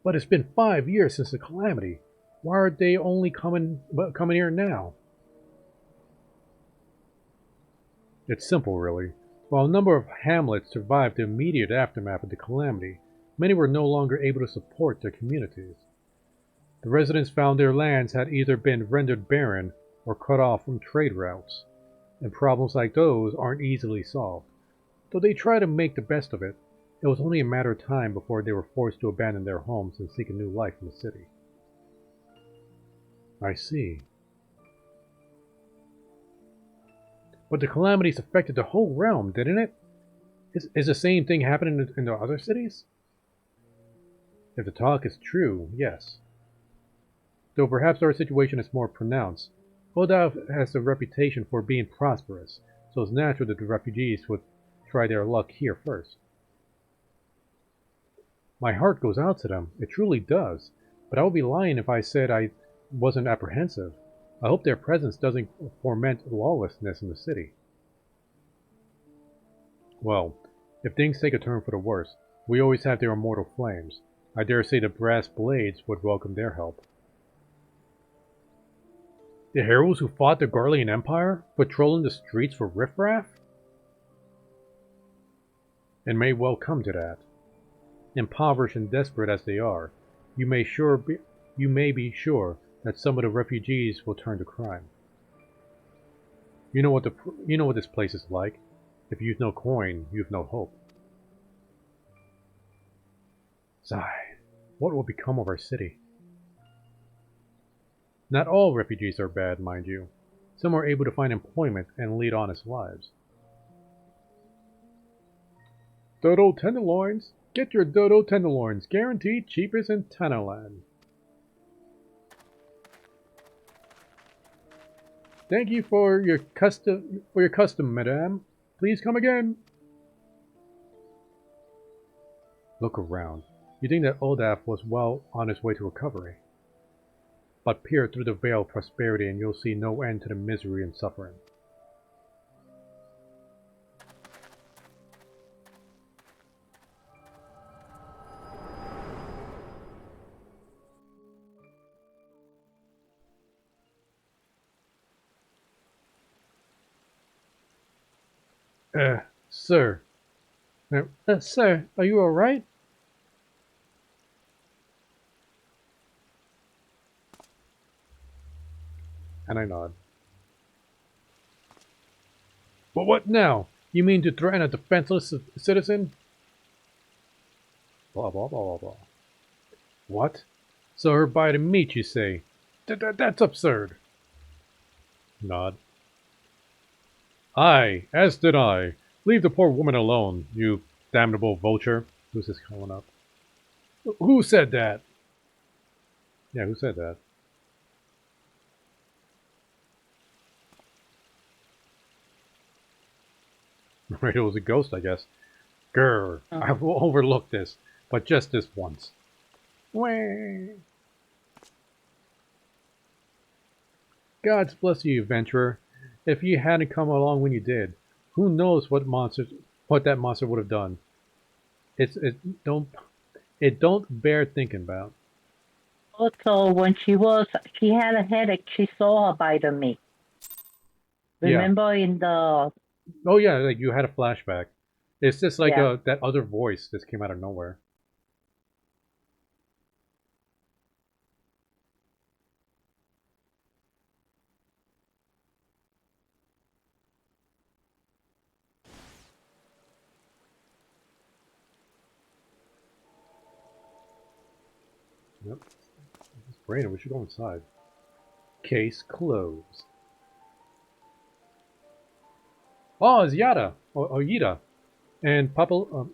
But it's been 5 years since the calamity. Why are they only coming here now? It's simple, really. While a number of hamlets survived the immediate aftermath of the calamity, many were no longer able to support their communities. The residents found their lands had either been rendered barren or cut off from trade routes, and problems like those aren't easily solved. Though they try to make the best of it, it was only a matter of time before they were forced to abandon their homes and seek a new life in the city. I see. But the calamities affected the whole realm, didn't it? Is the same thing happening in the other cities? If the talk is true, yes. Though perhaps our situation is more pronounced, Odav has a reputation for being prosperous, so it's natural that the refugees would try their luck here first. My heart goes out to them, it truly does, but I would be lying if I said I wasn't apprehensive. I hope their presence doesn't foment lawlessness in the city. Well, if things take a turn for the worse, we always have their immortal flames. I dare say the brass blades would welcome their help. The heroes who fought the Garlean Empire, patrolling the streets for riffraff? It may well come to that. Impoverished and desperate as they are, you may be sure that some of the refugees will turn to crime. You know what this place is like. If you've no coin, you've no hope. Sigh. What will become of our city? Not all refugees are bad, mind you. Some are able to find employment and lead honest lives. Dodo tenderloins! Get your dodo tenderloins, guaranteed cheapest in Tannerland. Thank you for your custom, madame. Please come again. Look around. You think that Olaf was well on his way to recovery. But peer through the veil of prosperity and you'll see no end to the misery and suffering. Sir. Sir, are you alright? And I nod. But what now? You mean to threaten a defenseless citizen? Blah, blah, blah, blah, blah. What? So her buy to meat, you say? That's absurd. Nod. Aye, as did I. Leave the poor woman alone, you damnable vulture. Who's this calling up? Who said that? Yeah, who said that? Right, it was a ghost, I guess. Grr, I will overlook this, but just this once. Wah. God's bless you, adventurer. If you hadn't come along when you did, who knows what that monster would have done. It don't bear thinking about. Also, when she had a headache, she saw her by the meat. Remember in the... Oh yeah, like you had a flashback. It's just like that other voice that came out of nowhere. Yep. It's raining. We should go inside. Case closed. Oh, it's Yada. Or Yida. And Papalimo.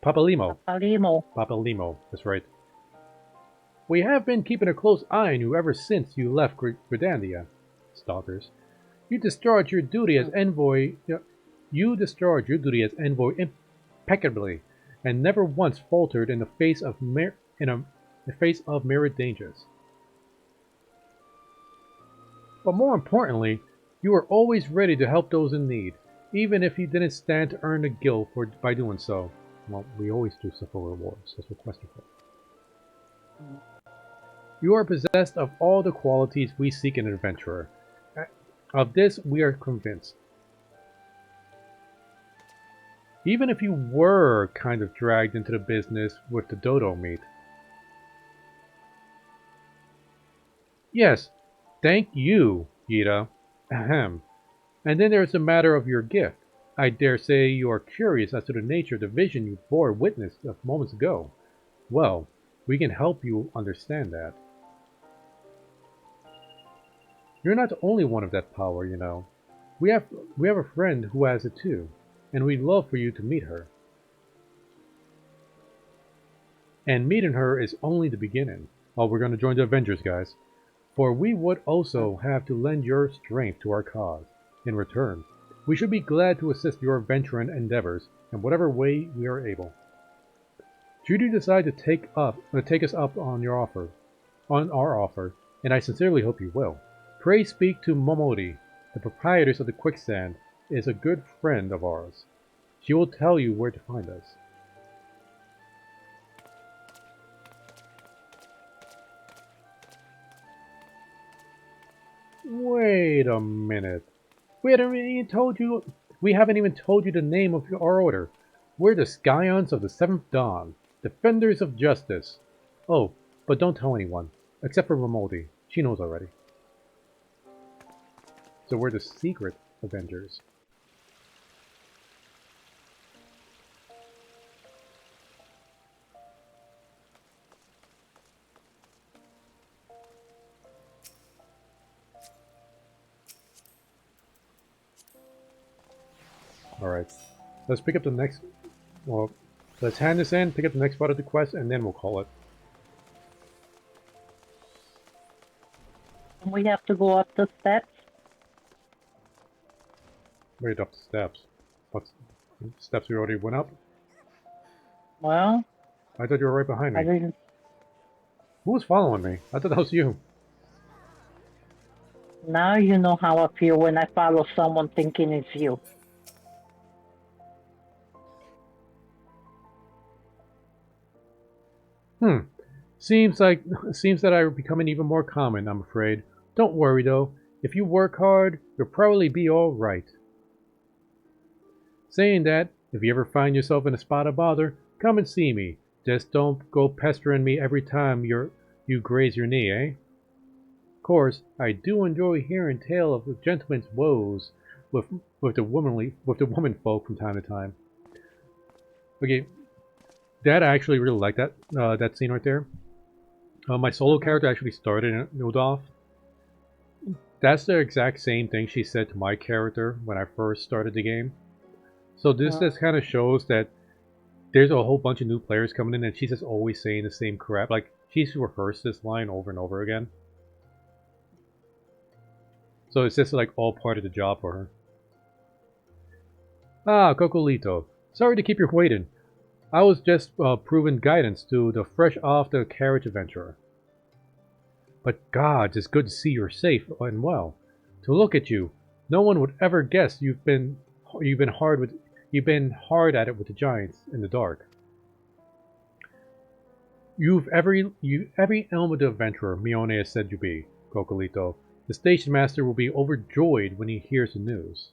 Papalimo. That's right. We have been keeping a close eye on you ever since you left Gridandia. Stalkers. You discharged your duty as envoy. You discharged your duty as envoy impeccably, and never once faltered in the face of myriad dangers. But more importantly, you were always ready to help those in need, even if you didn't stand to earn the guild by doing so. Well, we always do so for rewards. That's what quests are for. You are possessed of all the qualities we seek in an adventurer. Of this, we are convinced. Even if you were kind of dragged into the business with the dodo meat. Yes, thank you, Yida. Ahem. And then there's the matter of your gift. I dare say you are curious as to the nature of the vision you bore witness of moments ago. Well, we can help you understand that. You're not the only one of that power, you know. We have a friend who has it too, and we'd love for you to meet her. And meeting her is only the beginning. Oh, we're going to join the Avengers, guys. For we would also have to lend your strength to our cause. In return, we should be glad to assist your adventuring endeavors in whatever way we are able. Should you decide to take us up on our offer, and I sincerely hope you will, pray speak to Momodi, the proprietress of the Quicksand, is a good friend of ours. She will tell you where to find us. Wait a minute. We haven't even told you. We haven't even told you the name of our order. We're the Scions of the Seventh Dawn, defenders of justice. Oh, but don't tell anyone, except for Ramoldi. She knows already. So we're the secret Avengers. Alright, let's pick up the next. Well, let's hand this in, pick up the next part of the quest, and then we'll call it. We have to go up the steps. Right up the steps. What's steps we already went up? Well, I thought you were right behind me. I didn't. Who was following me? I thought that was you. Now you know how I feel when I follow someone thinking it's you. Seems that are becoming even more common, I'm afraid. Don't worry though. If you work hard, you'll probably be alright. Saying that, if you ever find yourself in a spot of bother, come and see me. Just don't go pestering me every time you graze your knee, eh? Of course, I do enjoy hearing tale of the gentleman's woes with the woman folk from time to time. Okay, Dad, I actually really like that that scene right there. My solo character actually started in Nildorf. That's the exact same thing she said to my character when I first started the game. So this just kind of shows that there's a whole bunch of new players coming in and she's just always saying the same crap. Like, she's rehearsed this line over and over again. So it's just like all part of the job for her. Ah, Cocolito. Sorry to keep you waiting. I was just proving guidance to the fresh off the carriage adventurer. But gods, it's good to see you're safe and well. To look at you, no one would ever guess you've been hard at it with the giants in the dark. You've every element of adventurer Mione has said you be, Cocolito. The station master will be overjoyed when he hears the news.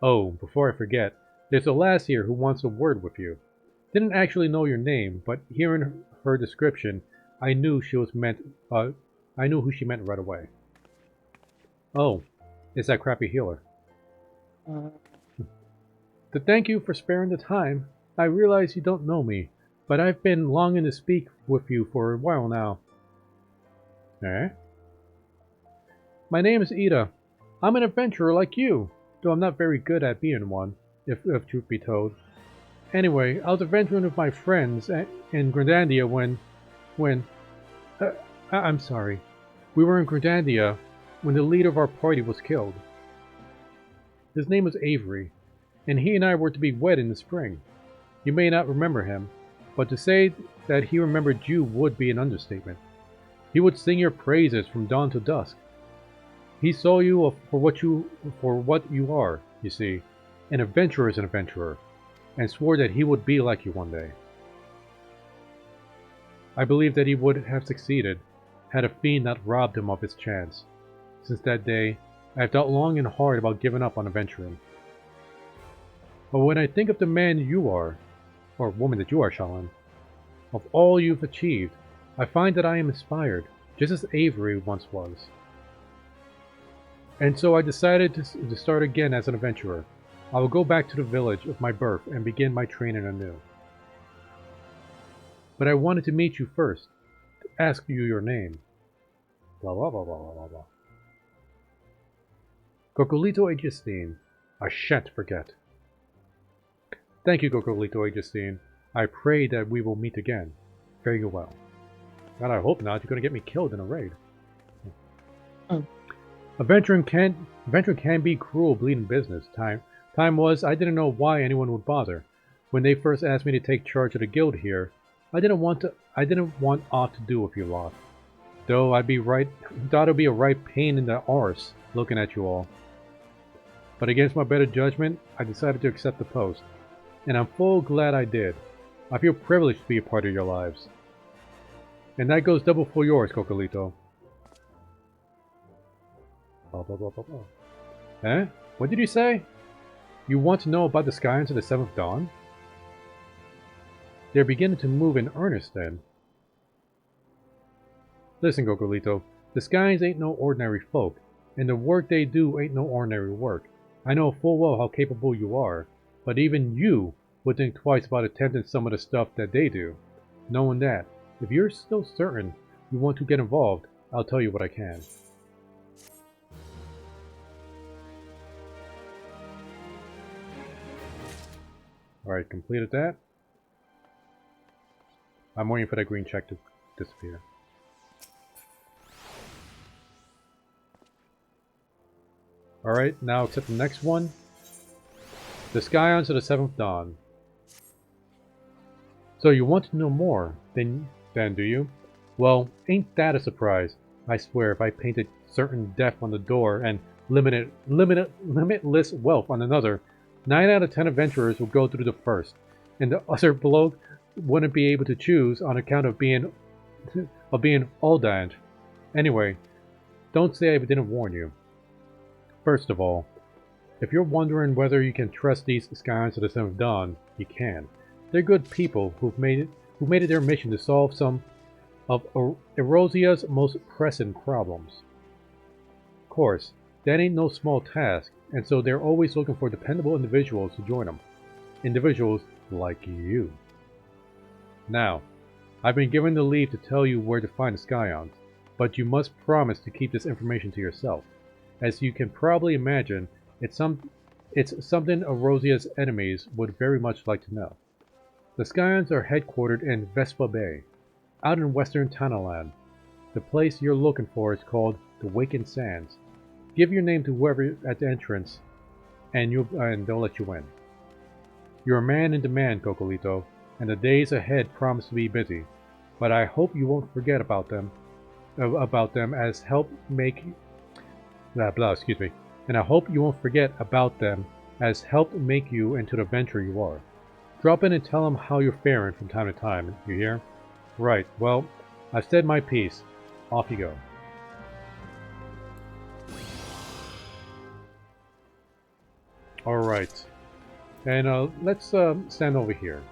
Oh, before I forget, there's a lass here who wants a word with you. Didn't actually know your name, but hearing her description, I knew who she meant right away. Oh, it's that crappy healer. To thank you for sparing the time. I realize you don't know me, but I've been longing to speak with you for a while now. Eh? My name is Ida. I'm an adventurer like you, though I'm not very good at being one, if truth be told. Anyway, I was adventuring with my friends in Grendandia when I'm sorry. We were in Grendandia when the leader of our party was killed. His name was Avery, and he and I were to be wed in the spring. You may not remember him, but to say that he remembered you would be an understatement. He would sing your praises from dawn to dusk. He saw you for what you are, you see. An adventurer is an adventurer, and swore that he would be like you one day. I believe that he would have succeeded, had a fiend not robbed him of his chance. Since that day, I have thought long and hard about giving up on adventuring. But when I think of the man you are, or woman that you are, Shalin, of all you've achieved, I find that I am inspired, just as Avery once was. And so I decided to start again as an adventurer. I will go back to the village of my birth and begin my training anew. But I wanted to meet you first, to ask you your name. Blah blah blah blah blah blah. Cocolito Aegistine. I shan't forget. Thank you, Cocolito Aegistine. I pray that we will meet again. Fare you well. God, I hope not. You're going to get me killed in a raid. Adventuring can be cruel, bleeding business. Time was I didn't know why anyone would bother. When they first asked me to take charge of the guild here, I didn't want aught to do with you lot. Though thought it'd be a right pain in the arse looking at you all. But against my better judgment, I decided to accept the post. And I'm full glad I did. I feel privileged to be a part of your lives. And that goes double for yours, Cocolito. Blah, blah, blah, blah, blah. Eh? What did you say? You want to know about the Scions of the Seventh Dawn? They're beginning to move in earnest then. Listen, Cocolito, the Scions ain't no ordinary folk, and the work they do ain't no ordinary work. I know full well how capable you are, but even you would think twice about attempting some of the stuff that they do. Knowing that, if you're still certain you want to get involved, I'll tell you what I can. Alright, completed that. I'm waiting for that green check to disappear. Alright, now accept the next one. The Scions of the Seventh Dawn. So you want to know more, then do you? Well, ain't that a surprise? I swear, if I painted certain death on the door and limitless wealth on another, 9 out of 10 adventurers will go through the first, and the other bloke wouldn't be able to choose on account of being all damned. Anyway, don't say I didn't warn you. First of all, if you're wondering whether you can trust these Scions of the Seventh Dawn, you can. They're good people who've made it their mission to solve some of Erosia's most pressing problems. Of course, that ain't no small task, and so they're always looking for dependable individuals to join them. Individuals like you. Now, I've been given the leave to tell you where to find the Scions, but you must promise to keep this information to yourself. As you can probably imagine, it's something Erosia's enemies would very much like to know. The Scions are headquartered in Vespa Bay, out in western Tanaland. The place you're looking for is called the Wakened Sands. Give your name to whoever at the entrance, and they'll let you in. You're a man in demand, Cocolito, and the days ahead promise to be busy. But I hope you won't forget about them as help make excuse me. And I hope you won't forget about them as helped make you into the adventurer you are. Drop in and tell them how you're faring from time to time, you hear? Right, well, I've said my piece. Off you go. Alright. And let's stand over here.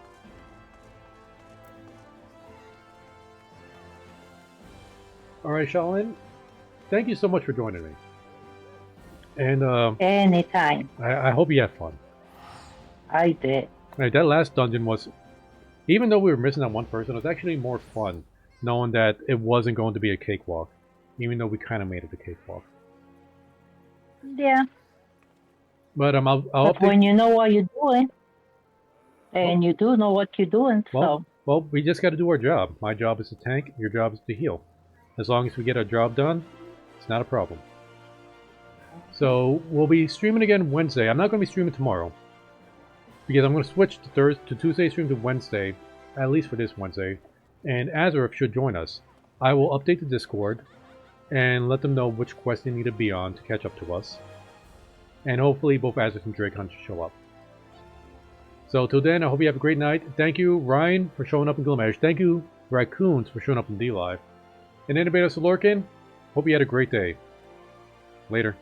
Alright, Shaolin. Thank you so much for joining me. And anytime. I hope you had fun. I did. Right, that last dungeon was, even though we were missing that one person, it was actually more fun knowing that it wasn't going to be a cakewalk, even though we kind of made it a cakewalk. Yeah. But I'll but when you know what you're doing, and you do know what you're doing, so. Well, we just got to do our job. My job is to tank. Your job is to heal. As long as we get our job done, it's not a problem. So we'll be streaming again Wednesday. I'm not going to be streaming tomorrow, because I'm going to switch to Tuesday stream to Wednesday, at least for this Wednesday. And Azareth should join us. I will update the Discord and let them know which quest they need to be on to catch up to us. And hopefully both Azareth and Drake Hunt show up. So till then, I hope you have a great night. Thank you, Ryan, for showing up in Gilgamesh. Thank you, Raccoons, for showing up in D-Live. And anybody else lurking, hope you had a great day. Later.